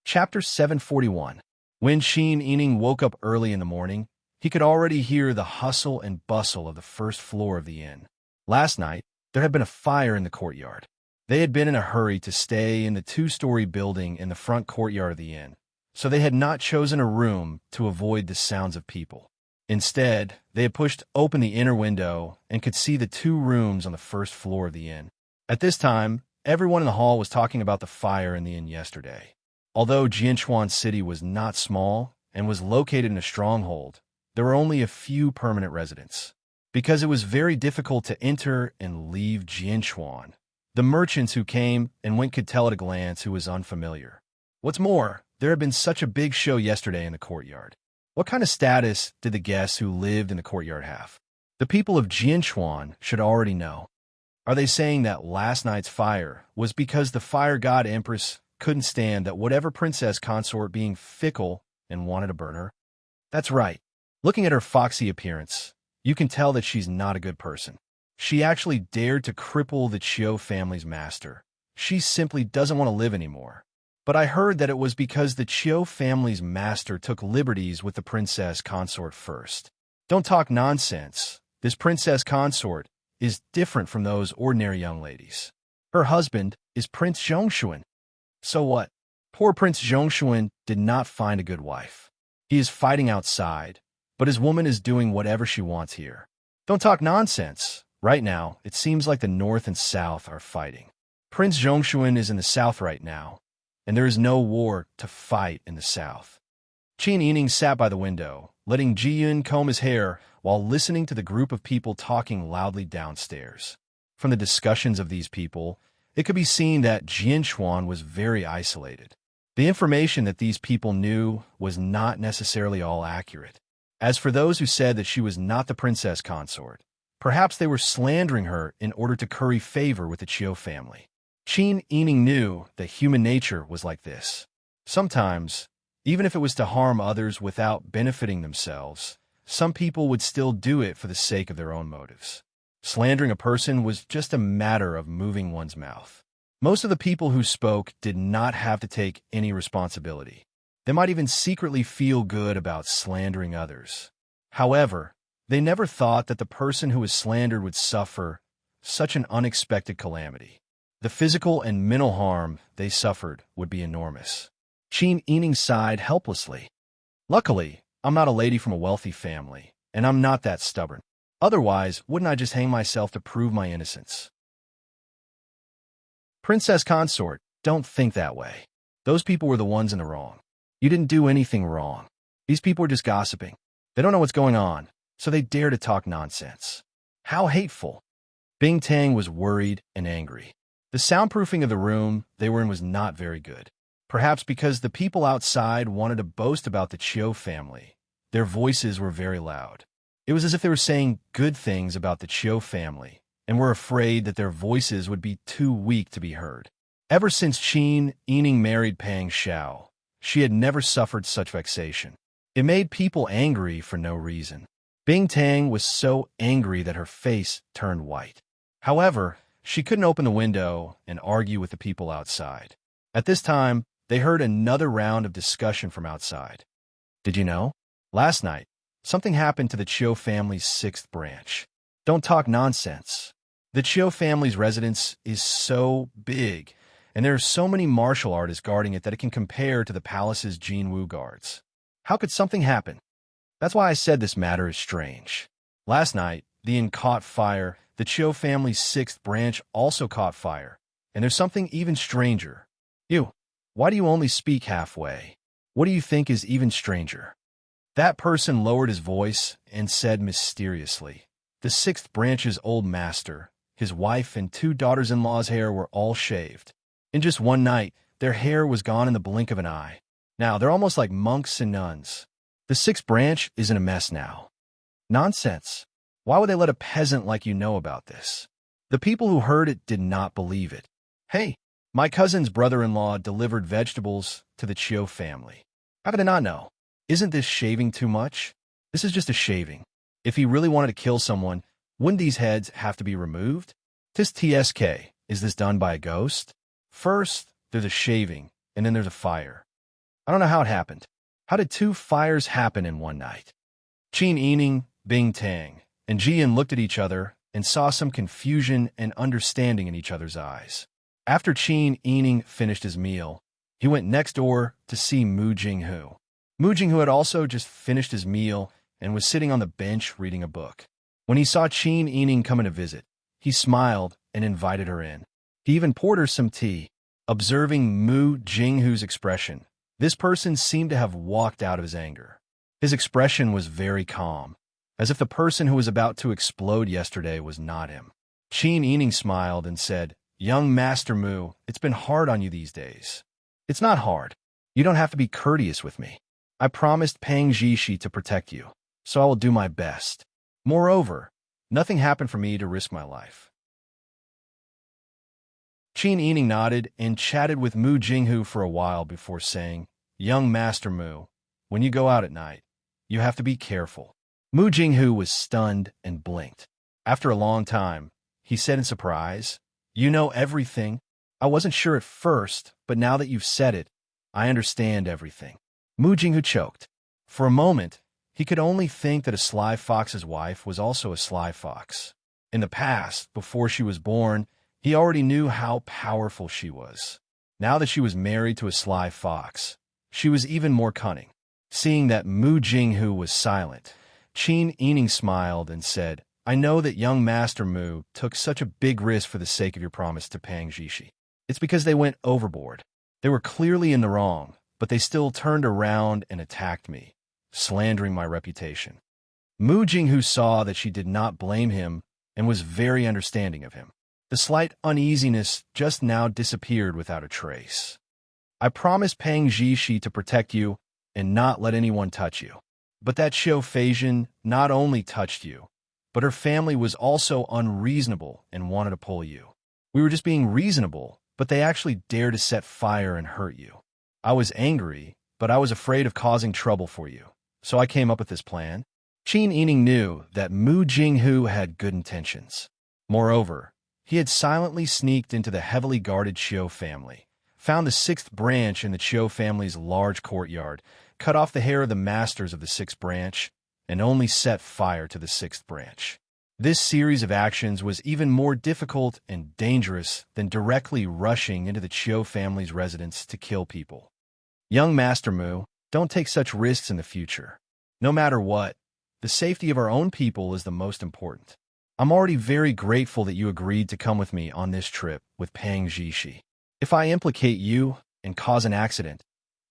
Chapter 741. When Qin Yining woke up early in the morning, he could already hear the hustle and bustle of the first floor of the inn. Last night, there had been a fire in the courtyard. They had been in a hurry to stay in the two-story building in the front courtyard of the inn, so they had not chosen a room to avoid the sounds of people. Instead, they had pushed open the inner window and could see the two rooms on the first floor of the inn. At this time, everyone in the hall was talking about the fire in the inn yesterday. Although Jianchuan City was not small and was located in a stronghold, there were only a few permanent residents. Because it was very difficult to enter and leave Jianchuan, the merchants who came and went could tell at a glance who was unfamiliar. What's more, there had been such a big show yesterday in the courtyard. What kind of status did the guests who lived in the courtyard have? The people of Jianchuan should already know. Are they saying that last night's fire was because the fire god Empress couldn't stand that whatever princess consort being fickle and wanted to burn her? That's right. Looking at her foxy appearance, you can tell that she's not a good person. She actually dared to cripple the Chiu family's master. She simply doesn't want to live anymore. But I heard that it was because the Chiu family's master took liberties with the princess consort first. Don't talk nonsense. This princess consort is different from those ordinary young ladies. Her husband is Prince Zhongshuan. So what? Poor Prince Zhongshuan did not find a good wife. He is fighting outside, but his woman is doing whatever she wants here. Don't talk nonsense. Right now, it seems like the north and south are fighting. Prince Zhongshuan is in the south right now, and there is no war to fight in the south. Qin Yining sat by the window, letting Ji-yun comb his hair while listening to the group of people talking loudly downstairs. From the discussions of these people, it could be seen that Jianchuan was very isolated. The information that these people knew was not necessarily all accurate. As for those who said that she was not the princess consort, perhaps they were slandering her in order to curry favor with the Chiu family. Qin Yining knew that human nature was like this. Sometimes, even if it was to harm others without benefiting themselves, some people would still do it for the sake of their own motives. Slandering a person was just a matter of moving one's mouth. Most of the people who spoke did not have to take any responsibility. They might even secretly feel good about slandering others. However, they never thought that the person who was slandered would suffer such an unexpected calamity. The physical and mental harm they suffered would be enormous. Qin Yining sighed helplessly. Luckily, I'm not a lady from a wealthy family, and I'm not that stubborn. Otherwise, wouldn't I just hang myself to prove my innocence? Princess consort, don't think that way. Those people were the ones in the wrong. You didn't do anything wrong. These people are just gossiping. They don't know what's going on, so they dare to talk nonsense. How hateful. Bing Tang was worried and angry. The soundproofing of the room they were in was not very good. Perhaps because the people outside wanted to boast about the Chiu family. Their voices were very loud. It was as if they were saying good things about the Chiu family and were afraid that their voices would be too weak to be heard. Ever since Qin Yining married Pang Xiao, she had never suffered such vexation. It made people angry for no reason. Bing Tang was so angry that her face turned white. However, She couldn't open the window and argue with the people outside. At this time, they heard another round of discussion from outside. Did you know? Last night, something happened to the Chiu family's 6th branch. Don't talk nonsense. The Chiu family's residence is so big, and there are so many martial artists guarding it that it can compare to the palace's Jinwu guards. How could something happen? That's why I said this matter is strange. Last night, the inn caught fire. The Chiu family's 6th branch also caught fire. And there's something even stranger. Why do you only speak halfway? What do you think is even stranger? That person lowered his voice and said mysteriously, the 6th branch's old master, his wife and 2 daughters-in-law's hair were all shaved. In just one night, their hair was gone in the blink of an eye. Now, they're almost like monks and nuns. The 6th branch is in a mess now. Nonsense. Why would they let a peasant like you know about this? The people who heard it did not believe it. Hey, my cousin's brother-in-law delivered vegetables to the Chiu family. How could I not know? Isn't this shaving too much? This is just a shaving. If he really wanted to kill someone, wouldn't these heads have to be removed? TSK, is this done by a ghost? First, there's a shaving, and then there's a fire. I don't know how it happened. How did 2 fires happen in one night? Qin Yining, Bing Tang, and Jian looked at each other and saw some confusion and understanding in each other's eyes. After Qin Yining finished his meal, he went next door to see Mu Jinghu. Mu Jinghu had also just finished his meal and was sitting on the bench reading a book. When he saw Qin Yining coming to visit, he smiled and invited her in. He even poured her some tea. Observing Mu Jinghu's expression, this person seemed to have walked out of his anger. His expression was very calm, as if the person who was about to explode yesterday was not him. Qin Yining smiled and said, Young Master Mu, it's been hard on you these days. It's not hard. You don't have to be courteous with me. I promised Pang Jishi to protect you, so I will do my best. Moreover, nothing happened for me to risk my life. Qin Yining nodded and chatted with Mu Jinghu for a while before saying, Young Master Mu, when you go out at night, you have to be careful. Mu Jinghu was stunned and blinked. After a long time, he said in surprise, You know everything. I wasn't sure at first, but now that you've said it, I understand everything. Mu Jinghu choked. For a moment, he could only think that a sly fox's wife was also a sly fox. In the past, before she was born, he already knew how powerful she was. Now that she was married to a sly fox, she was even more cunning. Seeing that Mu Jinghu was silent, Qin Yining smiled and said, I know that young Master Mu took such a big risk for the sake of your promise to Pang Jishi. It's because they went overboard. They were clearly in the wrong, but they still turned around and attacked me, slandering my reputation. Mu Jinghu saw that she did not blame him and was very understanding of him. The slight uneasiness just now disappeared without a trace. I promised Pang Jishi to protect you and not let anyone touch you. But that Xiu Feizhen not only touched you, but her family was also unreasonable and wanted to pull you. We were just being reasonable, but they actually dared to set fire and hurt you. I was angry, but I was afraid of causing trouble for you, so I came up with this plan. Qin Yining knew that Mu Jinghu had good intentions. Moreover, he had silently sneaked into the heavily guarded Chiu family, found the 6th branch in the Chiu family's large courtyard, cut off the hair of the masters of the 6th branch, and only set fire to the 6th branch. This series of actions was even more difficult and dangerous than directly rushing into the Chiu family's residence to kill people. Young Master Mu, don't take such risks in the future. No matter what, the safety of our own people is the most important. I'm already very grateful that you agreed to come with me on this trip with Pang Jishi. If I implicate you and cause an accident,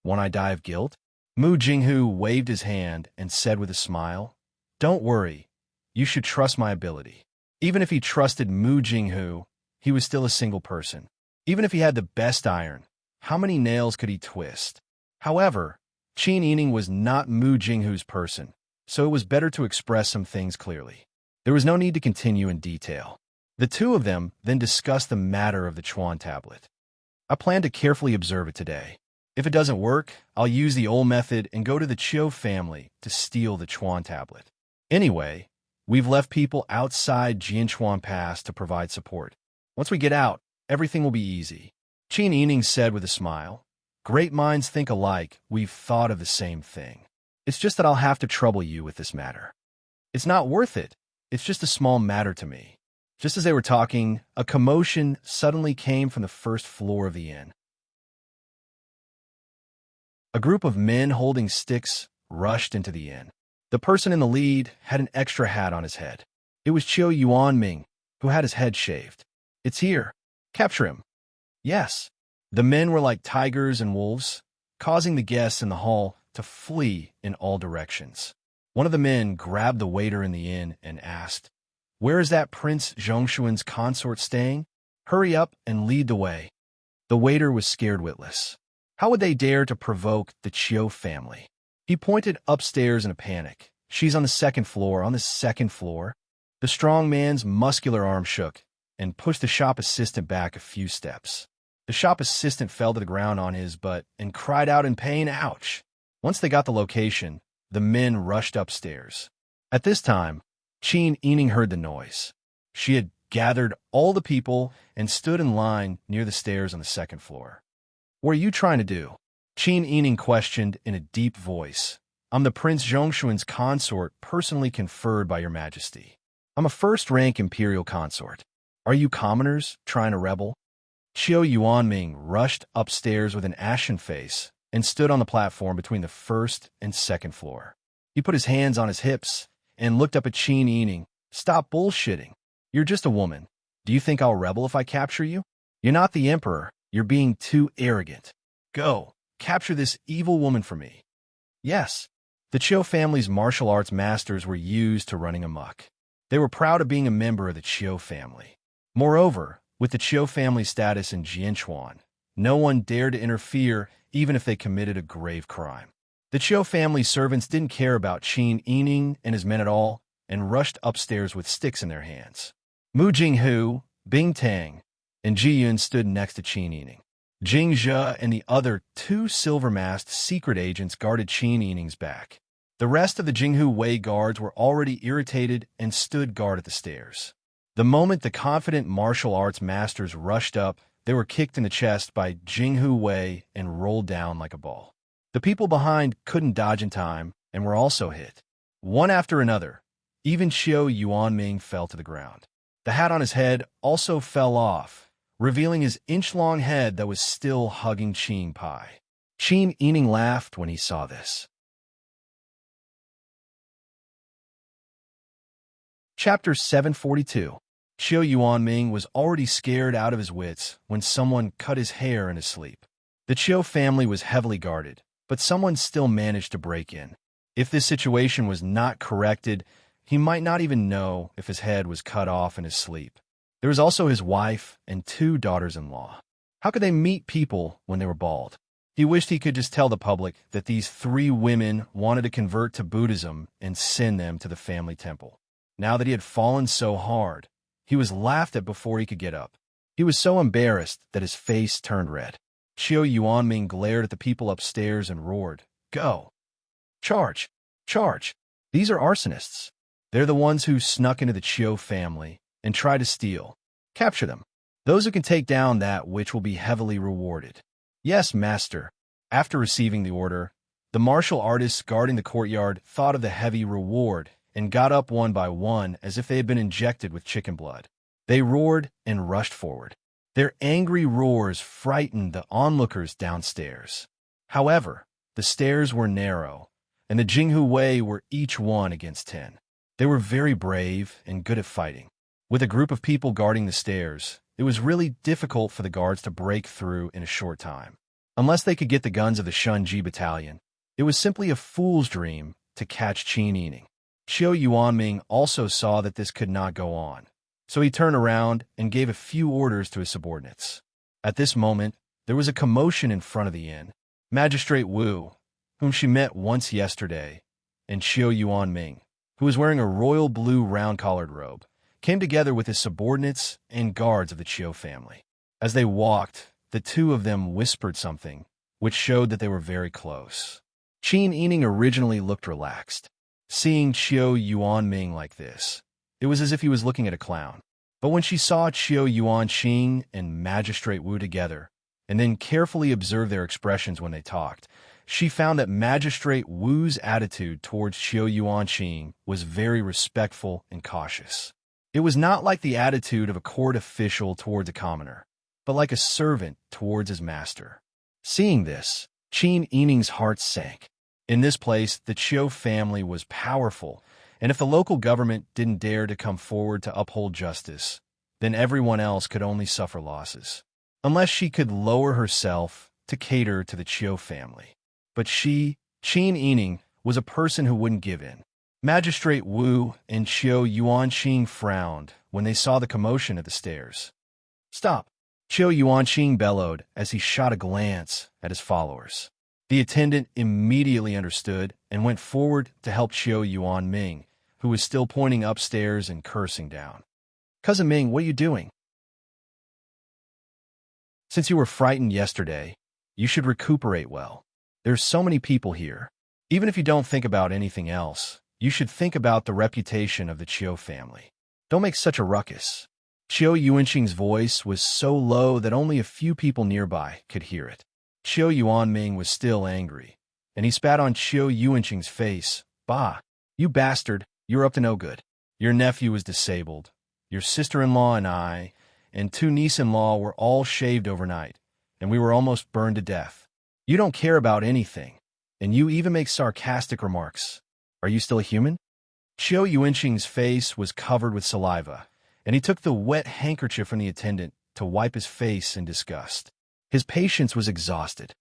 won't I die of guilt? Mu Jinghu waved his hand and said with a smile, Don't worry, you should trust my ability. Even if he trusted Mu Jinghu, he was still a single person. Even if he had the best iron, how many nails could he twist? However, Qin Yining was not Mu Jinghu's person, so it was better to express some things clearly. There was no need to continue in detail. The two of them then discussed the matter of the Chuan tablet. I plan to carefully observe it today. If it doesn't work, I'll use the old method and go to the Chiu family to steal the Chuan tablet. Anyway, we've left people outside Jianchuan Pass to provide support. Once we get out, everything will be easy. Qin Yining said with a smile. Great minds think alike. We've thought of the same thing. It's just that I'll have to trouble you with this matter. It's not worth it. It's just a small matter to me. Just as they were talking, a commotion suddenly came from the first floor of the inn. A group of men holding sticks rushed into the inn. The person in the lead had an extra hat on his head. It was Qiu Yuanming, who had his head shaved. It's here. Capture him. Yes. The men were like tigers and wolves, causing the guests in the hall to flee in all directions. One of the men grabbed the waiter in the inn and asked, Where is that Prince Zhongshuan's consort staying? Hurry up and lead the way. The waiter was scared witless. How would they dare to provoke the Qiu family? He pointed upstairs in a panic. She's on the second floor, on the second floor. The strong man's muscular arm shook and pushed the shop assistant back a few steps. The shop assistant fell to the ground on his butt and cried out in pain, ouch. Once they got the location, the men rushed upstairs. At this time, Qin Yining heard the noise. She had gathered all the people and stood in line near the stairs on the second floor. What are you trying to do? Qin Yining questioned in a deep voice. I'm the Prince Zhongshuan's consort personally conferred by your majesty. I'm a first-rank imperial consort. Are you commoners trying to rebel? Qiu Yuanming rushed upstairs with an ashen face and stood on the platform between the first and second floor. He put his hands on his hips and looked up at Qin Yining. Stop bullshitting. You're just a woman. Do you think I'll rebel if I capture you? You're not the emperor. You're being too arrogant. Go, capture this evil woman for me. Yes, the Qiu family's martial arts masters were used to running amok. They were proud of being a member of the Qiu family. Moreover, with the Qiu family status in Jianchuan, no one dared to interfere even if they committed a grave crime. The Qiu family servants didn't care about Qin Yining and his men at all and rushed upstairs with sticks in their hands. Mu Jinghu, Bing Tang, and Ji Yun stood next to Qin Yining. Jing Zhe and the other two silver-masked secret agents guarded Qin Yining's back. The rest of the Jinghu Wei guards were already irritated and stood guard at the stairs. The moment the confident martial arts masters rushed up, they were kicked in the chest by Jinghu Wei and rolled down like a ball. The people behind couldn't dodge in time and were also hit. One after another, even Qiu Yuanming fell to the ground. The hat on his head also fell off, revealing his inch-long head that was still hugging Qin Pai. Qin Yining laughed when he saw this. Chapter 742. Qiu Yuanming was already scared out of his wits when someone cut his hair in his sleep. The Qiu family was heavily guarded, but someone still managed to break in. If this situation was not corrected, he might not even know if his head was cut off in his sleep. There was also his wife and two daughters-in-law. How could they meet people when they were bald? He wished he could just tell the public that these three women wanted to convert to Buddhism and send them to the family temple. Now that he had fallen so hard, he was laughed at before he could get up. He was so embarrassed that his face turned red. Qiu Yuanming glared at the people upstairs and roared, Go! Charge! Charge! These are arsonists. They're the ones who snuck into the Qiu family and tried to steal. Capture them. Those who can take down that which will be heavily rewarded. Yes, master. After receiving the order, the martial artists guarding the courtyard thought of the heavy reward and got up one by one as if they had been injected with chicken blood. They roared and rushed forward. Their angry roars frightened the onlookers downstairs. However, the stairs were narrow, and the Jinghu Wei were each 1 against 10. They were very brave and good at fighting. With a group of people guarding the stairs, it was really difficult for the guards to break through in a short time. Unless they could get the guns of the Shunji battalion, it was simply a fool's dream to catch Qin Yining. Qiu Yuanming also saw that this could not go on, so he turned around and gave a few orders to his subordinates. At this moment, there was a commotion in front of the inn. Magistrate Wu, whom she met once yesterday, and Qiu Yuanming, who was wearing a royal blue round-collared robe, came together with his subordinates and guards of the Qiu family. As they walked, the two of them whispered something, which showed that they were very close. Qin Yining originally looked relaxed. Seeing Qiu Yuanming like this, it was as if he was looking at a clown. But when she saw Qiu Yuanqing and Magistrate Wu together, and then carefully observed their expressions when they talked, she found that Magistrate Wu's attitude towards Qiu Yuanqing was very respectful and cautious. It was not like the attitude of a court official towards a commoner, but like a servant towards his master. Seeing this, Qin Yining's heart sank. In this place, the Qiu family was powerful, and if the local government didn't dare to come forward to uphold justice, then everyone else could only suffer losses, unless she could lower herself to cater to the Qiu family. But she, Qin Yining, was a person who wouldn't give in. Magistrate Wu and Qiu Yuanqing frowned when they saw the commotion at the stairs. "Stop!" Qiu Yuanqing bellowed as he shot a glance at his followers. The attendant immediately understood and went forward to help Qiu Yuanming, who was still pointing upstairs and cursing down. "Cousin Ming, what are you doing? Since you were frightened yesterday, you should recuperate well. There's so many people here. Even if you don't think about anything else, you should think about the reputation of the Qiu family. Don't make such a ruckus." Qiu Yuanqing's voice was so low that only a few people nearby could hear it. Qiu Yuanming was still angry, and he spat on Qiu Yuanqing's face. "Bah, you bastard, you're up to no good. Your nephew was disabled. Your sister-in-law and I, and 2 niece-in-law were all shaved overnight, and we were almost burned to death. You don't care about anything, and you even make sarcastic remarks. Are you still a human?" Qiu Yuanqing's face was covered with saliva, and he took the wet handkerchief from the attendant to wipe his face in disgust. His patience was exhausted.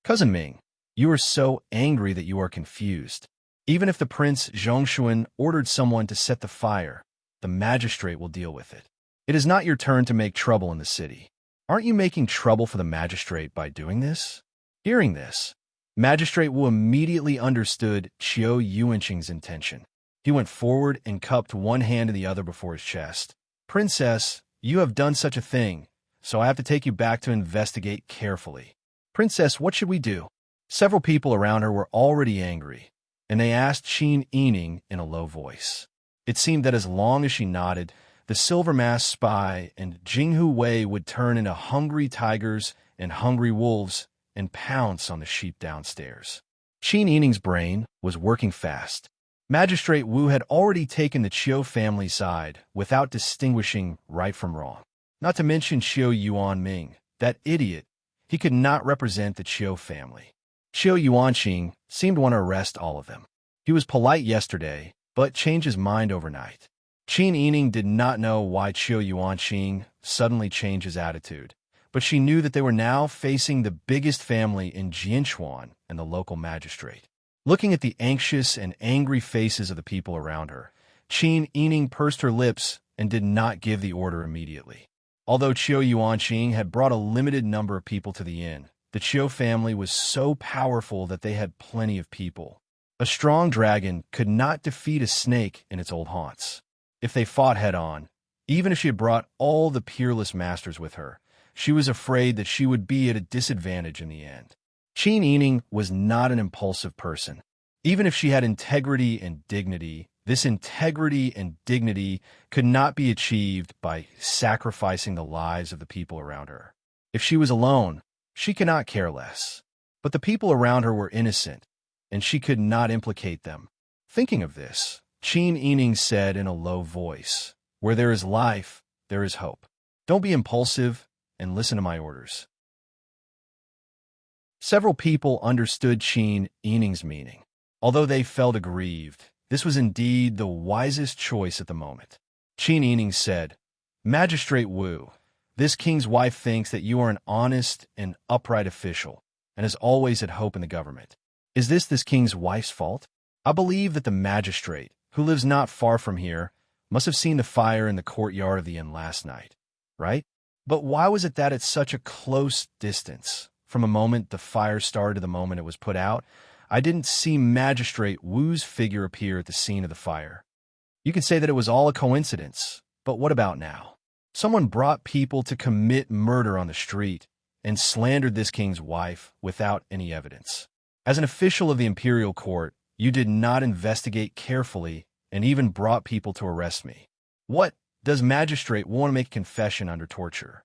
"Cousin Ming, you are so angry that you are confused. Even if the Prince Zhongshuan ordered someone to set the fire, the magistrate will deal with it. It is not your turn to make trouble in the city. Aren't you making trouble for the magistrate by doing this?" Hearing this, Magistrate Wu immediately understood Qiu Yuanqing's intention. He went forward and cupped one hand and the other before his chest. "Princess, you have done such a thing, so I have to take you back to investigate carefully." "Princess, what should we do?" Several people around her were already angry, and they asked Qin Yining in a low voice. It seemed that as long as she nodded, the silver-masked spy and Jinghu Wei would turn into hungry tigers and hungry wolves and pounce on the sheep downstairs. Qin Yining's brain was working fast. Magistrate Wu had already taken the Qiu family side without distinguishing right from wrong. Not to mention Qiu Yuanming, that idiot. He could not represent the Qiu family. Qiu Yuanqing seemed to want to arrest all of them. He was polite yesterday, but changed his mind overnight. Qin Yining did not know why Qiu Yuanqing suddenly changed his attitude, but she knew that they were now facing the biggest family in Jianchuan and the local magistrate. Looking at the anxious and angry faces of the people around her, Qin Yining pursed her lips and did not give the order immediately. Although Qiu Yuanqing had brought a limited number of people to the inn, the Qiu family was so powerful that they had plenty of people. A strong dragon could not defeat a snake in its old haunts. If they fought head-on, even if she had brought all the peerless masters with her, she was afraid that she would be at a disadvantage in the end. Qin Yining was not an impulsive person. Even if she had integrity and dignity, this integrity and dignity could not be achieved by sacrificing the lives of the people around her. If she was alone, she could not care less. But the people around her were innocent, and she could not implicate them. Thinking of this, Qin Yining said in a low voice, "Where there is life, there is hope. Don't be impulsive and listen to my orders." Several people understood Qin Yining's meaning. Although they felt aggrieved, this was indeed the wisest choice at the moment. Qin Yining said, "Magistrate Wu, this king's wife thinks that you are an honest and upright official and has always had hope in the government. Is this king's wife's fault? I believe that the magistrate, who lives not far from here, must have seen the fire in the courtyard of the inn last night, right? But why was it that at such a close distance, from the moment the fire started to the moment it was put out, I didn't see Magistrate Wu's figure appear at the scene of the fire? You can say that it was all a coincidence, but what about now? Someone brought people to commit murder on the street and slandered this king's wife without any evidence. As an official of the imperial court, you did not investigate carefully and even brought people to arrest me. What Does Magistrate want to make a confession under torture?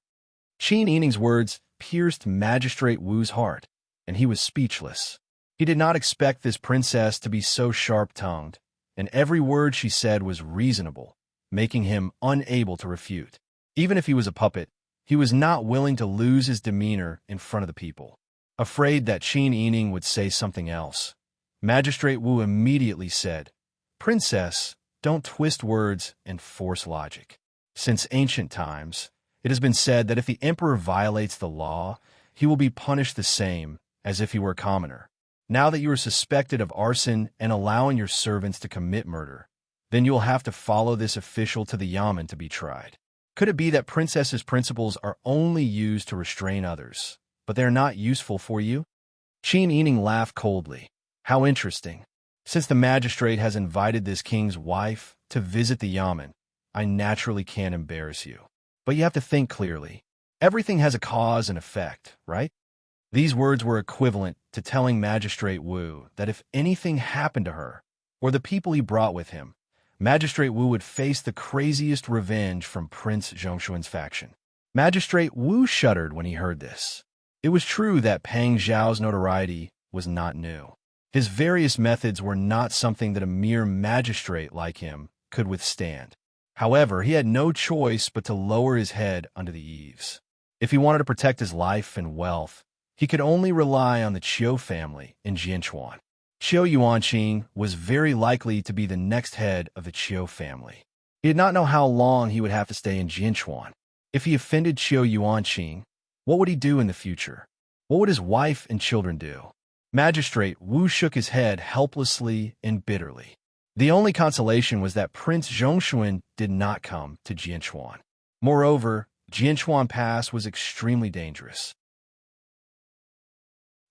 Qin Yining's words pierced Magistrate Wu's heart, and he was speechless. He did not expect this princess to be so sharp-tongued, and every word she said was reasonable, making him unable to refute. Even if he was a puppet, he was not willing to lose his demeanor in front of the people. Afraid that Qin Yining would say something else, Magistrate Wu immediately said, "Princess, don't twist words and force logic. Since ancient times, it has been said that if the emperor violates the law, he will be punished the same as if he were a commoner. Now that you are suspected of arson and allowing your servants to commit murder, then you will have to follow this official to the yamen to be tried. Could it be that princess's principles are only used to restrain others, but they are not useful for you?" Qin Yining laughed coldly. How interesting. Since the magistrate has invited this king's wife to visit the yamen, I naturally can't embarrass you. But you have to think clearly. Everything has a cause and effect, right? These words were equivalent to telling Magistrate Wu that if anything happened to her, or the people he brought with him, Magistrate Wu would face the craziest revenge from Prince Zhongshuan's faction. Magistrate Wu shuddered when he heard this. It was true that Pang Zhao's notoriety was not new. His various methods were not something that a mere magistrate like him could withstand. However, he had no choice but to lower his head under the eaves. If he wanted to protect his life and wealth, he could only rely on the Qiu family in Jianchuan. Qiu Yuanqing was very likely to be the next head of the Qiu family. He did not know how long he would have to stay in Jianchuan. If he offended Qiu Yuanqing, what would he do in the future? What would his wife and children do? Magistrate Wu shook his head helplessly and bitterly. The only consolation was that Prince Zhongshuan did not come to Jianchuan. Moreover, Jianchuan Pass was extremely dangerous.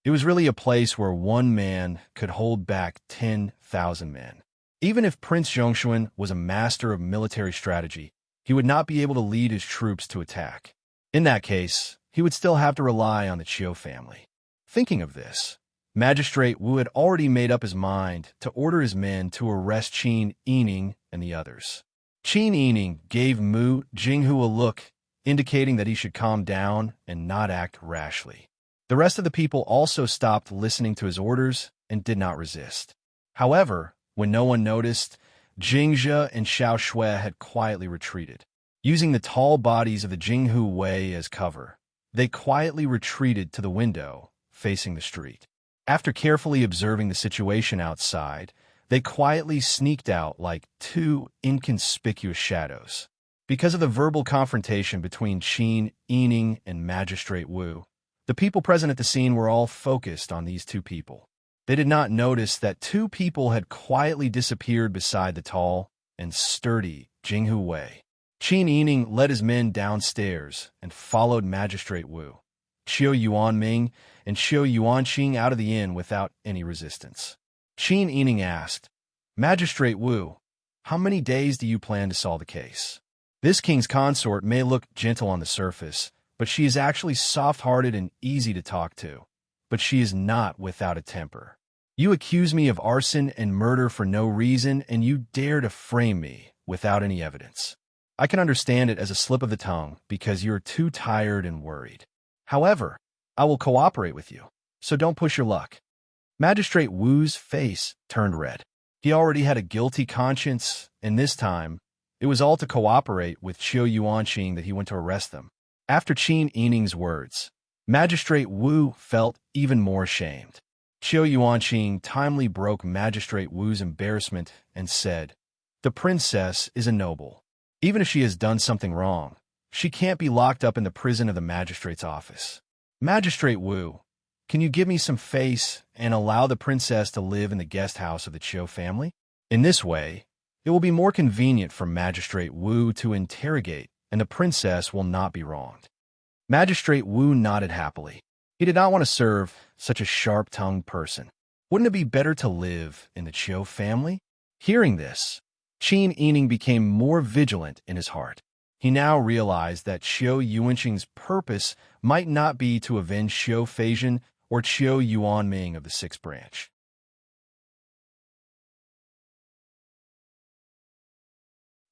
It was really a place where one man could hold back 10,000 men. Even if Prince Zhongshuan was a master of military strategy, he would not be able to lead his troops to attack. In that case, he would still have to rely on the Qiu family. Thinking of this, Magistrate Wu had already made up his mind to order his men to arrest Qin Yining and the others. Qin Yining gave Mu Jinghu a look, indicating that he should calm down and not act rashly. The rest of the people also stopped listening to his orders and did not resist. However, when no one noticed, Jingzhe and Xiao Shui had quietly retreated. Using the tall bodies of the Jinghu Wei as cover, they quietly retreated to the window facing the street. After carefully observing the situation outside, they quietly sneaked out like two inconspicuous shadows. Because of the verbal confrontation between Qin Yining and Magistrate Wu, the people present at the scene were all focused on these two people. They did not notice that two people had quietly disappeared beside the tall and sturdy Jinghu Wei. Qin Yining led his men downstairs and followed Magistrate Wu, Qiu Yuanming and Qiu Yuanqing out of the inn without any resistance. Qin Yining asked, "Magistrate Wu, how many days do you plan to solve the case? This king's consort may look gentle on the surface, but she is actually soft-hearted and easy to talk to. But she is not without a temper. You accuse me of arson and murder for no reason, and you dare to frame me without any evidence. I can understand it as a slip of the tongue because you are too tired and worried. However, I will cooperate with you, so don't push your luck." Magistrate Wu's face turned red. He already had a guilty conscience, and this time, it was all to cooperate with Qiu Yuanqing that he went to arrest them. After Qin Yining's words, Magistrate Wu felt even more ashamed. Qiu Yuanqing timely broke Magistrate Wu's embarrassment and said, "The princess is a noble. Even if she has done something wrong, she can't be locked up in the prison of the magistrate's office. Magistrate Wu, can you give me some face and allow the princess to live in the guest house of the Qiu family? In this way, it will be more convenient for Magistrate Wu to interrogate, and the princess will not be wronged." Magistrate Wu nodded happily. He did not want to serve such a sharp-tongued person. Wouldn't it be better to live in the Qiu family? Hearing this, Qin Yining became more vigilant in his heart. He now realized that Qiu Yuanqing's purpose might not be to avenge Qiu Feizhen or Qiu Yuanming of the Sixth Branch.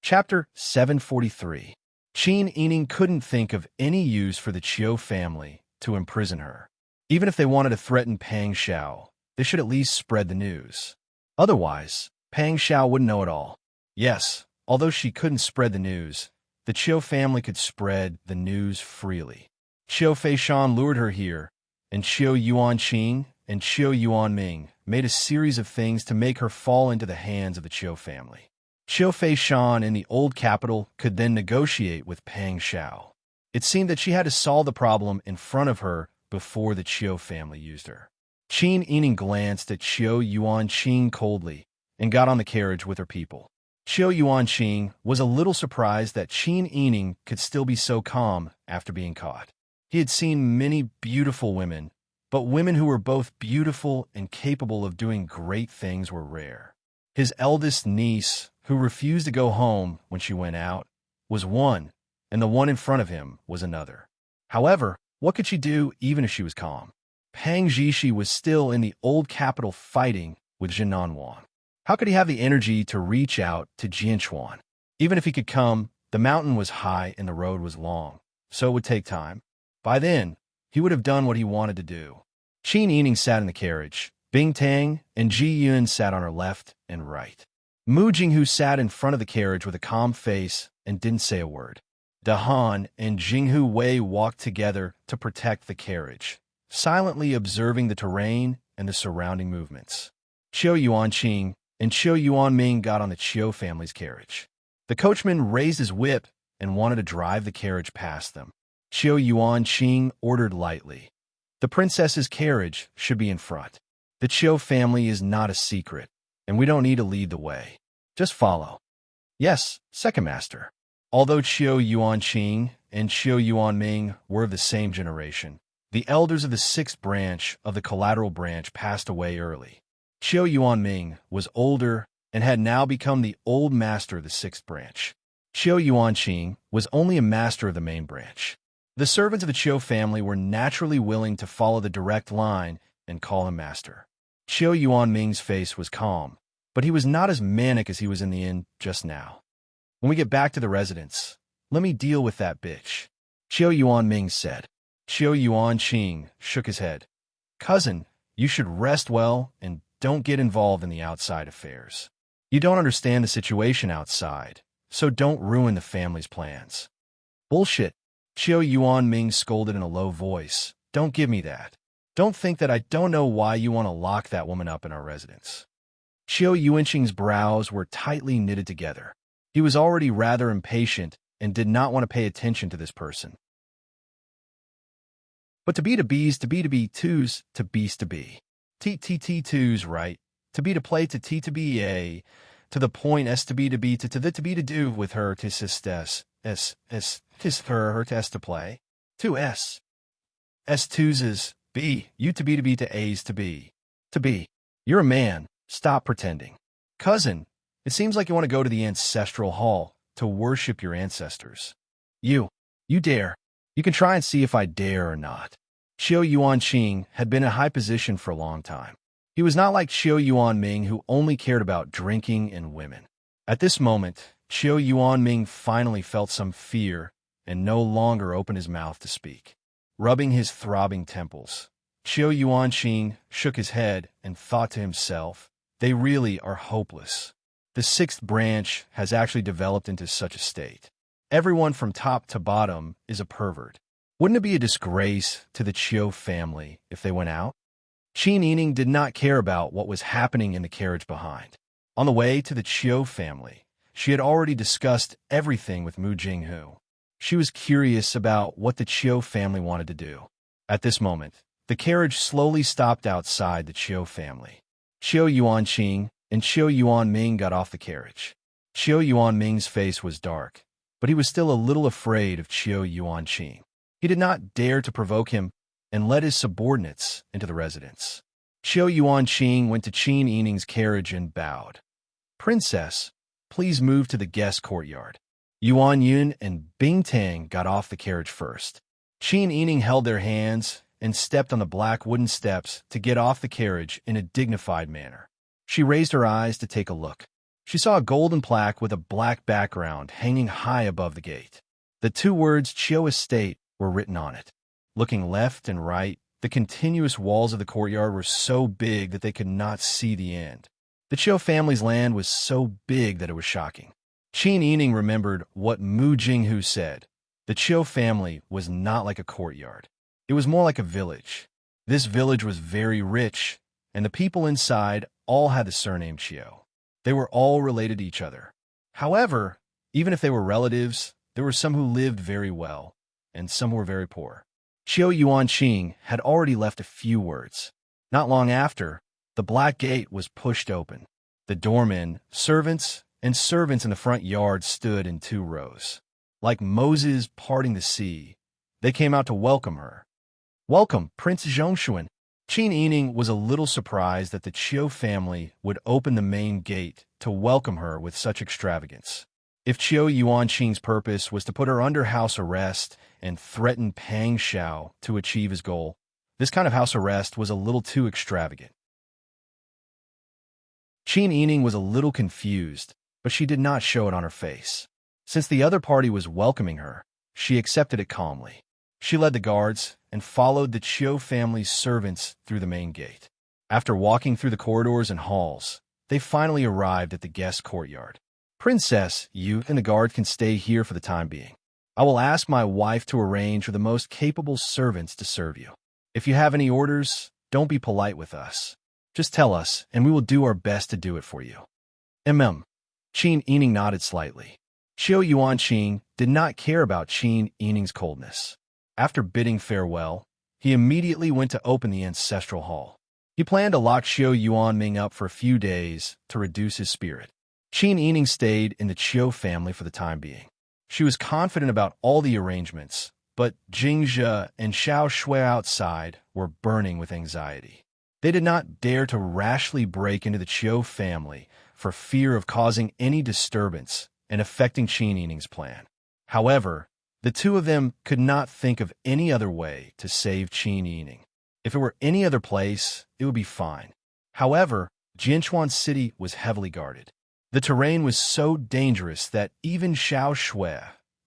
Chapter 743. Qin Yining couldn't think of any use for the Qiu family to imprison her. Even if they wanted to threaten Pang Xiao, they should at least spread the news. Otherwise, Pang Xiao wouldn't know it all. Yes, although she couldn't spread the news, the Qiu family could spread the news freely. Qiu Feishan lured her here, and Qiu Yuanqing and Qiu Yuanming made a series of things to make her fall into the hands of the Qiu family. Qiu Feishan in the old capital could then negotiate with Pang Xiao. It seemed that she had to solve the problem in front of her before the Qiu family used her. Qin Yining glanced at Qiu Yuanqing coldly and got on the carriage with her people. Qiu Yuanqing was a little surprised that Qin Yining could still be so calm after being caught. He had seen many beautiful women, but women who were both beautiful and capable of doing great things were rare. His eldest niece, who refused to go home when she went out, was one, and the one in front of him was another. However, what could she do even if she was calm? Pang Zhishi was still in the old capital fighting with Jinnanwan. How could he have the energy to reach out to Jianchuan? Even if he could come, the mountain was high and the road was long, so it would take time. By then, he would have done what he wanted to do. Qin Yining sat in the carriage. Bing Tang and Ji Yun sat on her left and right. Mu Jinghu sat in front of the carriage with a calm face and didn't say a word. De Han and Jinghu Wei walked together to protect the carriage, silently observing the terrain and the surrounding movements. Qiu Yuanqing and Qiu Yuanming got on the Qiu family's carriage. The coachman raised his whip and wanted to drive the carriage past them. Qiu Yuanqing ordered lightly. The princess's carriage should be in front. The Qiu family is not a secret, and we don't need to lead the way. Just follow. Yes, second master. Although Qiu Yuanqing and Qiu Yuanming were of the same generation, the elders of the sixth branch of the collateral branch passed away early. Qiu Yuanming was older and had now become the old master of the sixth branch. Qiu Yuanqing was only a master of the main branch. The servants of the Qiu family were naturally willing to follow the direct line and call him master. Qiu Yuanming's face was calm, but he was not as manic as he was in the inn just now. When we get back to the residence, let me deal with that bitch, Qiu Yuanming said. Qiu Yuanqing shook his head. Cousin, you should rest well and don't get involved in the outside affairs. You don't understand the situation outside, so don't ruin the family's plans. Bullshit, Qiu Yuanming scolded in a low voice. Don't give me that. Don't think that I don't know why you want to lock that woman up in our residence. Qiu Yuanqing's brows were tightly knitted together. He was already rather impatient and did not want to pay attention to this person. But to be to be's to be to be two's to be's to be. T2's right. To be to play to T to be a. To the point S to be to be to the to be to do with her to sistess. Tis her to S to play. 2S. S2's is B. You to be to A's to be. To be. You're a man. Stop pretending. Cousin, it seems like you want to go to the ancestral hall to worship your ancestors. You dare. You can try and see if I dare or not. Qiu Yuanqing had been in a high position for a long time. He was not like Qiu Yuanming, who only cared about drinking and women. At this moment, Qiu Yuanming finally felt some fear and no longer opened his mouth to speak. Rubbing his throbbing temples, Qiu Yuanqing shook his head and thought to himself, they really are hopeless. The sixth branch has actually developed into such a state. Everyone from top to bottom is a pervert. Wouldn't it be a disgrace to the Qiu family if they went out? Qin Yining did not care about what was happening in the carriage behind. On the way to the Qiu family, she had already discussed everything with Mu Jinghu. She was curious about what the Qiu family wanted to do. At this moment, the carriage slowly stopped outside the Qiu family. Qiu Yuanqing and Qiu Yuanming got off the carriage. Qiu Yuanming's face was dark, but he was still a little afraid of Qiu Yuanqing. He did not dare to provoke him and led his subordinates into the residence. Qiu Yuanqing went to Qin Yining's carriage and bowed. Princess, please move to the guest courtyard. Yuan Yun and Bing Tang got off the carriage first. Qin Yining held their hands and stepped on the black wooden steps to get off the carriage in a dignified manner. She raised her eyes to take a look. She saw a golden plaque with a black background hanging high above the gate. The two words Chiu Estate were written on it. Looking left and right, the continuous walls of the courtyard were so big that they could not see the end. The Chiu family's land was so big that it was shocking. Qin Yining remembered what Mu Jinghu said. The Chiu family was not like a courtyard. It was more like a village. This village was very rich, and the people inside all had the surname Chiu. They were all related to each other. However, even if they were relatives, there were some who lived very well, and some who were very poor. Chiu Yuanqing had already left a few words. Not long after, the black gate was pushed open. The doormen, servants in the front yard stood in 2 rows. Like Moses parting the sea, they came out to welcome her. "Welcome, Prince Zhongshuan." Qin Yining was a little surprised that the Chiu family would open the main gate to welcome her with such extravagance. If Chiu Yuanqing's purpose was to put her under house arrest and threaten Pang Xiao to achieve his goal, this kind of house arrest was a little too extravagant. Qin Yining was a little confused, but she did not show it on her face. Since the other party was welcoming her, she accepted it calmly. She led the guards and followed the Chiu family's servants through the main gate. After walking through the corridors and halls, they finally arrived at the guest courtyard. "Princess, you and the guard can stay here for the time being. I will ask my wife to arrange for the most capable servants to serve you. If you have any orders, don't be polite with us. Just tell us, and we will do our best to do it for you." Qin Yining nodded slightly. Chiu Yuanqing did not care about Qin Yining's coldness. After bidding farewell, he immediately went to open the ancestral hall. He planned to lock Chiu Yuanming up for a few days to reduce his spirit. Qin Yining stayed in the Chiu family for the time being. She was confident about all the arrangements, but Jingzhe and Xiao Shui outside were burning with anxiety. They did not dare to rashly break into the Chiu family for fear of causing any disturbance and affecting Qin Yining's plan. However, the two of them could not think of any other way to save Qin Yining. If it were any other place, it would be fine. However, Jianchuan City was heavily guarded. The terrain was so dangerous that even Xiao Shui,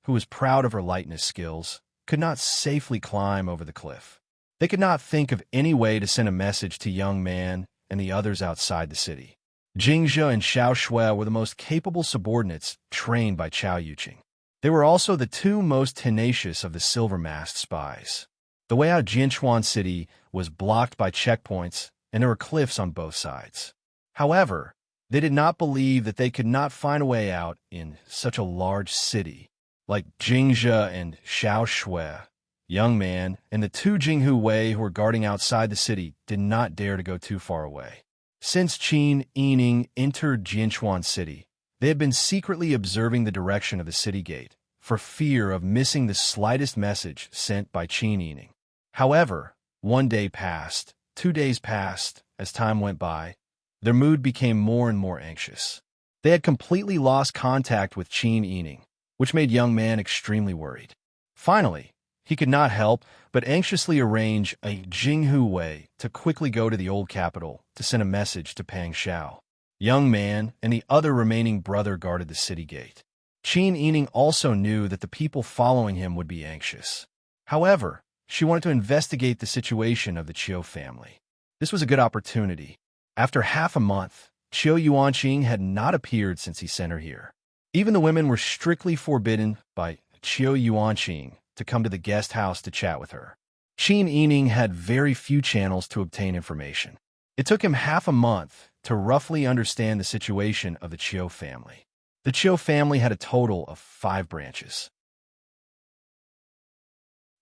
who was proud of her lightness skills, could not safely climb over the cliff. They could not think of any way to send a message to Young Man and the others outside the city. Jingzhe and Xiao Shui were the most capable subordinates trained by Chao Yuqing. They were also the 2 most tenacious of the silver-masked spies. The way out Jianchuan City was blocked by checkpoints, and there were cliffs on both sides. However, they did not believe that they could not find a way out in such a large city. Like Jingzhe and Xiao Shui, Young Man, and the 2 Jinghu Wei who were guarding outside the city did not dare to go too far away. Since Qin Yining entered Jianchuan City, they had been secretly observing the direction of the city gate for fear of missing the slightest message sent by Qin Yining. However, 1 day passed, 2 days passed. As time went by, their mood became more and more anxious. They had completely lost contact with Qin Yining, which made Young Man extremely worried. Finally, he could not help but anxiously arrange a Jinghu Wei to quickly go to the old capital to send a message to Pang Xiao. Young Man and the other remaining brother guarded the city gate. Qin Yining also knew that the people following him would be anxious. However, she wanted to investigate the situation of the Chiu family. This was a good opportunity. After half a month, Chiu Yuanqing had not appeared since he sent her here. Even the women were strictly forbidden by Chiu Yuanqing to come to the guest house to chat with her. Qin Yining had very few channels to obtain information. It took him half a month to roughly understand the situation of the Chiu family. The Chiu family had a total of 5 branches.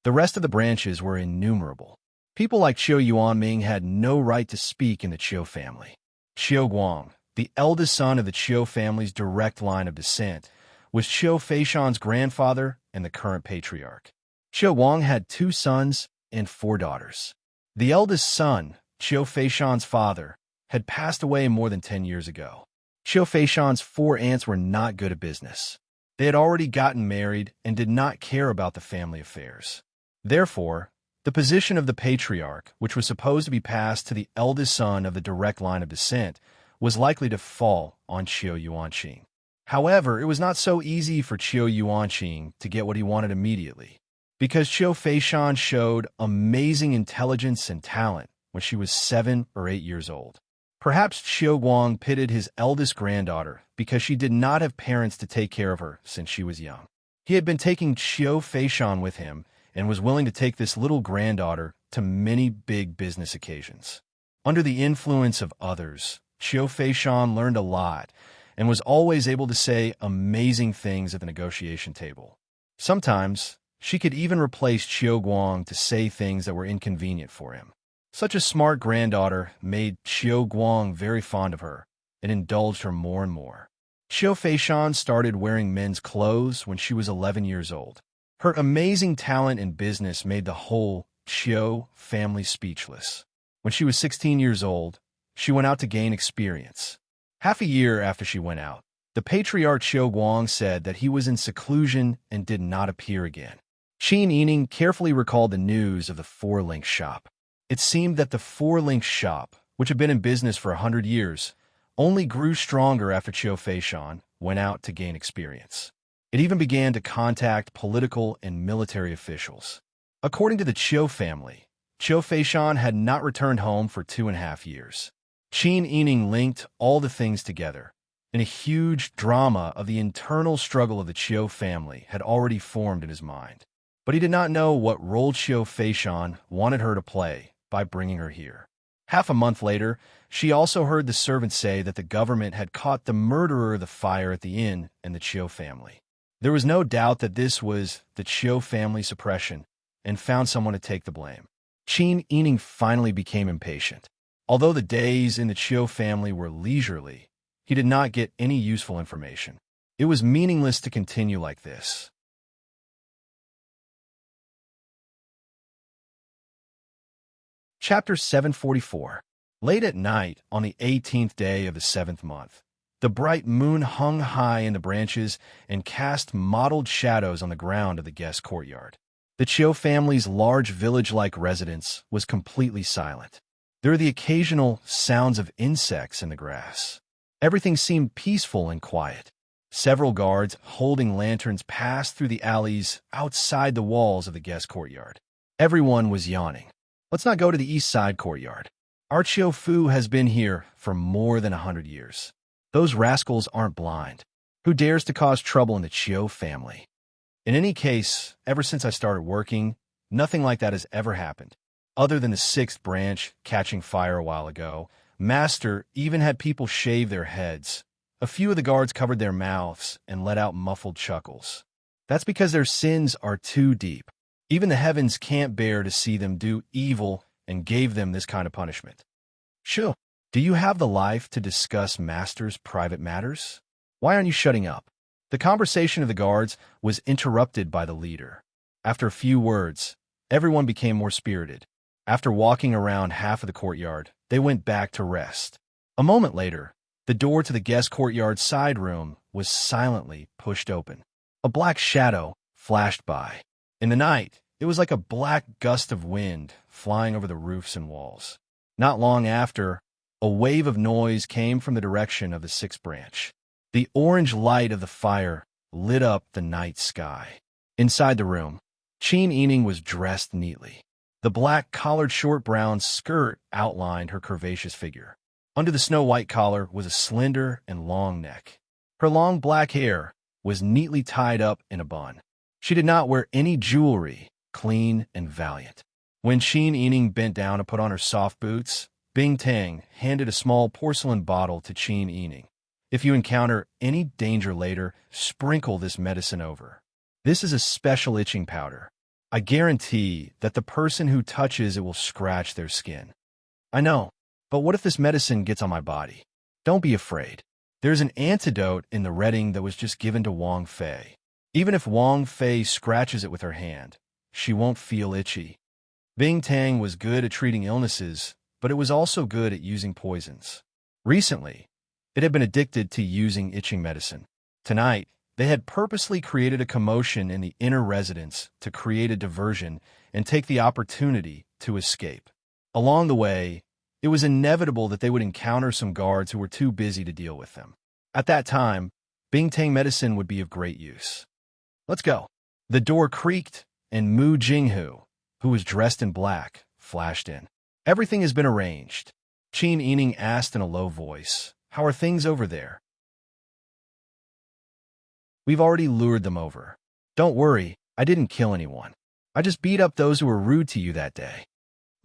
The rest of the branches were innumerable. People like Chiu Yuanming had no right to speak in the Chiu family. Chiu Guang, the eldest son of the Chiu family's direct line of descent, was Chiu Feishan's grandfather and the current patriarch. Chiu Guang had 2 sons and 4 daughters. The eldest son, Chiu Feishan's father, had passed away more than 10 years ago. Chiu Feishan's 4 aunts were not good at business. They had already gotten married and did not care about the family affairs. Therefore, the position of the patriarch, which was supposed to be passed to the eldest son of the direct line of descent, was likely to fall on Qiu Yuanqing. However, it was not so easy for Qiu Yuanqing to get what he wanted immediately, because Qiu Feishan showed amazing intelligence and talent when she was 7 or 8 years old. Perhaps Qiu Guang pitied his eldest granddaughter because she did not have parents to take care of her since she was young. He had been taking Qiu Feishan with him and was willing to take this little granddaughter to many big business occasions. Under the influence of others, Qiu Feishan learned a lot and was always able to say amazing things at the negotiation table. Sometimes, she could even replace Qiu Guang to say things that were inconvenient for him. Such a smart granddaughter made Qiu Guang very fond of her and indulged her more and more. Qiu Feishan started wearing men's clothes when she was 11 years old. Her amazing talent in business made the whole Qiu family speechless. When she was 16 years old, she went out to gain experience. Half a year after she went out, the patriarch Qiu Guang said that he was in seclusion and did not appear again. Qin Yining carefully recalled the news of the four-link shop. It seemed that the four-link shop, which had been in business for 100 years, only grew stronger after Qiu Feishan went out to gain experience. It even began to contact political and military officials. According to the Qiu family, Qiu Feishan had not returned home for 2.5 years. Qin Yining linked all the things together, and a huge drama of the internal struggle of the Qiu family had already formed in his mind. But he did not know what role Qiu Feishan wanted her to play by bringing her here. Half a month later, she also heard the servants say that the government had caught the murderer of the fire at the inn and the Qiu family. There was no doubt that this was the Qiu family suppression and found someone to take the blame. Qin Yining finally became impatient. Although the days in the Qiu family were leisurely, he did not get any useful information. It was meaningless to continue like this. Chapter 744. Late at night, on the 18th day of the 7th month, the bright moon hung high in the branches and cast mottled shadows on the ground of the guest courtyard. The Qiu family's large village-like residence was completely silent. There were the occasional sounds of insects in the grass. Everything seemed peaceful and quiet. Several guards holding lanterns passed through the alleys outside the walls of the guest courtyard. Everyone was yawning. Let's not go to the east side courtyard. Our Qiu Fu has been here for more than 100 years. Those rascals aren't blind. Who dares to cause trouble in the Qiu family? In any case, ever since I started working, nothing like that has ever happened. Other than the 6th branch catching fire a while ago, Master even had people shave their heads. A few of the guards covered their mouths and let out muffled chuckles. That's because their sins are too deep. Even the heavens can't bear to see them do evil and gave them this kind of punishment. Shu, do you have the life to discuss Master's private matters? Why aren't you shutting up? The conversation of the guards was interrupted by the leader. After a few words, everyone became more spirited. After walking around half of the courtyard, they went back to rest. A moment later, the door to the guest courtyard side room was silently pushed open. A black shadow flashed by. In the night, it was like a black gust of wind flying over the roofs and walls. Not long after, a wave of noise came from the direction of the 6th branch. The orange light of the fire lit up the night sky. Inside the room, Qin Yining was dressed neatly. The black collared short brown skirt outlined her curvaceous figure. Under the snow-white collar was a slender and long neck. Her long black hair was neatly tied up in a bun. She did not wear any jewelry, clean and valiant. When Qin Yining bent down to put on her soft boots, Bing Tang handed a small porcelain bottle to Qin Yining. If you encounter any danger later, sprinkle this medicine over. This is a special itching powder. I guarantee that the person who touches it will scratch their skin. I know, but what if this medicine gets on my body? Don't be afraid. There's an antidote in the reading that was just given to Wang Fei. Even if Wang Fei scratches it with her hand, she won't feel itchy. Bing Tang was good at treating illnesses, but it was also good at using poisons. Recently, it had been addicted to using itching medicine. Tonight, they had purposely created a commotion in the inner residence to create a diversion and take the opportunity to escape. Along the way, It was inevitable that they would encounter some guards who were too busy to deal with them. At that time, Bingtang medicine would be of great use. Let's go. The door creaked, and Mu Jinghu, who was dressed in black, flashed in. Everything has been arranged. Qin Yining asked in a low voice. How are things over there? We've already lured them over. Don't worry, I didn't kill anyone. I just beat up those who were rude to you that day.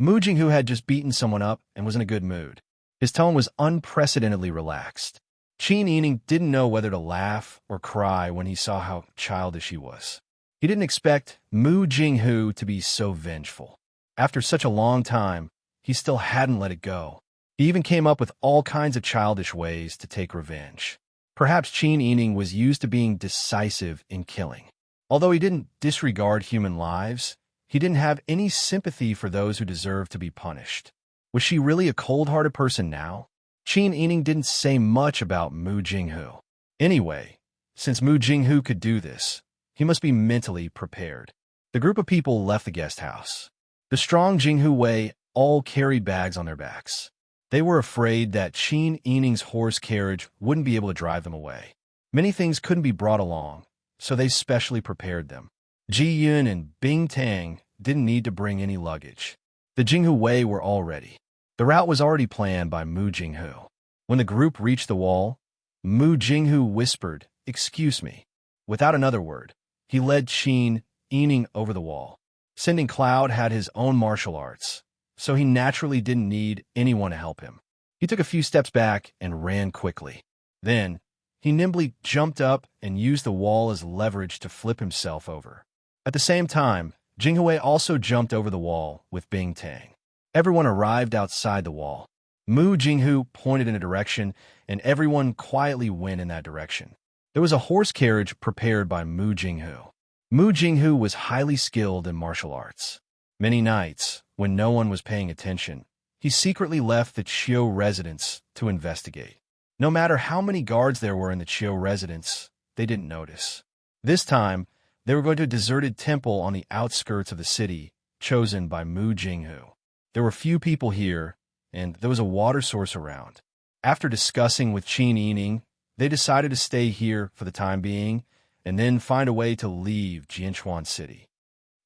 Mu Jinghu had just beaten someone up and was in a good mood. His tone was unprecedentedly relaxed. Qin Yining didn't know whether to laugh or cry when he saw how childish he was. He didn't expect Mu Jinghu to be so vengeful. After such a long time, he still hadn't let it go. He even came up with all kinds of childish ways to take revenge. Perhaps Qin Yining was used to being decisive in killing. Although he didn't disregard human lives, he didn't have any sympathy for those who deserved to be punished. Was she really a cold-hearted person now? Qin Yining didn't say much about Mu Jinghu. Anyway, since Mu Jinghu could do this, he must be mentally prepared. The group of people left the guest house. The strong Jinghu Wei all carried bags on their backs. They were afraid that Qin Yining's horse carriage wouldn't be able to drive them away. Many things couldn't be brought along, so they specially prepared them. Ji Yun and Bing Tang didn't need to bring any luggage. The Jinghu Wei were all ready. The route was already planned by Mu Jinghu. When the group reached the wall, Mu Jinghu whispered, "Excuse me." Without another word, he led Qin Yining over the wall. Sending Cloud had his own martial arts, so he naturally didn't need anyone to help him. He took a few steps back and ran quickly. Then, he nimbly jumped up and used the wall as leverage to flip himself over. At the same time, Jinghui also jumped over the wall with Bing Tang. Everyone arrived outside the wall. Mu Jinghu pointed in a direction, and everyone quietly went in that direction. There was a horse carriage prepared by Mu Jinghu. Mu Jinghu was highly skilled in martial arts. Many nights, when no one was paying attention, he secretly left the Chiu residence to investigate. No matter how many guards there were in the Chiu residence, they didn't notice. This time, they were going to a deserted temple on the outskirts of the city, chosen by Mu Jinghu. There were few people here, and there was a water source around. After discussing with Qin Yining, they decided to stay here for the time being, and then find a way to leave Jianchuan City.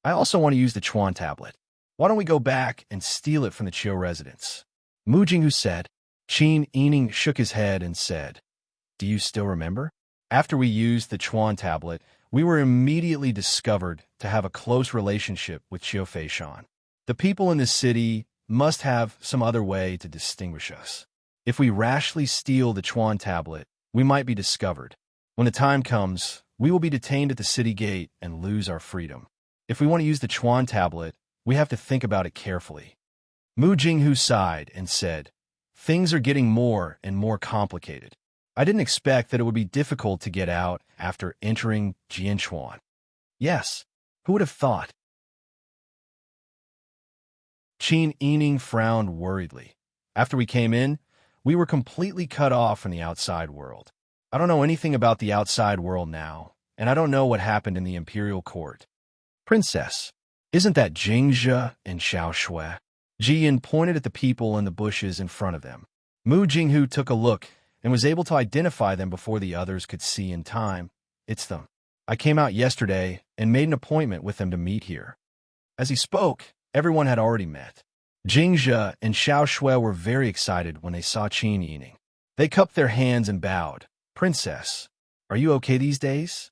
I also want to use the Chuan tablet. Why don't we go back and steal it from the Chiu residence? Mu Jinghu said. Qin Yining shook his head and said, "Do you still remember? After we used the Chuan tablet, we were immediately discovered to have a close relationship with Qiu Feishan. The people in this city must have some other way to distinguish us. If we rashly steal the Chuan tablet, we might be discovered. When the time comes, we will be detained at the city gate and lose our freedom. If we want to use the Chuan tablet, we have to think about it carefully." Mu Jinghu sighed and said, "Things are getting more and more complicated. I didn't expect that it would be difficult to get out after entering Jianchuan." Yes, who would have thought? Qin Yining frowned worriedly. After we came in, we were completely cut off from the outside world. I don't know anything about the outside world now, and I don't know what happened in the imperial court. Princess, isn't that Jingzhe and Xiao Shui? Jiyan pointed at the people in the bushes in front of them. Mu Jinghu took a look and was able to identify them before the others could see in time. It's them. I came out yesterday and made an appointment with them to meet here. As he spoke, everyone had already met. Jingzhe and Xiao Shui were very excited when they saw Qin Yining. They cupped their hands and bowed. "Princess, are you okay these days?"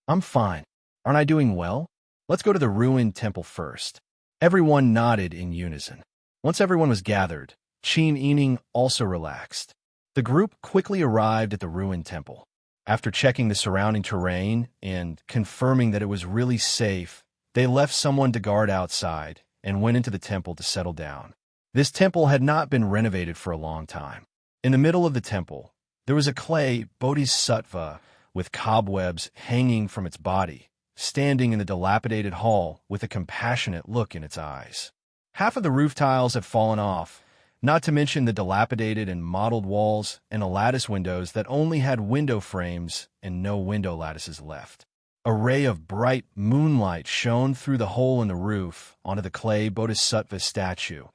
"I'm fine. Aren't I doing well? Let's go to the ruined temple first." Everyone nodded in unison. Once everyone was gathered, Qin Yining also relaxed. The group quickly arrived at the ruined temple. After checking the surrounding terrain and confirming that it was really safe, they left someone to guard outside and went into the temple to settle down. This temple had not been renovated for a long time. In the middle of the temple, there was a clay bodhisattva with cobwebs hanging from its body, standing in the dilapidated hall with a compassionate look in its eyes. Half of the roof tiles had fallen off, not to mention the dilapidated and mottled walls and the lattice windows that only had window frames and no window lattices left. A ray of bright moonlight shone through the hole in the roof onto the clay bodhisattva statue,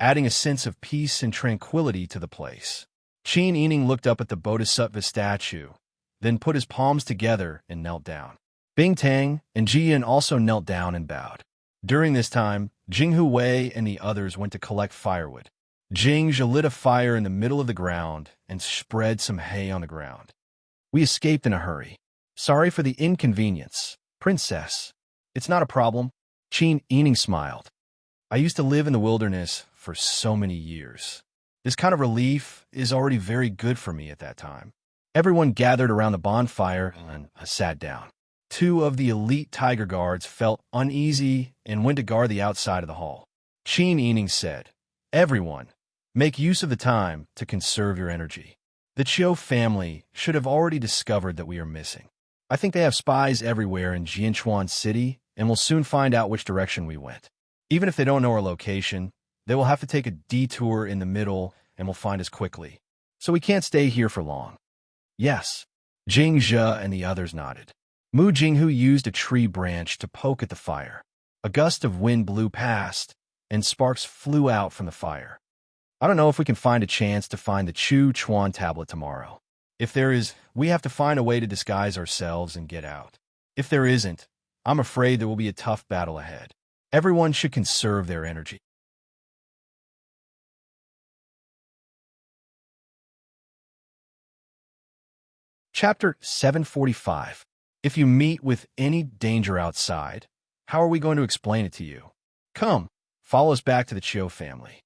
adding a sense of peace and tranquility to the place. Qin Yining looked up at the bodhisattva statue, then put his palms together and knelt down. Bing Tang and Ji Yun also knelt down and bowed. During this time, Jinghu Wei and the others went to collect firewood. Jing Zhe lit a fire in the middle of the ground and spread some hay on the ground. We escaped in a hurry. Sorry for the inconvenience, Princess. It's not a problem. Qin Yining smiled. I used to live in the wilderness for so many years. This kind of relief is already very good for me at that time. Everyone gathered around the bonfire and sat down. 2 of the elite tiger guards felt uneasy and went to guard the outside of the hall. Qin Yining said, Everyone, make use of the time to conserve your energy. The Chiu family should have already discovered that we are missing. I think they have spies everywhere in Jianchuan City and will soon find out which direction we went. Even if they don't know our location, they will have to take a detour in the middle and will find us quickly. So we can't stay here for long. Yes. Jing Zhe and the others nodded. Mu Jinghu used a tree branch to poke at the fire. A gust of wind blew past, and sparks flew out from the fire. I don't know if we can find a chance to find the Chu Chuan tablet tomorrow. If there is, we have to find a way to disguise ourselves and get out. If there isn't, I'm afraid there will be a tough battle ahead. Everyone should conserve their energy. Chapter 745. If you meet with any danger outside, how are we going to explain it to you? Come, follow us back to the Chiu family.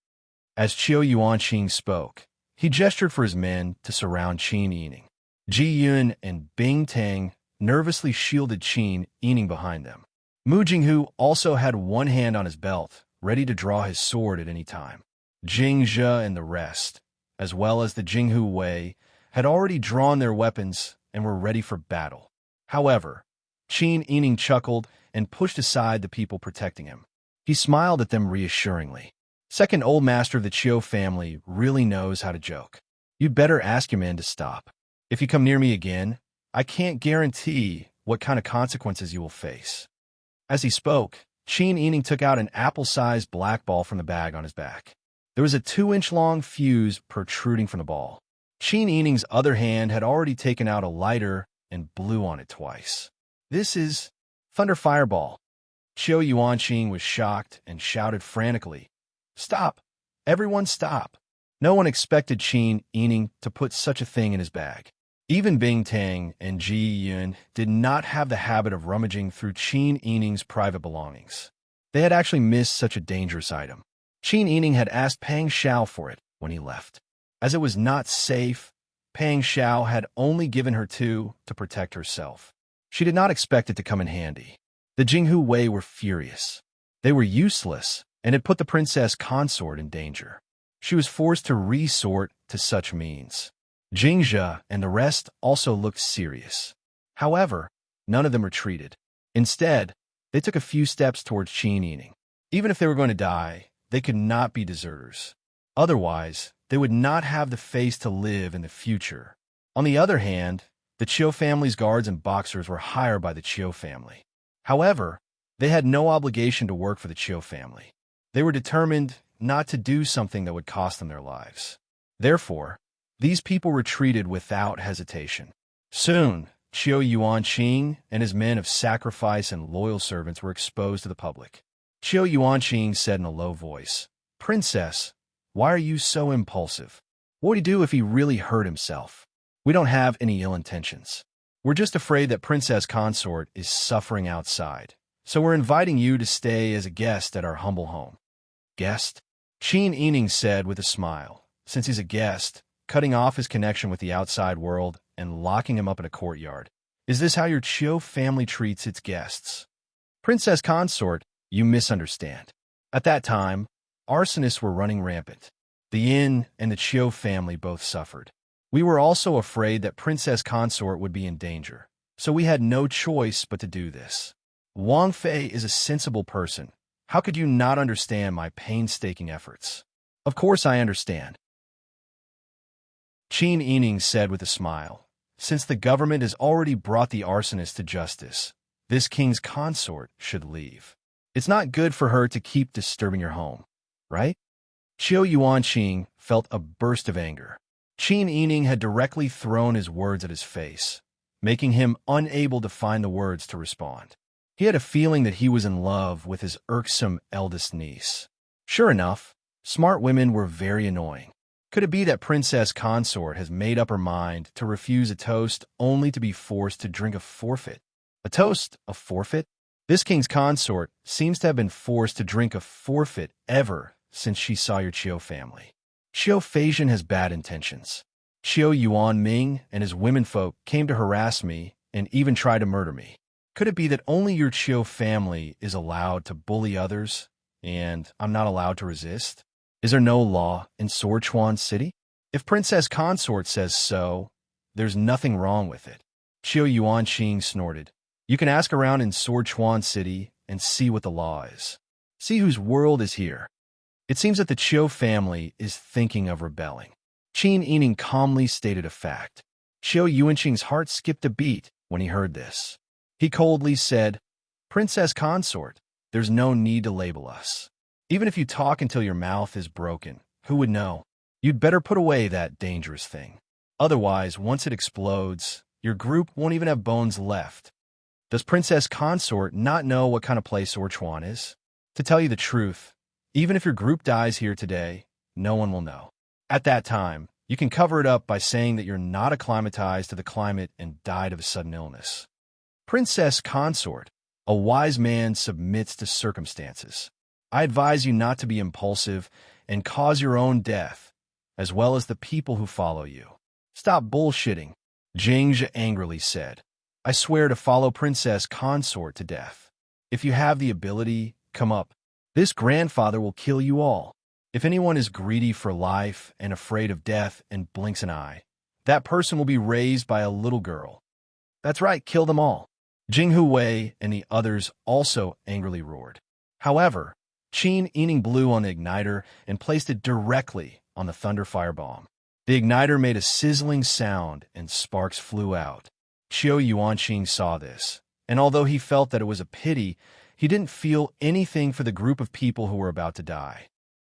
As Chiu Yuanqing spoke, he gestured for his men to surround Qin Yining. Ji Yun and Bing Tang nervously shielded Qin Yining behind them. Mu Jinghu also had one hand on his belt, ready to draw his sword at any time. Jing Zhe and the rest, as well as the Jinghu Wei, had already drawn their weapons and were ready for battle. However, Qin Yining chuckled and pushed aside the people protecting him. He smiled at them reassuringly. Second old master of the Chiu family really knows how to joke. You'd better ask your men to stop. If you come near me again, I can't guarantee what kind of consequences you will face. As he spoke, Qin Yining took out an apple-sized black ball from the bag on his back. There was a 2-inch-long fuse protruding from the ball. Qin Yining's other hand had already taken out a lighter and blew on it twice. This is Thunder Fireball. Chiu Yuanqing was shocked and shouted frantically, Stop! Everyone stop! No one expected Qin Yining to put such a thing in his bag. Even Bing Tang and Ji Yun did not have the habit of rummaging through Qin Yining's private belongings. They had actually missed such a dangerous item. Qin Yining had asked Pang Xiao for it when he left. As it was not safe, Pang Xiao had only given her to protect herself. She did not expect it to come in handy. The Jinghu Wei were furious. They were useless and had put the princess consort in danger. She was forced to resort to such means. Jing Zhe and the rest also looked serious. However, none of them retreated. Instead, they took a few steps towards Qin Yining. Even if they were going to die, they could not be deserters. Otherwise, they would not have the face to live in the future. On the other hand, the Chiu family's guards and boxers were hired by the Chiu family. However, they had no obligation to work for the Chiu family. They were determined not to do something that would cost them their lives. Therefore, these people retreated without hesitation. Soon, Chiu Yuanqing and his men of sacrifice and loyal servants were exposed to the public. Chiu Yuanqing said in a low voice, Princess, why are you so impulsive? What would he do if he really hurt himself? We don't have any ill intentions. We're just afraid that Princess Consort is suffering outside, so we're inviting you to stay as a guest at our humble home. Guest? Qin Yining said with a smile. Since he's a guest, cutting off his connection with the outside world and locking him up in a courtyard. Is this how your Chiu family treats its guests? Princess Consort, you misunderstand. At that time, arsonists were running rampant. The Yin and the Chiu family both suffered. We were also afraid that Princess Consort would be in danger, so we had no choice but to do this. Wang Fei is a sensible person. How could you not understand my painstaking efforts? Of course I understand. Qin Yining said with a smile, since the government has already brought the arsonist to justice, this king's consort should leave. It's not good for her to keep disturbing your home, right? Qiu Yuanqing felt a burst of anger. Qin Yining had directly thrown his words at his face, making him unable to find the words to respond. He had a feeling that he was in love with his irksome eldest niece. Sure enough, smart women were very annoying. Could it be that Princess Consort has made up her mind to refuse a toast only to be forced to drink a forfeit? A toast? A forfeit? This king's consort seems to have been forced to drink a forfeit ever since she saw your Qiu family. Qiu Feizhen has bad intentions. Qiu Yuanming and his womenfolk came to harass me and even try to murder me. Could it be that only your Qiu family is allowed to bully others, and I'm not allowed to resist? Is there no law in Suochuan City? If Princess Consort says so, there's nothing wrong with it. Qiu Yuanqing snorted. You can ask around in Suochuan City and see what the law is. See whose world is here. It seems that the Qiu family is thinking of rebelling. Qin Yining calmly stated a fact. Qiu Yuanqing's heart skipped a beat when he heard this. He coldly said, Princess Consort, there's no need to label us. Even if you talk until your mouth is broken, who would know? You'd better put away that dangerous thing. Otherwise, once it explodes, your group won't even have bones left. Does Princess Consort not know what kind of place Suochuan is? To tell you the truth, even if your group dies here today, no one will know. At that time, you can cover it up by saying that you're not acclimatized to the climate and died of a sudden illness. Princess Consort, a wise man submits to circumstances. I advise you not to be impulsive and cause your own death, as well as the people who follow you. Stop bullshitting, Jingzhe angrily said. I swear to follow Princess Consort to death. If you have the ability, come up. This grandfather will kill you all. If anyone is greedy for life and afraid of death and blinks an eye, that person will be raised by a little girl. That's right, kill them all. Jinghu Wei and the others also angrily roared. However, Qin Yining blew on the igniter and placed it directly on the thunder firebomb. The igniter made a sizzling sound and sparks flew out. Qiu Yuanqing saw this, and although he felt that it was a pity, he didn't feel anything for the group of people who were about to die.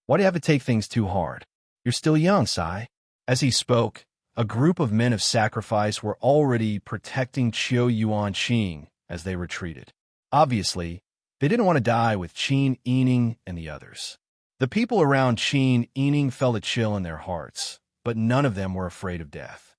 Why do you have to take things too hard? You're still young, Sai. As he spoke, a group of men of sacrifice were already protecting Qiu Yuanqing as they retreated. Obviously, they didn't want to die with Qin Yining and the others. The people around Qin Yining felt a chill in their hearts, but none of them were afraid of death.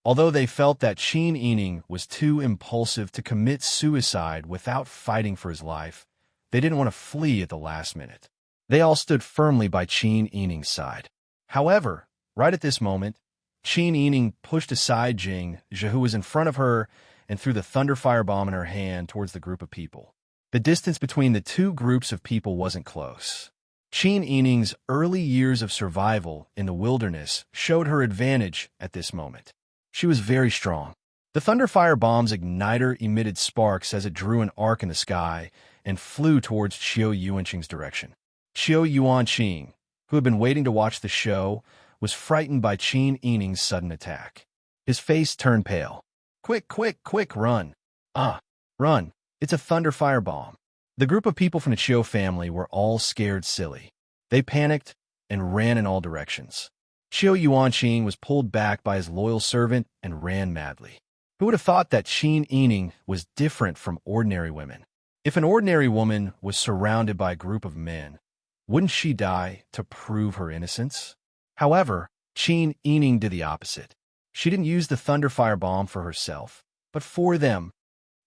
Although they felt that Qin Yining was too impulsive to commit suicide without fighting for his life, they didn't want to flee at the last minute. They all stood firmly by Qin Yining's side. However, right at this moment, Qin Yining pushed aside Jingzhe, who was in front of her, and threw the thunder firebomb in her hand towards the group of people. The distance between the two groups of people wasn't close. Qin Yining's early years of survival in the wilderness showed her advantage at this moment. She was very strong. The thunder firebomb's igniter emitted sparks as it drew an arc in the sky and flew towards Qiu Yuanqing's direction. Qiu Yuanqing, who had been waiting to watch the show, was frightened by Qin Yining's sudden attack. His face turned pale. Quick, quick, quick, run. Run. It's a thunder firebomb. The group of people from the Qiu family were all scared silly. They panicked and ran in all directions. Qiu Yuanqing was pulled back by his loyal servant and ran madly. Who would have thought that Qin Yining was different from ordinary women? If an ordinary woman was surrounded by a group of men, wouldn't she die to prove her innocence? However, Qin Yining did the opposite. She didn't use the thunder firebomb for herself, but for them.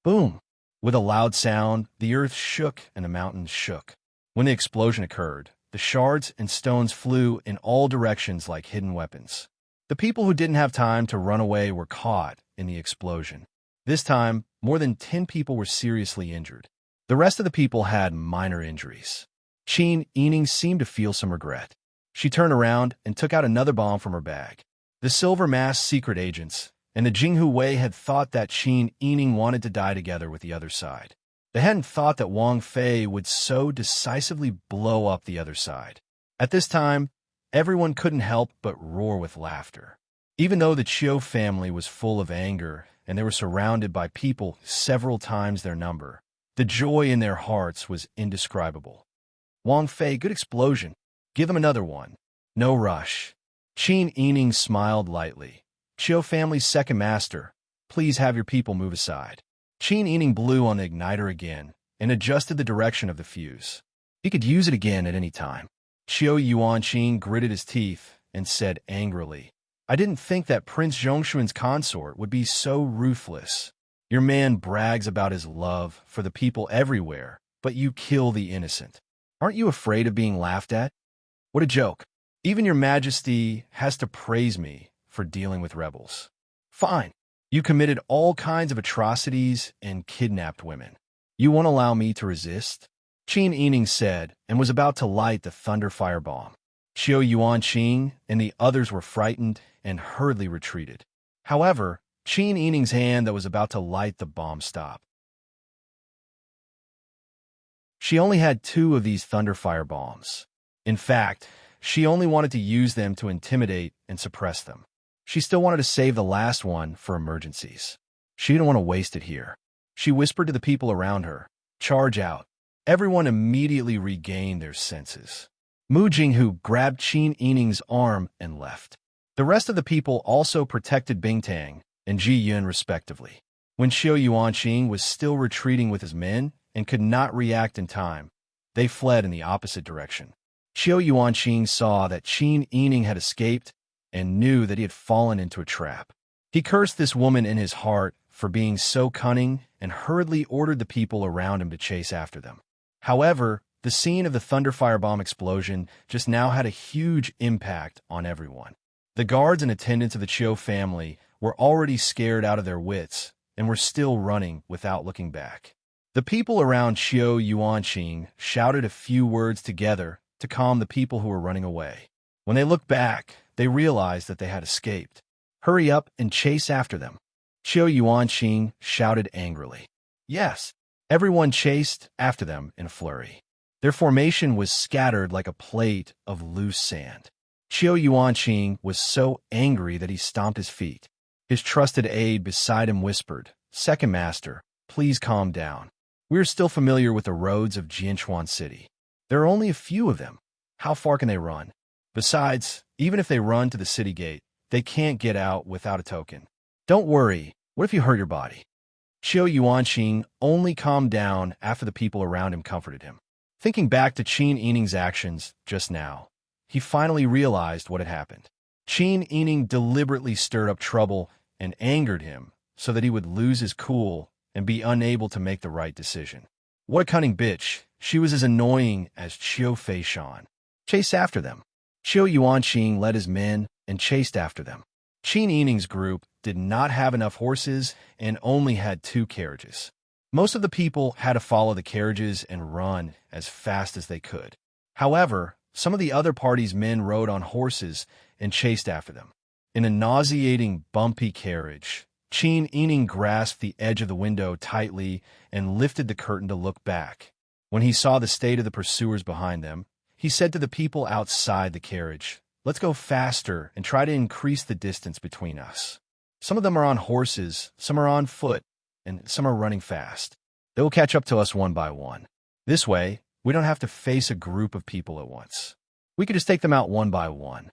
Boom! With a loud sound, the earth shook and the mountains shook. When the explosion occurred, the shards and stones flew in all directions like hidden weapons. The people who didn't have time to run away were caught in the explosion. This time, more than 10 people were seriously injured. The rest of the people had minor injuries. Qin Yining seemed to feel some regret. She turned around and took out another bomb from her bag. The silver masked secret agents and the Jinghu Wei had thought that Qin Yining wanted to die together with the other side. They hadn't thought that Wang Fei would so decisively blow up the other side. At this time, everyone couldn't help but roar with laughter. Even though the Qiu family was full of anger and they were surrounded by people several times their number, the joy in their hearts was indescribable. Wang Fei, good explosion. Give them another one. No rush. Qin Yining smiled lightly. Qiu family's second master, please have your people move aside. Qin Yining blew on the igniter again and adjusted the direction of the fuse. He could use it again at any time. Qiu Yuanqing gritted his teeth and said angrily, I didn't think that Prince Zhongshuan's consort would be so ruthless. Your man brags about his love for the people everywhere, but you kill the innocent. Aren't you afraid of being laughed at? What a joke. Even your majesty has to praise me for dealing with rebels. Fine. You committed all kinds of atrocities and kidnapped women. You won't allow me to resist? Qin Yining said, and was about to light the thunder firebomb. Qiu Yuanqing and the others were frightened and hurriedly retreated. However, Qin Yining's hand that was about to light the bomb stopped. She only had 2 of these thunder firebombs. In fact, she only wanted to use them to intimidate and suppress them. She still wanted to save the last one for emergencies. She didn't want to waste it here. She whispered to the people around her, charge out. Everyone immediately regained their senses. Mu Jinghu grabbed Qin Yining's arm and left. The rest of the people also protected Bingtang and Ji Yun respectively. When Qiu Yuanqing was still retreating with his men and could not react in time, they fled in the opposite direction. Qiu Yuanqing saw that Qin Yining had escaped and knew that he had fallen into a trap. He cursed this woman in his heart for being so cunning and hurriedly ordered the people around him to chase after them. However, the scene of the thunder firebomb explosion just now had a huge impact on everyone. The guards and attendants of the Qiu family were already scared out of their wits and were still running without looking back. The people around Qiu Yuanqing shouted a few words together to calm the people who were running away. When they looked back, they realized that they had escaped. Hurry up and chase after them. Qiu Yuanqing shouted angrily. Yes, everyone chased after them in a flurry. Their formation was scattered like a plate of loose sand. Qiu Yuanqing was so angry that he stomped his feet. His trusted aide beside him whispered, Second Master, please calm down. We are still familiar with the roads of Jianchuan City. There are only a few of them. How far can they run? Besides, even if they run to the city gate, they can't get out without a token. Don't worry, what if you hurt your body? Qiu Yuanqing only calmed down after the people around him comforted him. Thinking back to Qin Yining's actions just now, he finally realized what had happened. Qin Yining deliberately stirred up trouble and angered him so that he would lose his cool and be unable to make the right decision. What a cunning bitch. She was as annoying as Qiu Feishan. Chase after them. Qiu Yuanqing led his men and chased after them. Qin Yining's group did not have enough horses and only had 2 carriages. Most of the people had to follow the carriages and run as fast as they could. However, some of the other party's men rode on horses and chased after them. In a nauseating, bumpy carriage, Qin Yining grasped the edge of the window tightly and lifted the curtain to look back. When he saw the state of the pursuers behind them, he said to the people outside the carriage, Let's go faster and try to increase the distance between us. Some of them are on horses, some are on foot, and some are running fast. They will catch up to us one by one. This way, we don't have to face a group of people at once. We could just take them out one by one.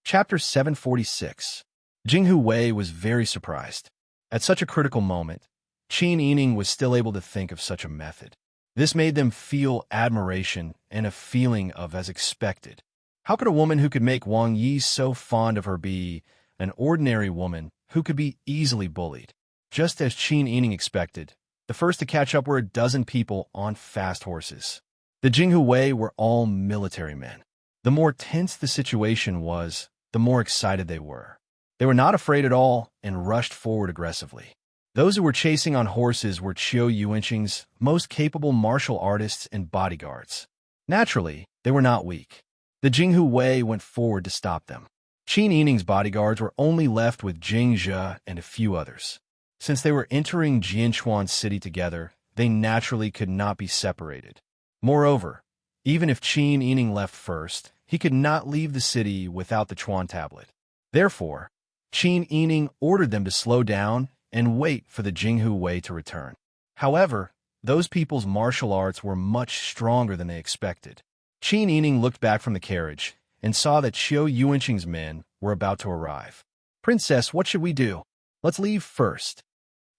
Chapter 746. Jinghu Wei was very surprised. At such a critical moment, Qin Yining was still able to think of such a method. This made them feel admiration and a feeling of as expected. How could a woman who could make Wang Yi so fond of her be an ordinary woman who could be easily bullied? Just as Qin Yining expected, the first to catch up were a dozen people on fast horses. The Jinghu Wei were all military men. The more tense the situation was, the more excited they were. They were not afraid at all and rushed forward aggressively. Those who were chasing on horses were Qiu Yuanqing's most capable martial artists and bodyguards. Naturally, they were not weak. The Jinghu Wei went forward to stop them. Qin Yining's bodyguards were only left with Jing Zhe and a few others. Since they were entering Jianchuan City together, they naturally could not be separated. Moreover, even if Qin Yining left first, he could not leave the city without the Chuan tablet. Therefore, Qin Yining ordered them to slow down and wait for the Jinghu Wei to return. However, those people's martial arts were much stronger than they expected. Qin Yining looked back from the carriage and saw that Xiao Yuanqing's men were about to arrive. "Princess, what should we do? Let's leave first."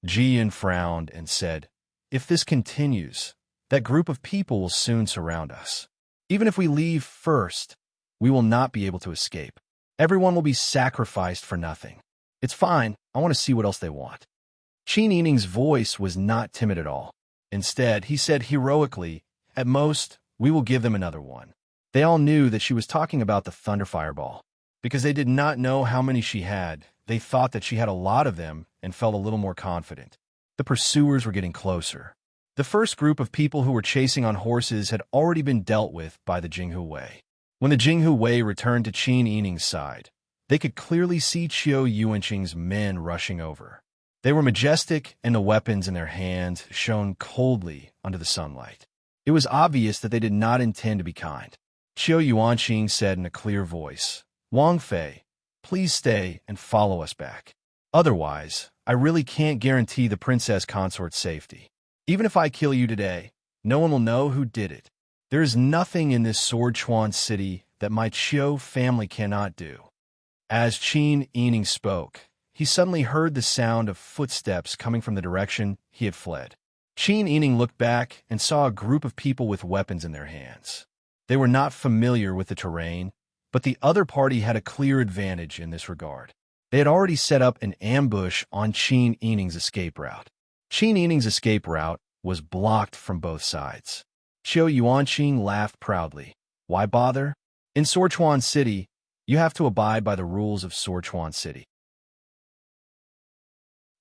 Jian frowned and said, "If this continues, that group of people will soon surround us. Even if we leave first, we will not be able to escape. Everyone will be sacrificed for nothing. It's fine, I want to see what else they want." Qin Yining's voice was not timid at all. Instead, he said heroically, "At most, we will give them another one." They all knew that she was talking about the Thunder Fireball. Because they did not know how many she had, they thought that she had a lot of them and felt a little more confident. The pursuers were getting closer. The first group of people who were chasing on horses had already been dealt with by the Jinghu Wei. When the Jinghu Wei returned to Qin Yining's side, they could clearly see Qiao Yuanqing's men rushing over. They were majestic, and the weapons in their hands shone coldly under the sunlight. It was obvious that they did not intend to be kind. Qiao Yuanqing said in a clear voice, "Wang Fei, please stay and follow us back. Otherwise, I really can't guarantee the princess consort's safety. Even if I kill you today, no one will know who did it. There is nothing in this Sword Chuan city that my Qiao family cannot do." As Qin Yining spoke, he suddenly heard the sound of footsteps coming from the direction he had fled. Qin Yining looked back and saw a group of people with weapons in their hands. They were not familiar with the terrain, but the other party had a clear advantage in this regard. They had already set up an ambush on Qin Yining's escape route. Qin Yining's escape route was blocked from both sides. Qiao Yuanqing laughed proudly. "Why bother? In Sword Chuan City, you have to abide by the rules of Sword Chuan City.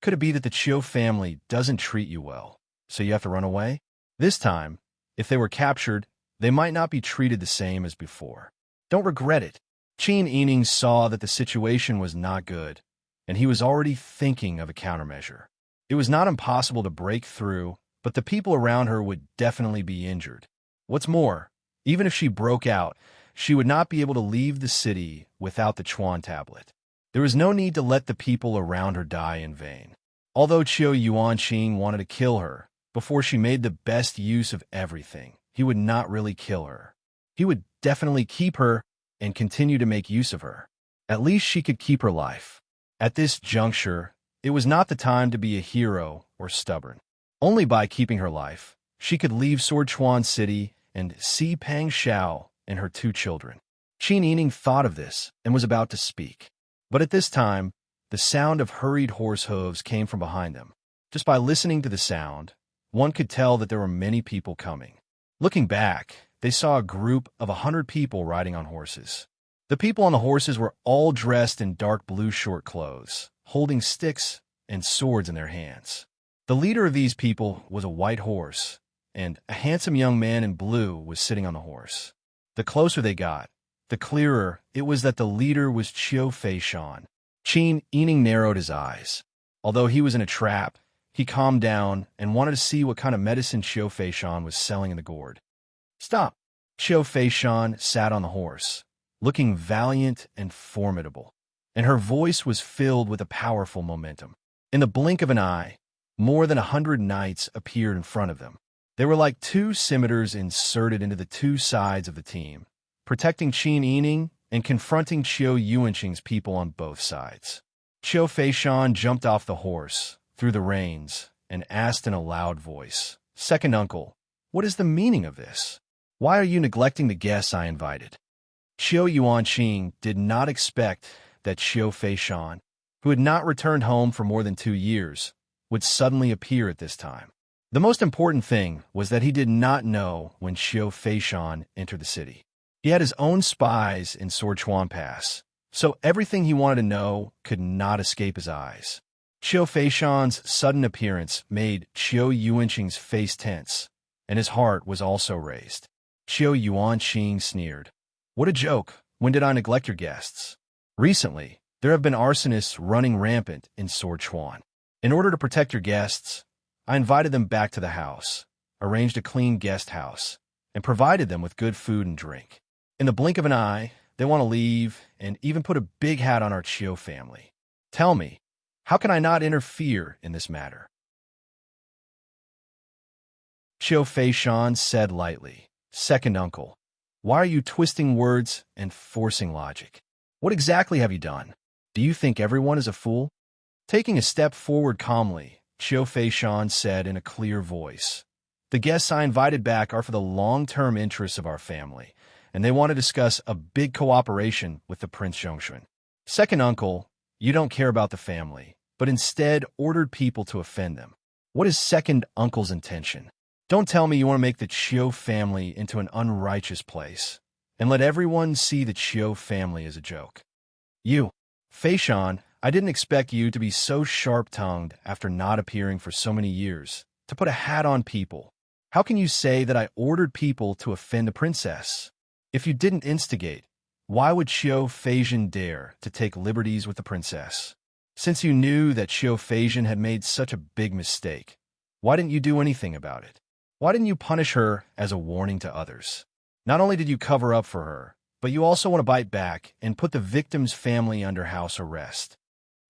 Could it be that the Qiao family doesn't treat you well, so you have to run away? This time, if they were captured, they might not be treated the same as before. Don't regret it." Qin Yining saw that the situation was not good, and he was already thinking of a countermeasure. It was not impossible to break through, but the people around her would definitely be injured. What's more, even if she broke out, she would not be able to leave the city without the Chuan tablet. There was no need to let the people around her die in vain. Although Qiao Yuanqing wanted to kill her, before she made the best use of everything, he would not really kill her. He would definitely keep her and continue to make use of her. At least she could keep her life. At this juncture, it was not the time to be a hero or stubborn. Only by keeping her life, she could leave Sword Chuan City and see Pang Xiao and her 2 children. Qin Yining thought of this and was about to speak. But at this time, the sound of hurried horse hooves came from behind them. Just by listening to the sound, one could tell that there were many people coming. Looking back, they saw a group of 100 people riding on horses. The people on the horses were all dressed in dark blue short clothes, holding sticks and swords in their hands. The leader of these people was a white horse, and a handsome young man in blue was sitting on the horse. The closer they got, the clearer it was that the leader was Qiao Feishan. Qin Yining narrowed his eyes. Although he was in a trap, he calmed down and wanted to see what kind of medicine Qiao Feishan was selling in the gourd. "Stop!" Qiao Feishan sat on the horse, looking valiant and formidable, and her voice was filled with a powerful momentum. In the blink of an eye, more than 100 knights appeared in front of them. They were like 2 scimitars inserted into the 2 sides of the team, protecting Qin Yining and confronting Qiao Yuanqing's people on both sides. Qiao Feishan jumped off the horse, threw the reins, and asked in a loud voice, "Second uncle, what is the meaning of this? Why are you neglecting the guests I invited?" Qiao Yuanqing did not expect that Qiao Feishan, who had not returned home for more than 2 years, would suddenly appear at this time. The most important thing was that he did not know when Qiao Feishan entered the city. He had his own spies in Sword Chuan Pass, so everything he wanted to know could not escape his eyes. Qiao Feishan's sudden appearance made Qiao Yuanqing's face tense, and his heart was also raised. Qiao Yuanqing sneered. "What a joke! When did I neglect your guests? Recently, there have been arsonists running rampant in Sword Chuan. In order to protect your guests, I invited them back to the house, arranged a clean guest house, and provided them with good food and drink. In the blink of an eye, they want to leave and even put a big hat on our Qiao family. Tell me, How can I not interfere in this matter? Qiu Feishan said lightly, "Second uncle, why are you twisting words and forcing logic? What exactly have you done? Do you think everyone is a fool?" Taking a step forward calmly, Qiu Feishan said in a clear voice, "The guests I invited back are for the long-term interests of our family, and they want to discuss a big cooperation with the Prince Zhongxun. Second uncle, you don't care about the family, but instead ordered people to offend them. What is second uncle's intention? Don't tell me you want to make the Qiu family into an unrighteous place, and let everyone see the Qiu family as a joke. You, Feishan, I didn't expect you to be so sharp-tongued after not appearing for so many years, to put a hat on people. How can you say that I ordered people to offend a princess? If you didn't instigate, why would Qiu Feishan dare to take liberties with the princess? Since you knew that Qiu Feishan had made such a big mistake, why didn't you do anything about it? Why didn't you punish her as a warning to others? Not only did you cover up for her, but you also want to bite back and put the victim's family under house arrest.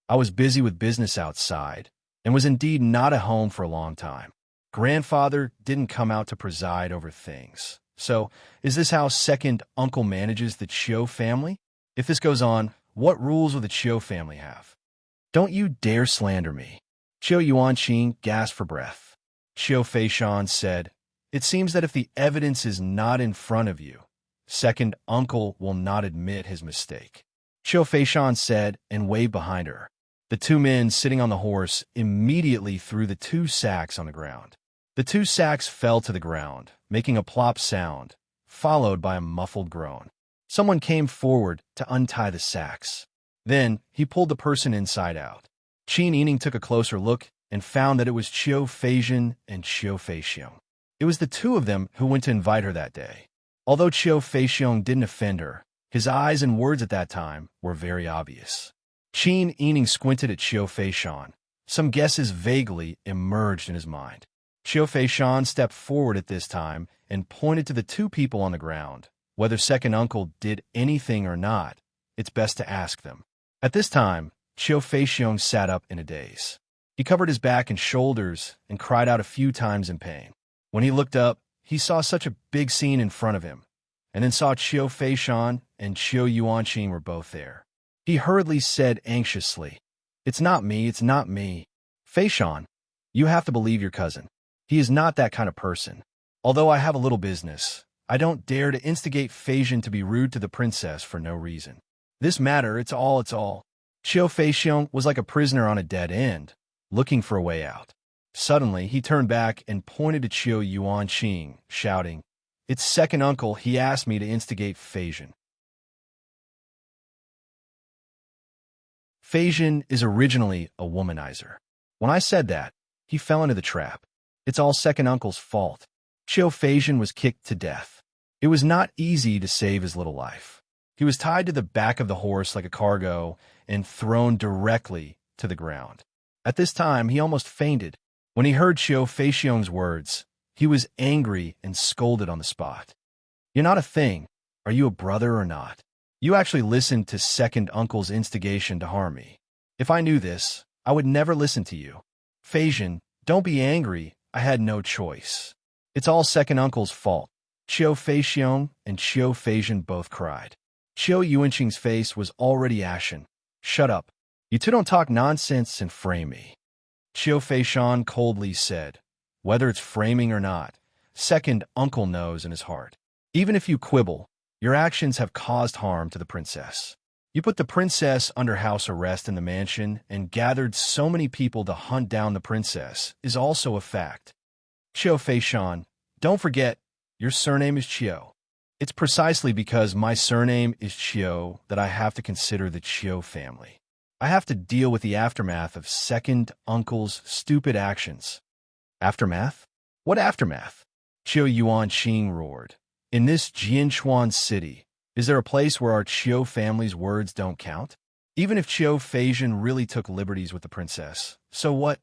I was busy with business outside, and was indeed not at home for a long time. Grandfather didn't come out to preside over things. So, is this how second uncle manages the Qiu family? If this goes on, what rules will the Qiu family have? Don't you dare slander me." Qiu Yuanqing gasped for breath. Qiu Feishan said, "It seems that if the evidence is not in front of you, second uncle will not admit his mistake." Qiu Feishan said and waved behind her. The two men sitting on the horse immediately threw the two sacks on the ground. The two sacks fell to the ground, making a plop sound, followed by a muffled groan. Someone came forward to untie the sacks. Then he pulled the person inside out. Qin Yining took a closer look and found that it was Qiu Feishan and Qiu Feixiong. It was the two of them who went to invite her that day. Although Qiu Feixiong didn't offend her, his eyes and words at that time were very obvious. Qin Yining squinted at Qiu Feishan. Some guesses vaguely emerged in his mind. Qiu Feishan stepped forward at this time and pointed to the two people on the ground. Whether second uncle did anything or not, it's best to ask them. At this time, Qiu Feixiong sat up in a daze. He covered his back and shoulders and cried out a few times in pain. When he looked up, he saw such a big scene in front of him, and then saw Qiu Feishan and Qiu Yuanqing were both there. He hurriedly said anxiously, "It's not me, it's not me. Feishan, you have to believe your cousin. He is not that kind of person. Although I have a little business, I don't dare to instigate Feishan to be rude to the princess for no reason. This matter, it's all. Qiu Feixiong was like a prisoner on a dead end, looking for a way out. Suddenly, he turned back and pointed to Qiu Yuanqing, shouting, "It's second uncle, he asked me to instigate Feishan." Feishan is originally a womanizer. When I said that, he fell into the trap. It's all second uncle's fault. Qiu Feishan was kicked to death. It was not easy to save his little life. He was tied to the back of the horse like a cargo and thrown directly to the ground. At this time, he almost fainted. When he heard Qiu Feixiong's words, he was angry and scolded on the spot. "You're not a thing. Are you a brother or not? You actually listened to second uncle's instigation to harm me. If I knew this, I would never listen to you. Feishan, don't be angry. I had no choice. It's all second uncle's fault." Qiu Feixiong and Qiu Feishan both cried. Qiu Yuanqing's face was already ashen. "Shut up. You two don't talk nonsense and frame me." Qiu Feishan coldly said, "Whether it's framing or not, second uncle knows in his heart. Even if you quibble, your actions have caused harm to the princess. You put the princess under house arrest in the mansion and gathered so many people to hunt down the princess is also a fact. Qiu Feishan, don't forget, your surname is Qiu. It's precisely because my surname is Qiu that I have to consider the Qiu family. I have to deal with the aftermath of second uncle's stupid actions." "Aftermath? What aftermath?" Qiu Yuanqing roared. "In this Jianchuan city, is there a place where our Qiu family's words don't count? Even if Qiu Feishan really took liberties with the princess, so what?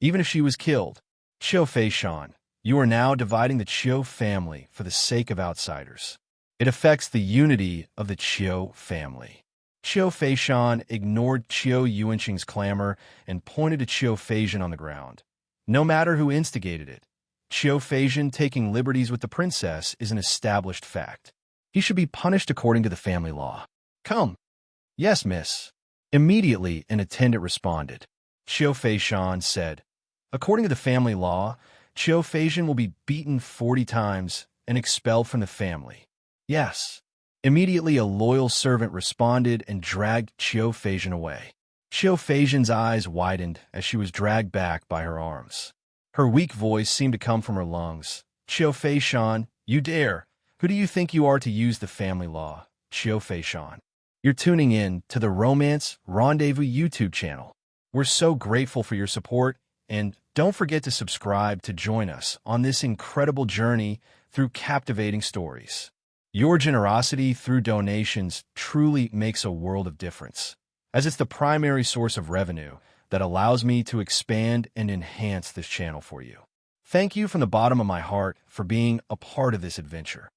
Even if she was killed? Qiu Feishan, you are now dividing the Qiu family for the sake of outsiders. It affects the unity of the Qiu family." Qiu Feishan ignored Qiu Yuanqing's clamor and pointed to Qiu Feizhen on the ground. No matter who instigated it, Qiu Feizhen taking liberties with the princess is an established fact. He should be punished according to the family law. Come. Yes, miss. Immediately, an attendant responded. Qiu Feishan said, according to the family law, Qiu Feizhen will be beaten 40 times and expelled from the family. Yes. Immediately, a loyal servant responded and dragged Qiu Feizhen away. Qiu Feizhen's eyes widened as she was dragged back by her arms. Her weak voice seemed to come from her lungs. Qiu Feishan, you dare! Who do you think you are to use the family law? Qiu Feishan. You're tuning in to the Romance Rendezvous YouTube channel. We're so grateful for your support, and don't forget to subscribe to join us on this incredible journey through captivating stories. Your generosity through donations truly makes a world of difference, as it's the primary source of revenue that allows me to expand and enhance this channel for you. Thank you from the bottom of my heart for being a part of this adventure.